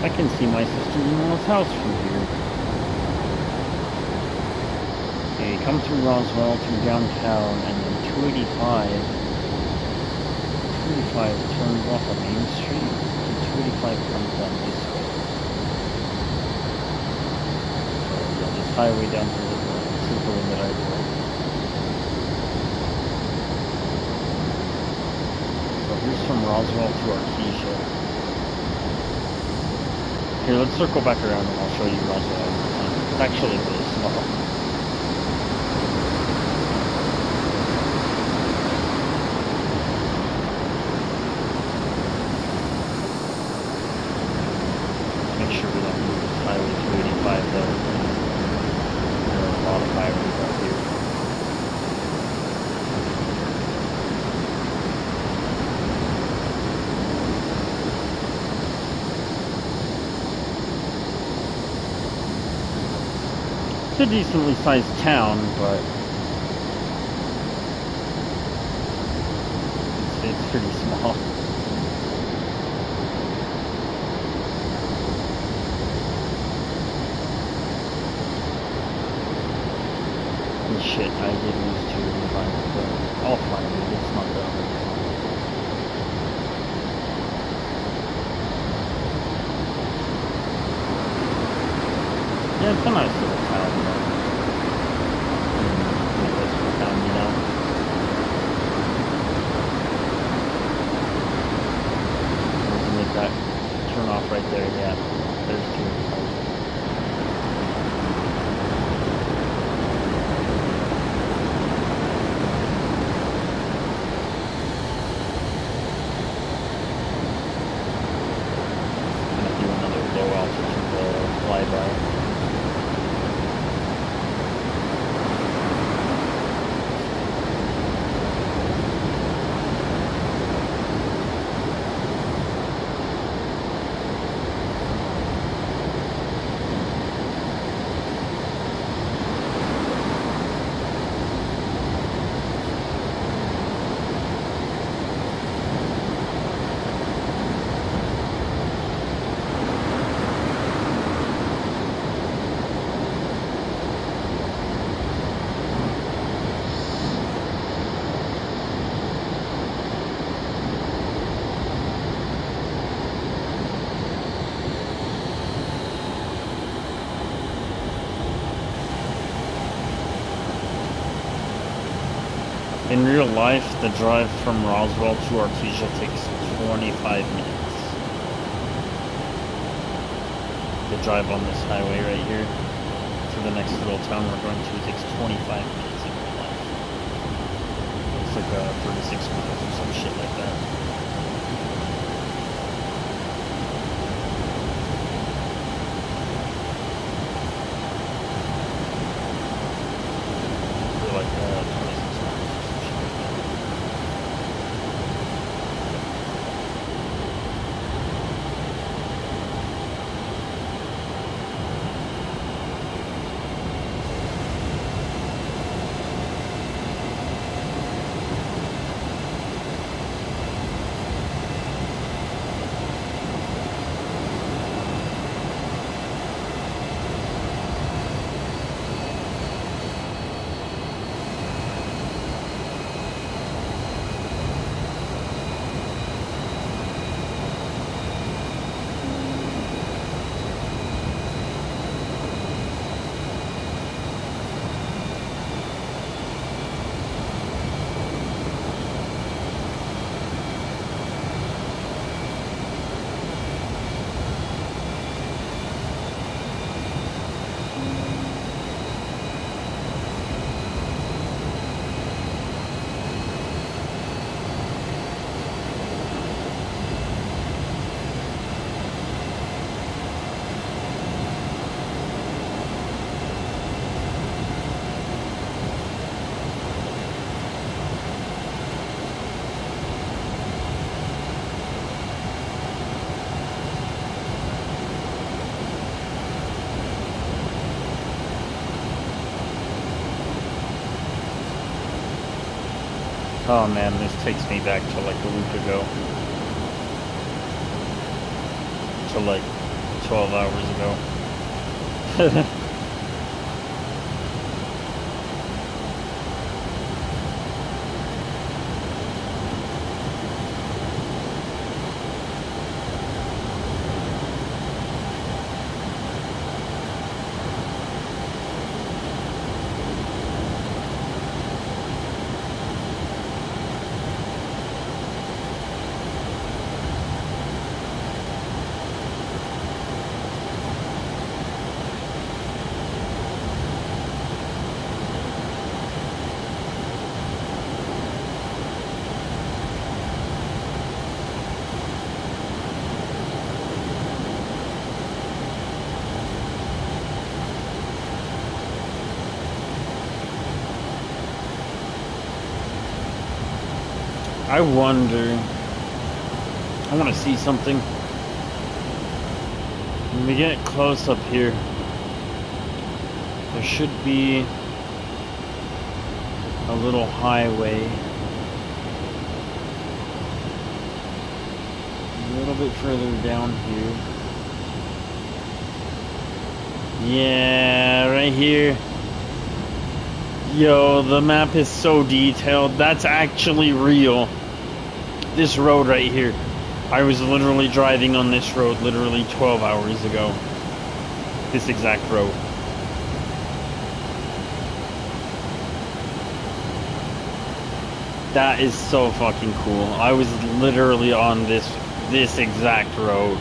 I can see my sister-in-law's house from here. Okay, come through Roswell, through downtown, and then 285. 285 turns off of Main Street, and 285 comes down this way. So, yeah, this highway down here, this is the one that I drove. So here's from Roswell to Artesia. Here, let's circle back around and I'll show you Roswell. It's actually really small. Make sure we don't move this highway 285 though. There are a lot of highways out here. It's a decently sized town, but it's pretty small. And shit, I did lose 285, but I'll find it. It's not that hard. Yeah, it's a nice little town, though. Peaceful town, you know. Let's make that turn off right there. Yeah, there's 285. I'm gonna do another low altitude flyby. In real life, the drive from Roswell to Artesia takes 25 minutes. The drive on this highway right here to the next little town we're going to takes 25 minutes in real life. It's like 36 miles or some shit like that. Or like 26 miles or some shit like that. Oh man, this takes me back to like a week ago. To like 12 hours ago. I wonder. I want to see something. When we get close up here, there should be a little highway. A little bit further down here. Yeah, right here. Yo, the map is so detailed. That's actually real. This road right here. I was literally driving on this road literally 12 hours ago. This exact road. That is so fucking cool. I was literally on this exact road.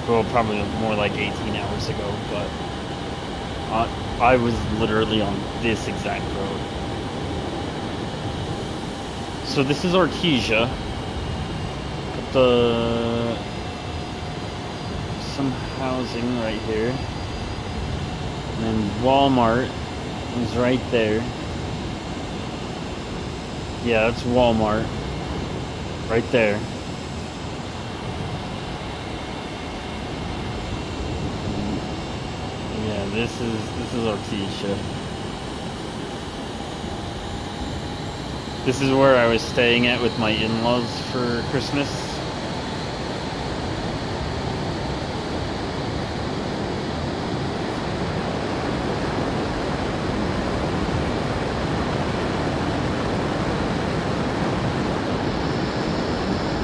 Well, probably more like 18 hours ago, but I was literally on this exact road. So this is Artesia. Got some housing right here. And then Walmart is right there. Yeah, that's Walmart. Right there. Yeah, this is Artesia. This is where I was staying at with my in-laws for Christmas.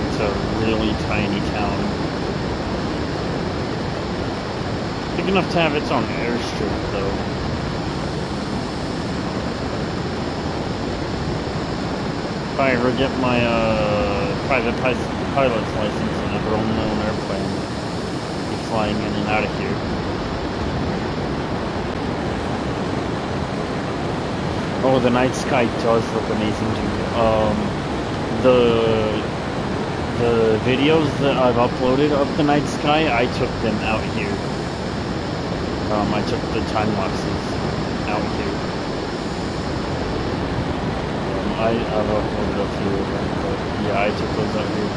It's a really tiny town. Big enough to have its own airstrip, though. If I ever get my private pilot's license and ever own my own airplane, I'll be flying in and out of here. Oh, the night sky does look amazing, dude. The videos that I've uploaded of the night sky, I took them out here. I took the time lapses out here. I've uploaded a few of them, but yeah, I took those out here.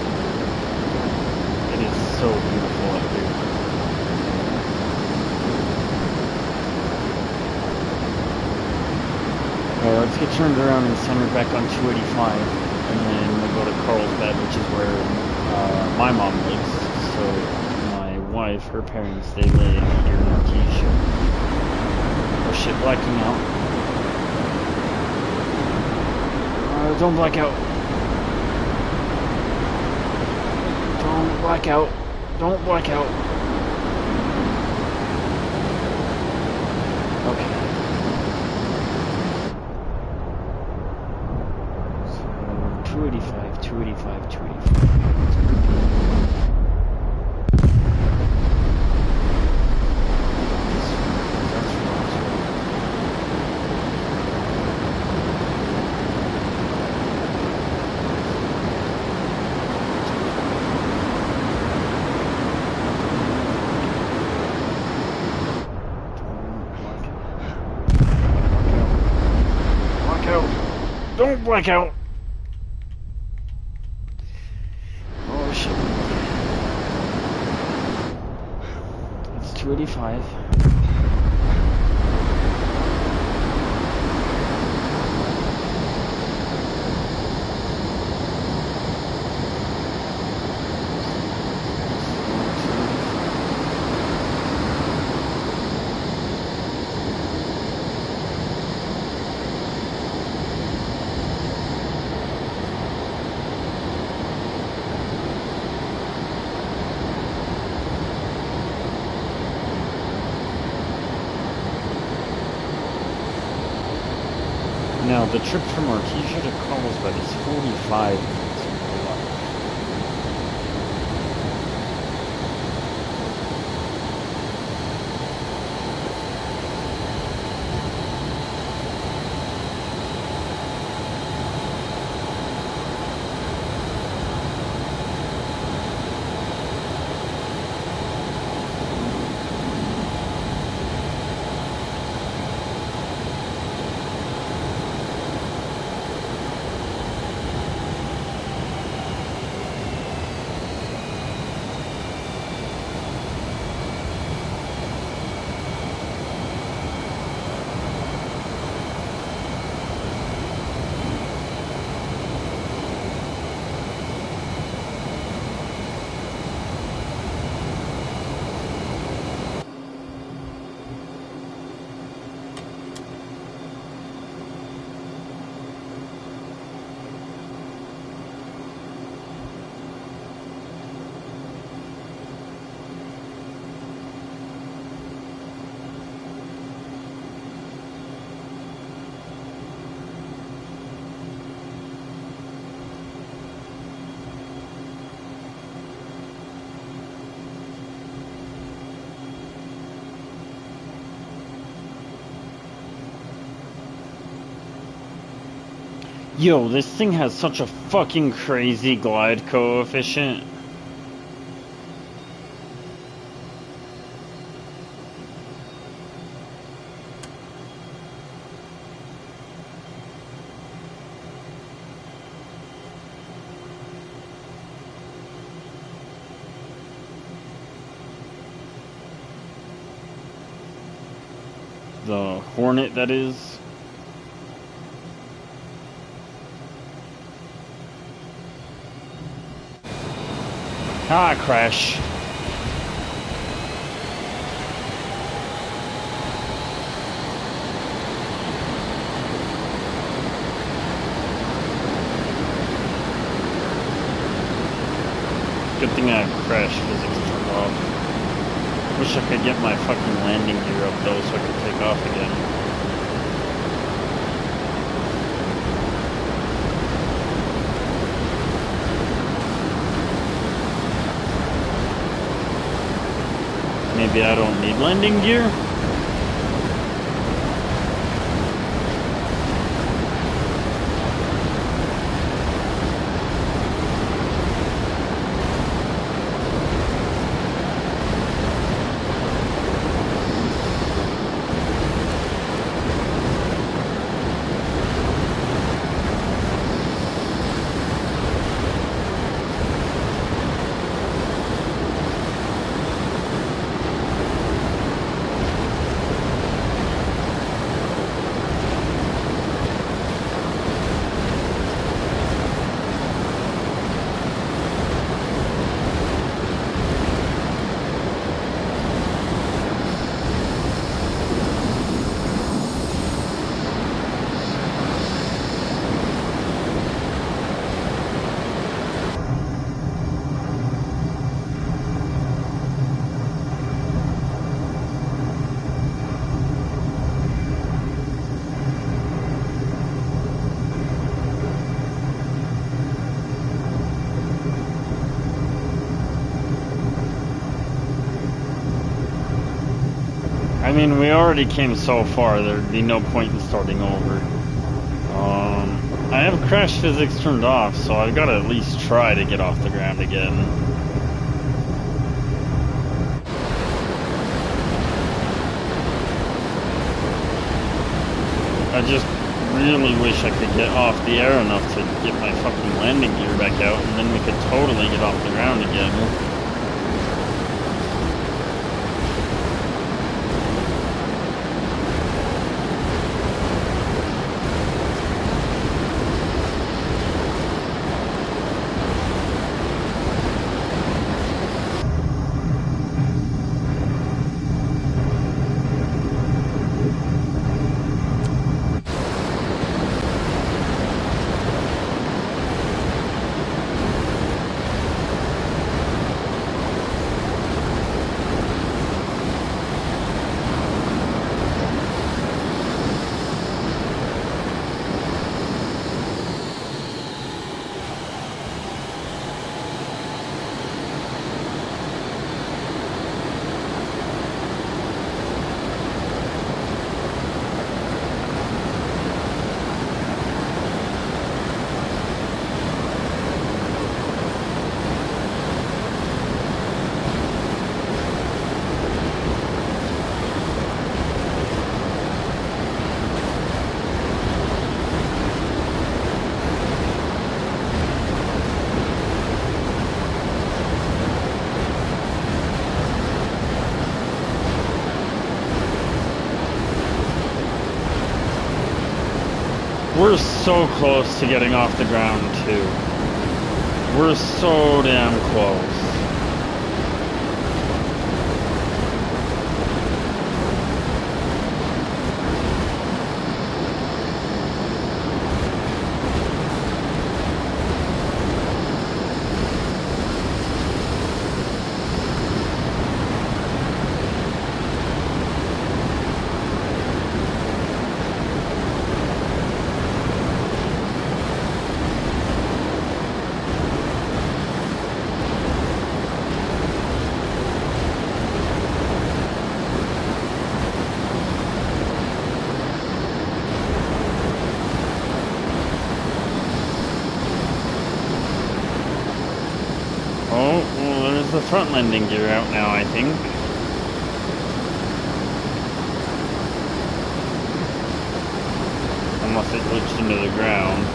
It is so beautiful out here. Alright, let's get turned around and centered back on 285, and then we'll go to Carlsbad, which is where my mom lives. So my wife, her parents, they live here in Artesia. Oh shit, blacking out. Don't black out. Don't black out. Don't black out. Okay. So 285, 285, 285. Don't black out. Oh shit. It's 285. the trip from Artesia to Carlsbad is 45 minutes. Yo, this thing has such a fucking crazy glide coefficient. The Hornet, that is. Ah, crash. Good thing I have crash physics turned off. Wish I could get my fucking landing gear up though so I could take off again. Maybe I don't need landing gear? I mean, we already came so far, there'd be no point in starting over. I have crash physics turned off, so I've got to at least try to get off the ground again. I just really wish I could get off the air enough to get my fucking landing gear back out, and then we could totally get off the ground again. We're so close to getting off the ground, too. We're so damn close. Oh, well, there's the front landing gear out now, I think. Unless it glitched into the ground.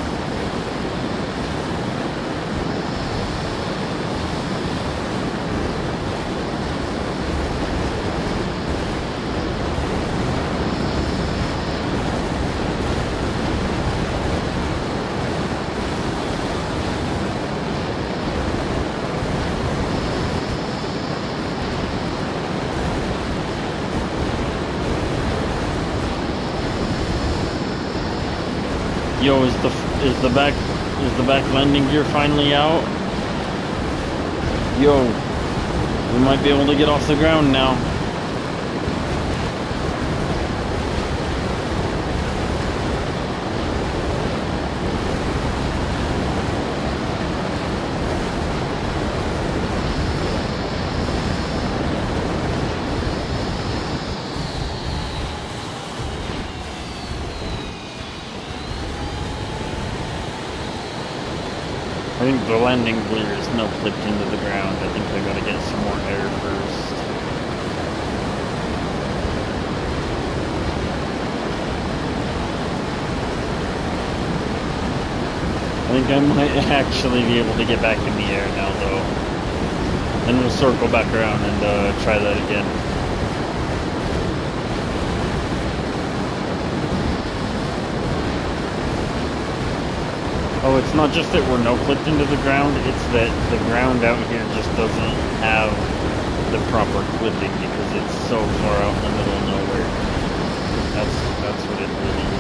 Yo, is the back landing gear finally out? Yo, we might be able to get off the ground now. I think the landing gear is no clipped into the ground. I think I gotta get some more air first. I think I might actually be able to get back in the air now, though. Then we'll circle back around and try that again. Oh, it's not just that we're no clipped into the ground, it's that the ground out here just doesn't have the proper clipping because it's so far out in the middle of nowhere. That's what it really is.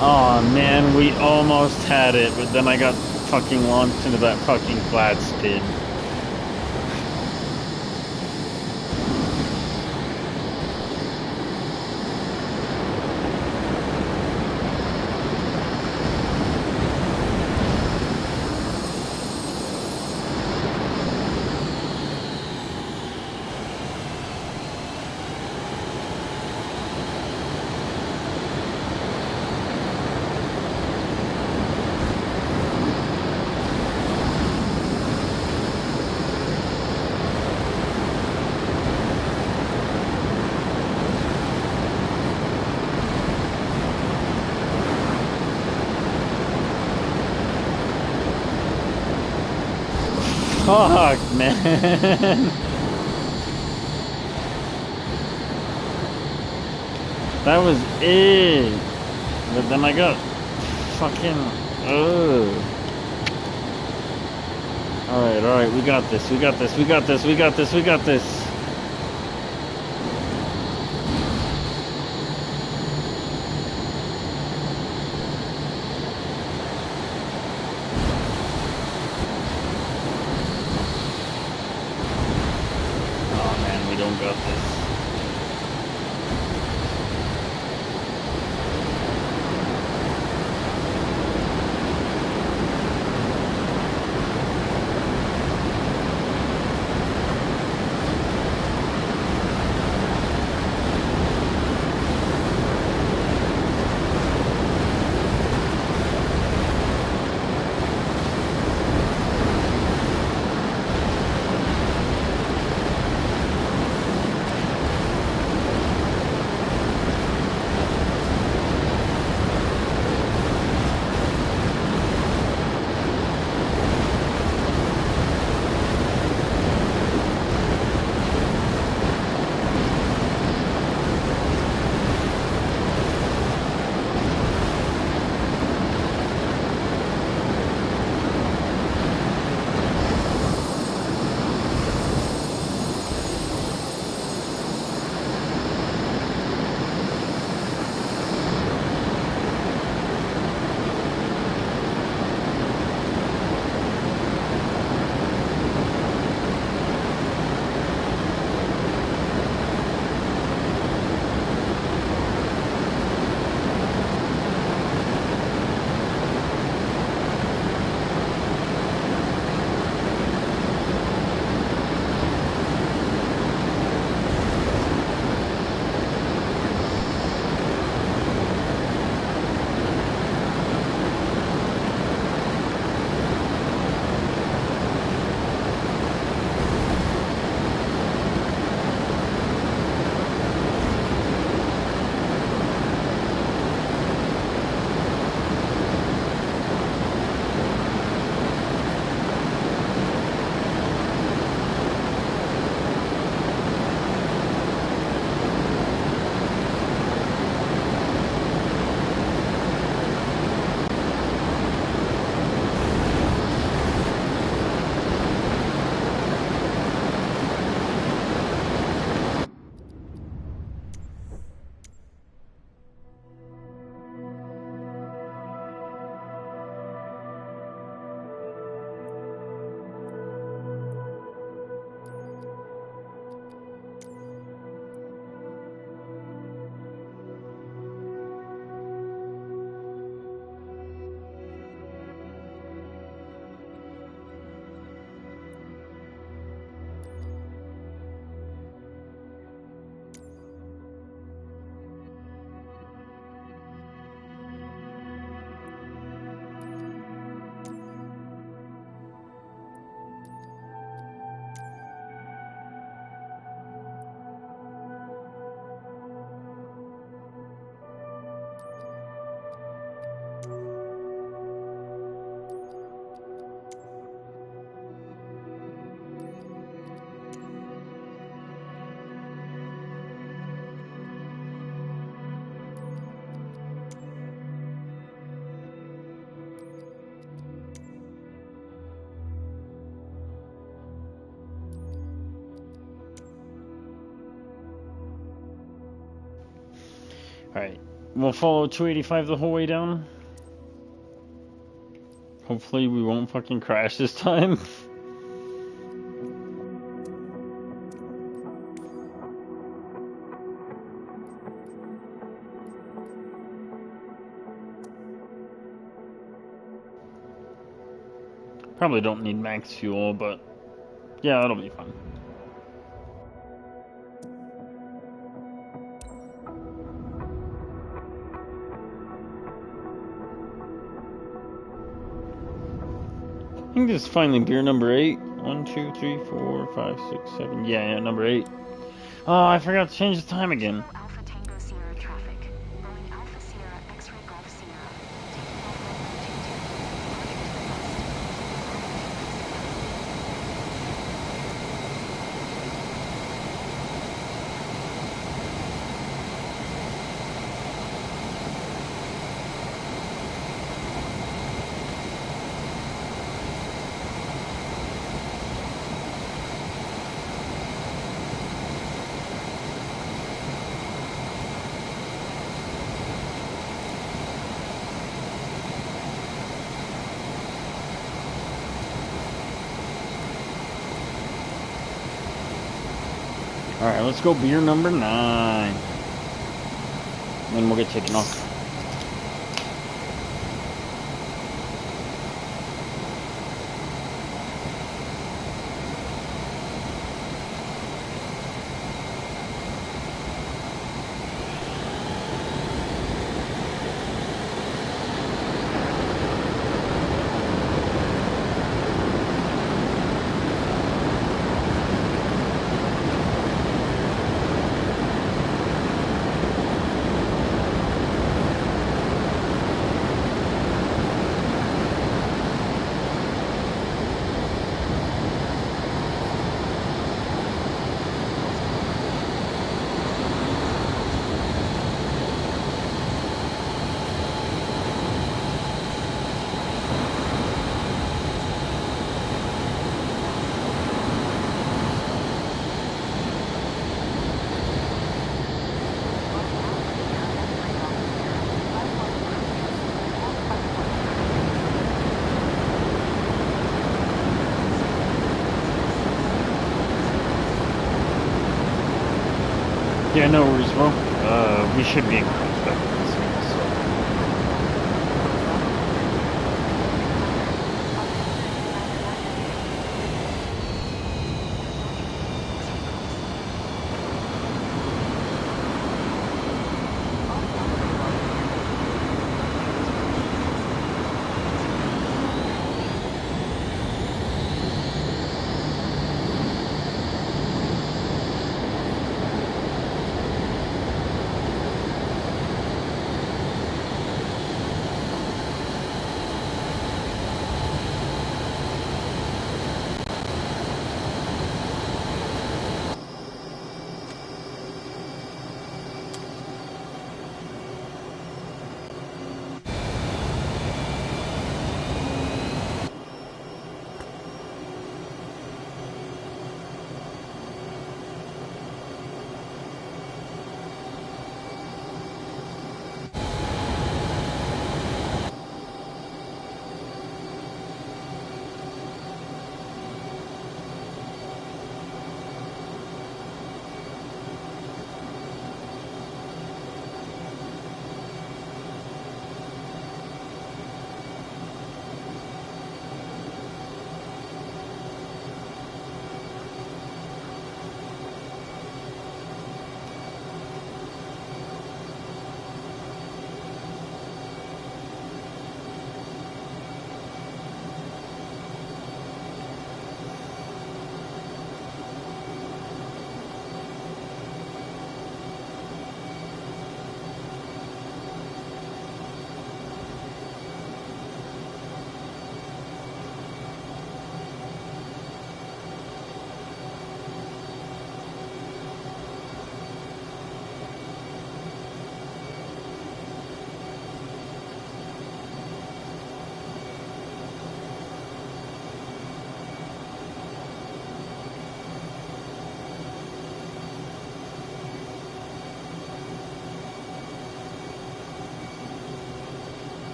Oh man, we almost had it, but then I got fucking launched into that fucking flat spin. Fuck, man. That was it. But then I got fucking... Ugh. Alright, we got this, we got this, we got this, we got this, we got this. Got this. We'll follow 285 the whole way down. Hopefully we won't fucking crash this time. Probably don't need max fuel, but yeah, that'll be fun. I think this is finally beer number 8. 1, 2, 3, 4, 5, 6, 7. Yeah, number 8. Oh, I forgot to change the time again. Alpha Tango Sierra traffic. Rolling Alpha Sierra X-ray Golf Sierra. Taking off runway 222. Alright, let's go beer number 9. Then we'll get taken off. Yeah, no worries, bro. We should be in contact.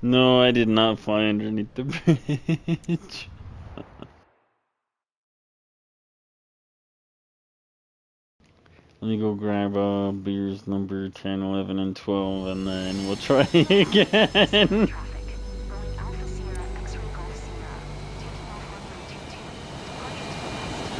No, I did not fly underneath the bridge. Let me go grab beers number 10, 11, and 12, and then we'll try again. Traffic. Going Alpha Sierra, X-ray Golf Sierra. Taking off runway 22. Departing to the west.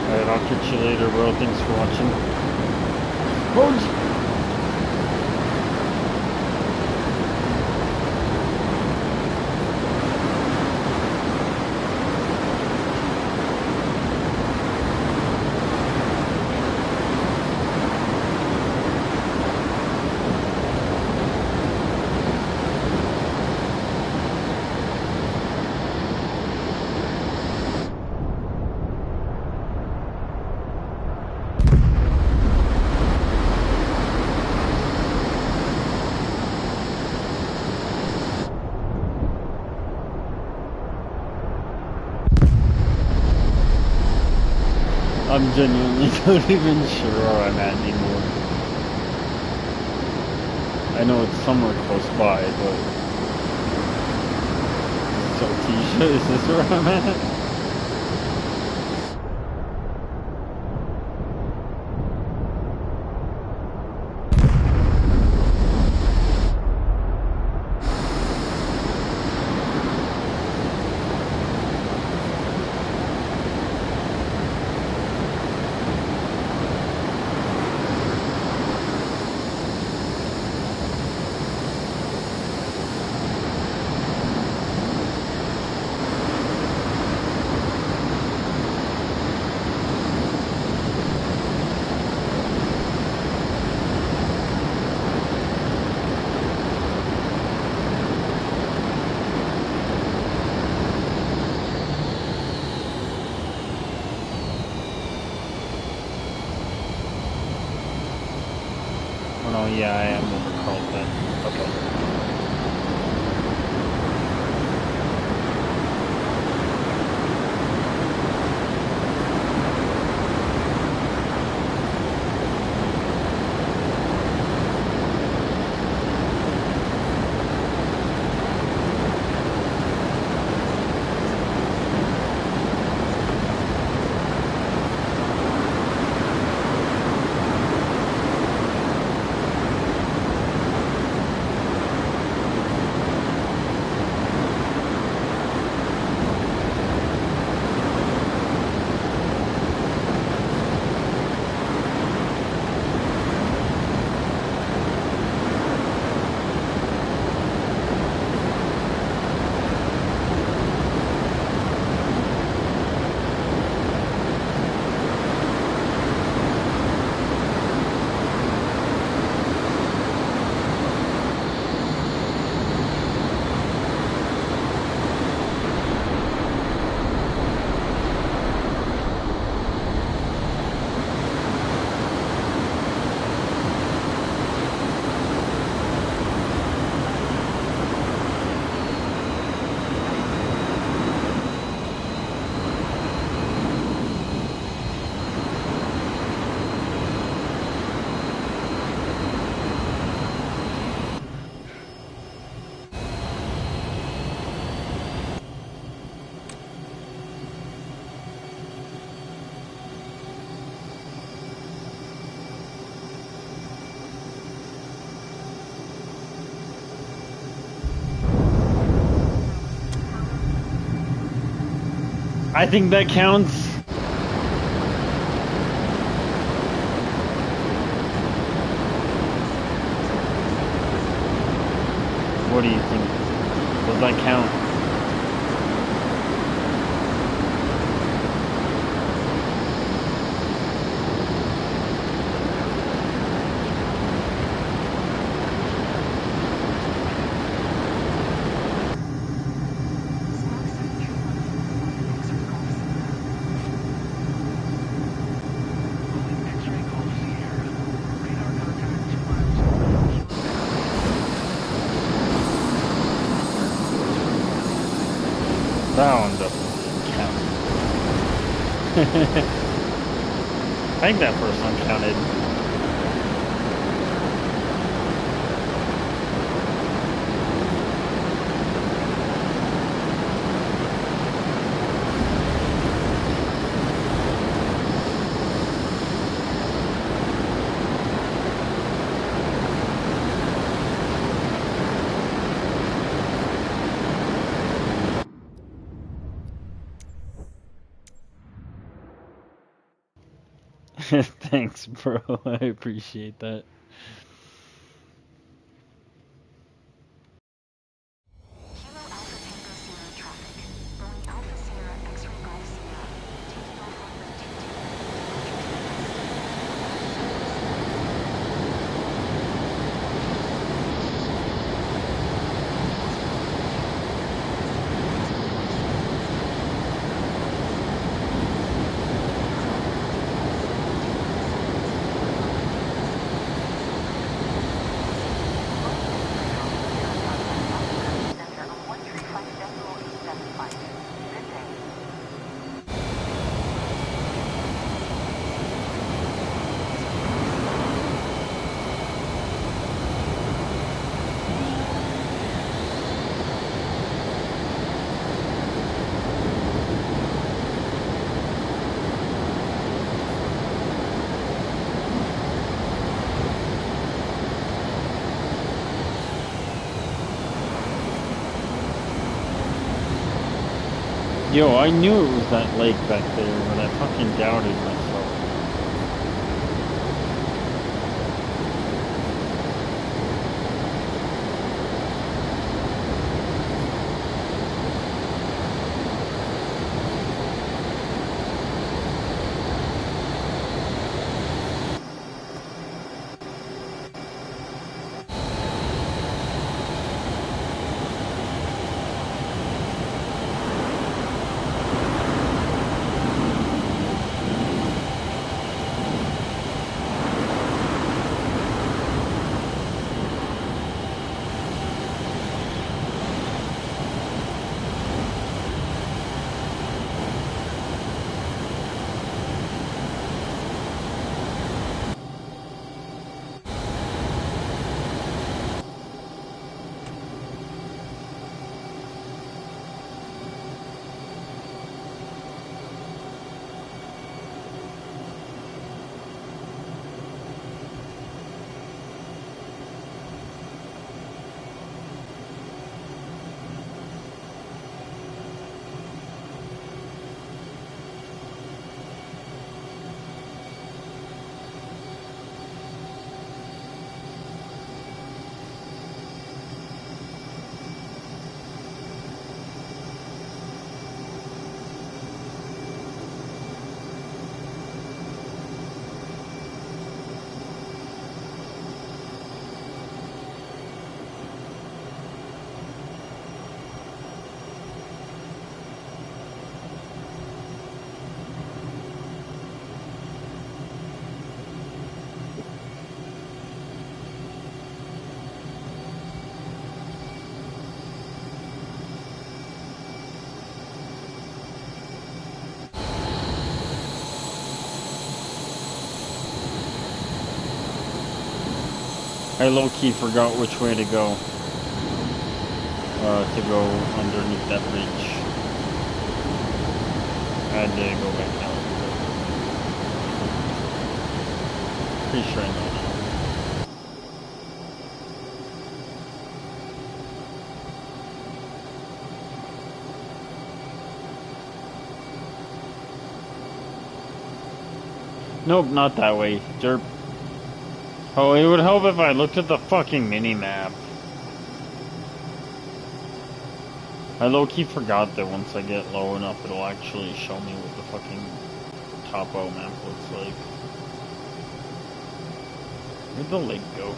Alright, I'll catch you later, bro. Thanks for watching. Oh, I'm genuinely not even sure where I'm at anymore. I know it's somewhere close by, but... So, Tisha, is this where I'm at? Oh no, yeah, I am overcalled then. Okay. I think that counts. What do you think? Does that count? X-ray Golf Sierra. Radar contact 2 miles away. That one doesn't count. I think that first one counted. Thanks, bro. I appreciate that. Kilo Alpha Tango Sierra traffic. Boeing Alpha Sierra X-ray Golf Sierra. Taking off runway 22. Good day. Yo, I knew it was that lake back there, but I fucking doubted myself. I low-key forgot which way to go. To go underneath that bridge. I had to go back out. Pretty sure I know now. Nope, not that way. Derp. Oh, it would help if I looked at the fucking mini-map. I low-key forgot that once I get low enough, it'll actually show me what the fucking topo map looks like. Where'd the lake go?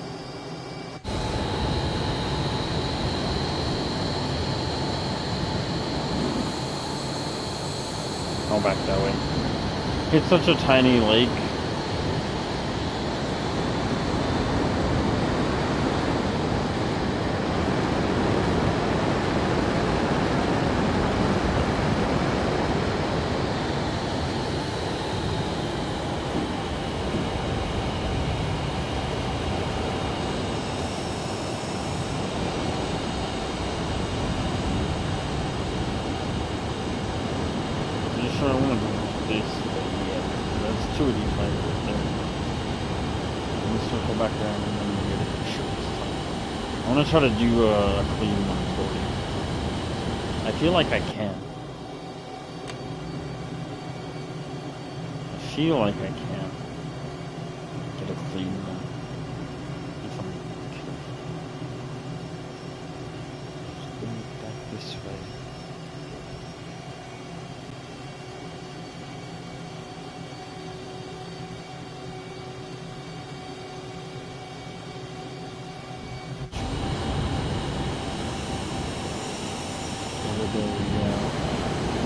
Oh, back that way. It's such a tiny lake. Sure, I want to go with this, but yeah, that's two of these lines right there. Let me circle back around and then get it for sure this time. I want to try to do a clean 140. I feel like I can. I feel like I can get a clean one if I'm careful. Just going back this way.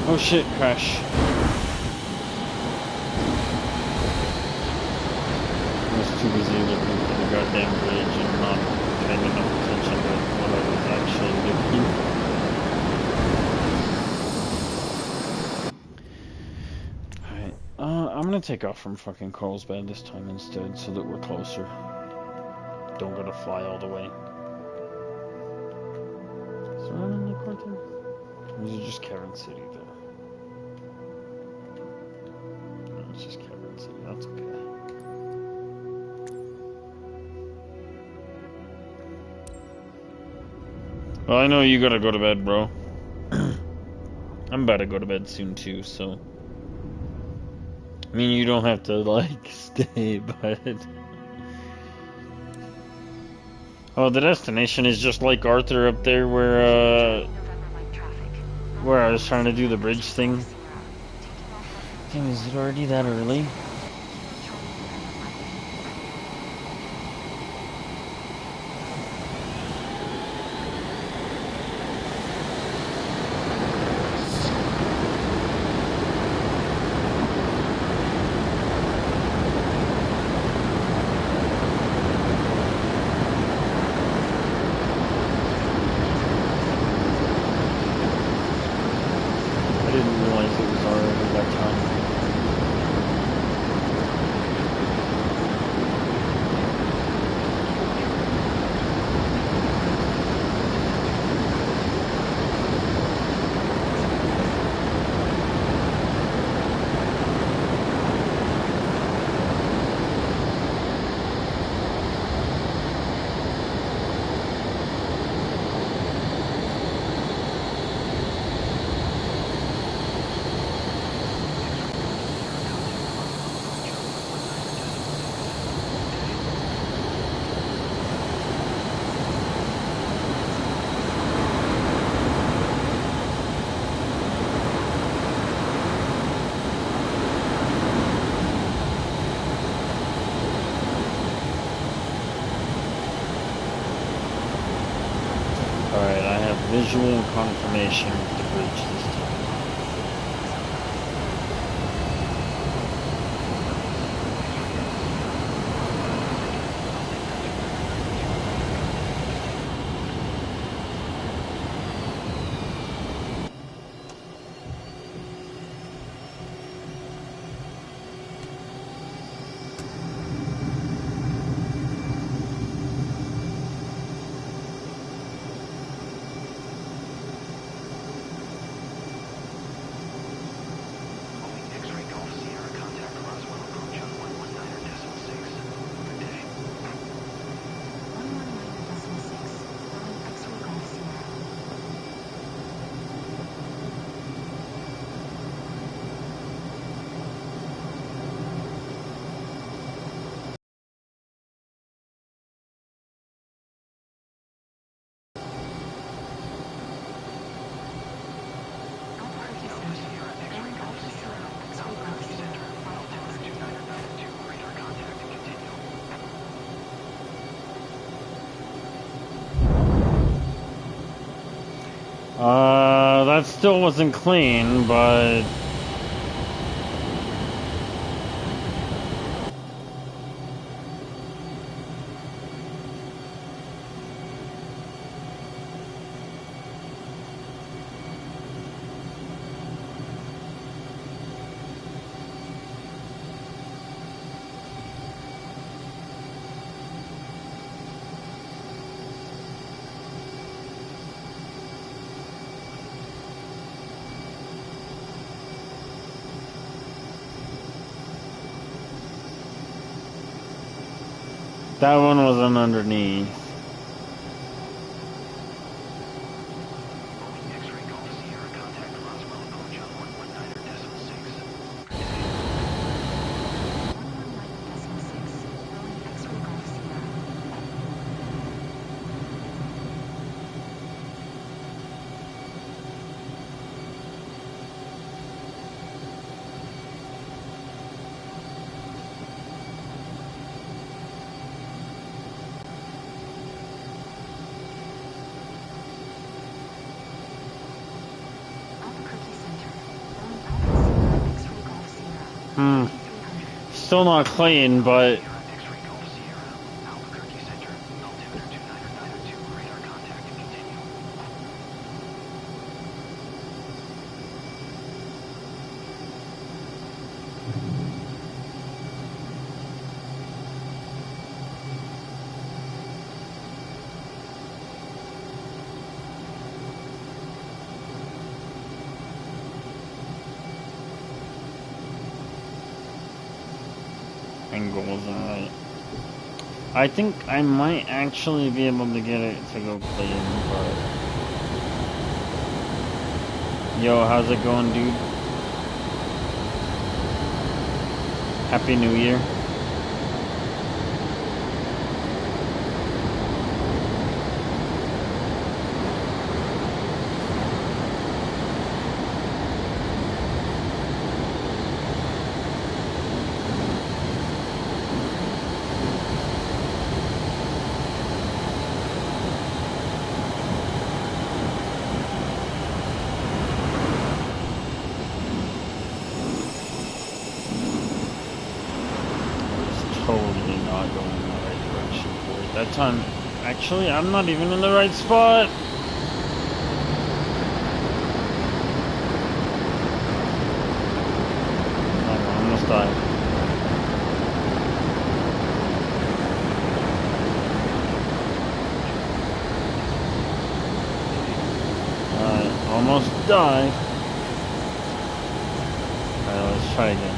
Oh shit, crash. I was too busy looking for the goddamn bridge and not paying enough attention to what I was actually doing. Alright, I'm gonna take off from fucking Carlsbad this time instead so that we're closer. Don't gotta fly all the way. Is there one in the cartoon? Or is it just Karen City though? No, it's just Karen City, that's okay. Well, I know you gotta go to bed, bro. I'm about to go to bed soon too, so I mean you don't have to like stay, but oh, the destination is just like Arthur up there where I was trying to do the bridge thing. Damn, is it already that early? I didn't realize it was already that time. Alright, I have visual confirmation of the bridge this time. That still wasn't clean, but... That one wasn't underneath. Boeing X-ray Golf Sierra, contact Roswell approach on 119.6. 119.6. Boeing X-ray Golf Sierra. Albuquerque Center. Boeing Alpha Sierra X-ray Golf Sierra. 300. Still not clean, but... X-ray Golf Sierra, Albuquerque Center, altimeter 29902, radar contact, continue. Angles right. I think I might actually be able to get it to go clean, but... Yo, how's it going, dude? Happy New Year. Totally not going in the right direction for it. That time, actually, I'm not even in the right spot. I almost died. Almost died. Alright, let's try again.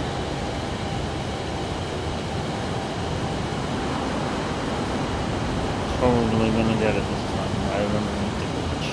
Totally gonna get it this time. I remember the glitch.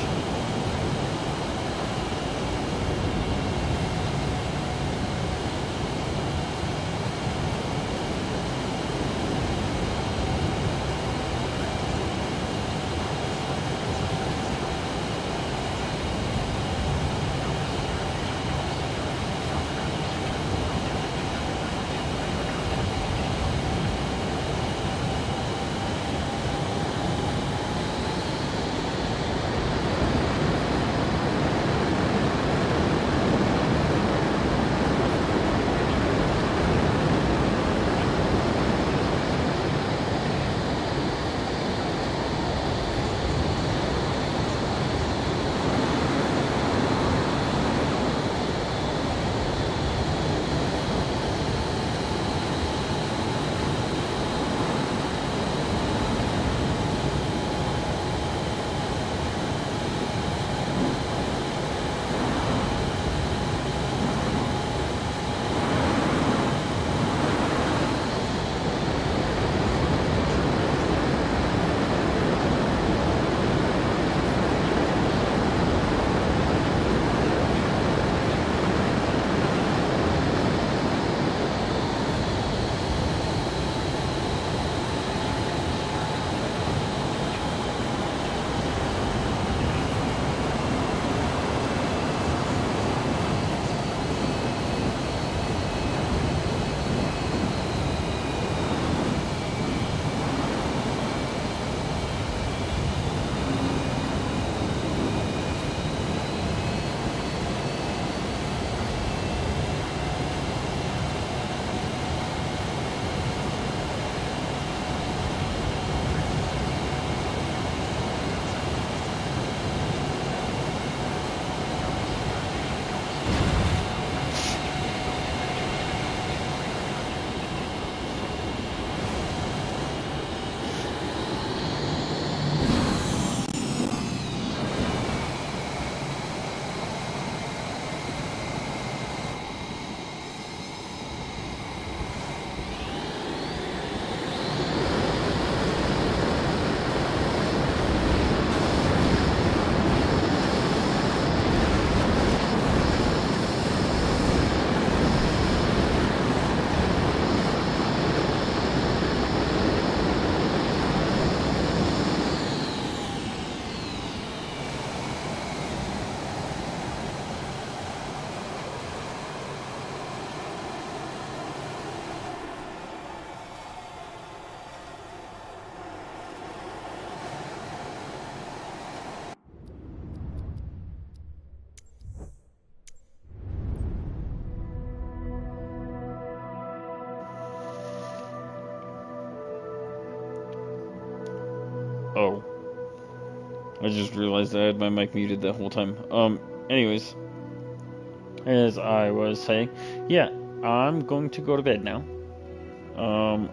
I just realized I had my mic muted the whole time. Anyways, as I was saying, yeah, I'm going to go to bed now.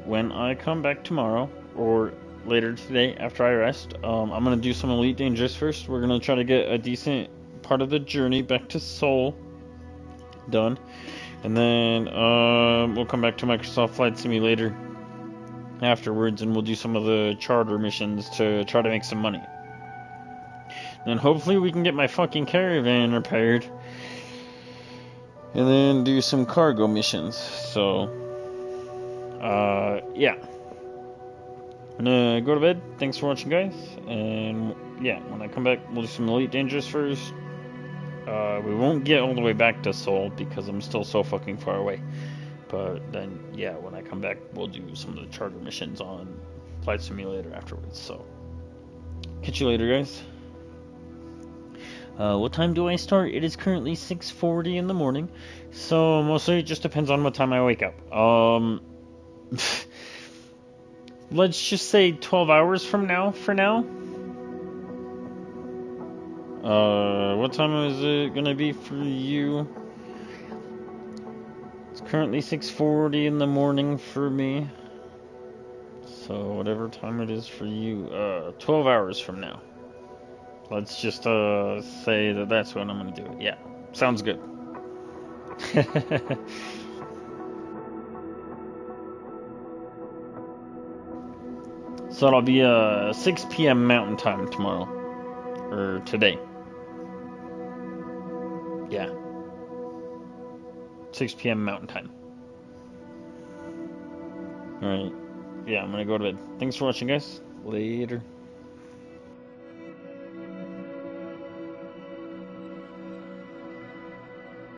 When I come back tomorrow, or later today after I rest, I'm gonna do some Elite Dangerous first. We're gonna try to get a decent part of the journey back to Seoul done. And then, we'll come back to Microsoft Flight Simulator afterwards, and we'll do some of the charter missions to try to make some money. Then hopefully we can get my fucking caravan repaired, and then do some cargo missions. So, yeah. I'm gonna go to bed. Thanks for watching, guys. And yeah, when I come back, we'll do some Elite Dangerous first. We won't get all the way back to Seoul because I'm still so fucking far away. But then, yeah, when I come back, we'll do some of the charter missions on Flight Simulator afterwards. So, catch you later, guys. What time do I start? It is currently 6:40 in the morning, so mostly it just depends on what time I wake up. Let's just say 12 hours from now, for now. What time is it gonna be for you? It's currently 6:40 in the morning for me. So whatever time it is for you, 12 hours from now. Let's just say that that's when I'm gonna do it. Yeah, sounds good. So it'll be 6 p.m. Mountain Time tomorrow, or today. Yeah, 6 p.m. Mountain Time. All right. Yeah, I'm gonna go to bed. Thanks for watching, guys. Later.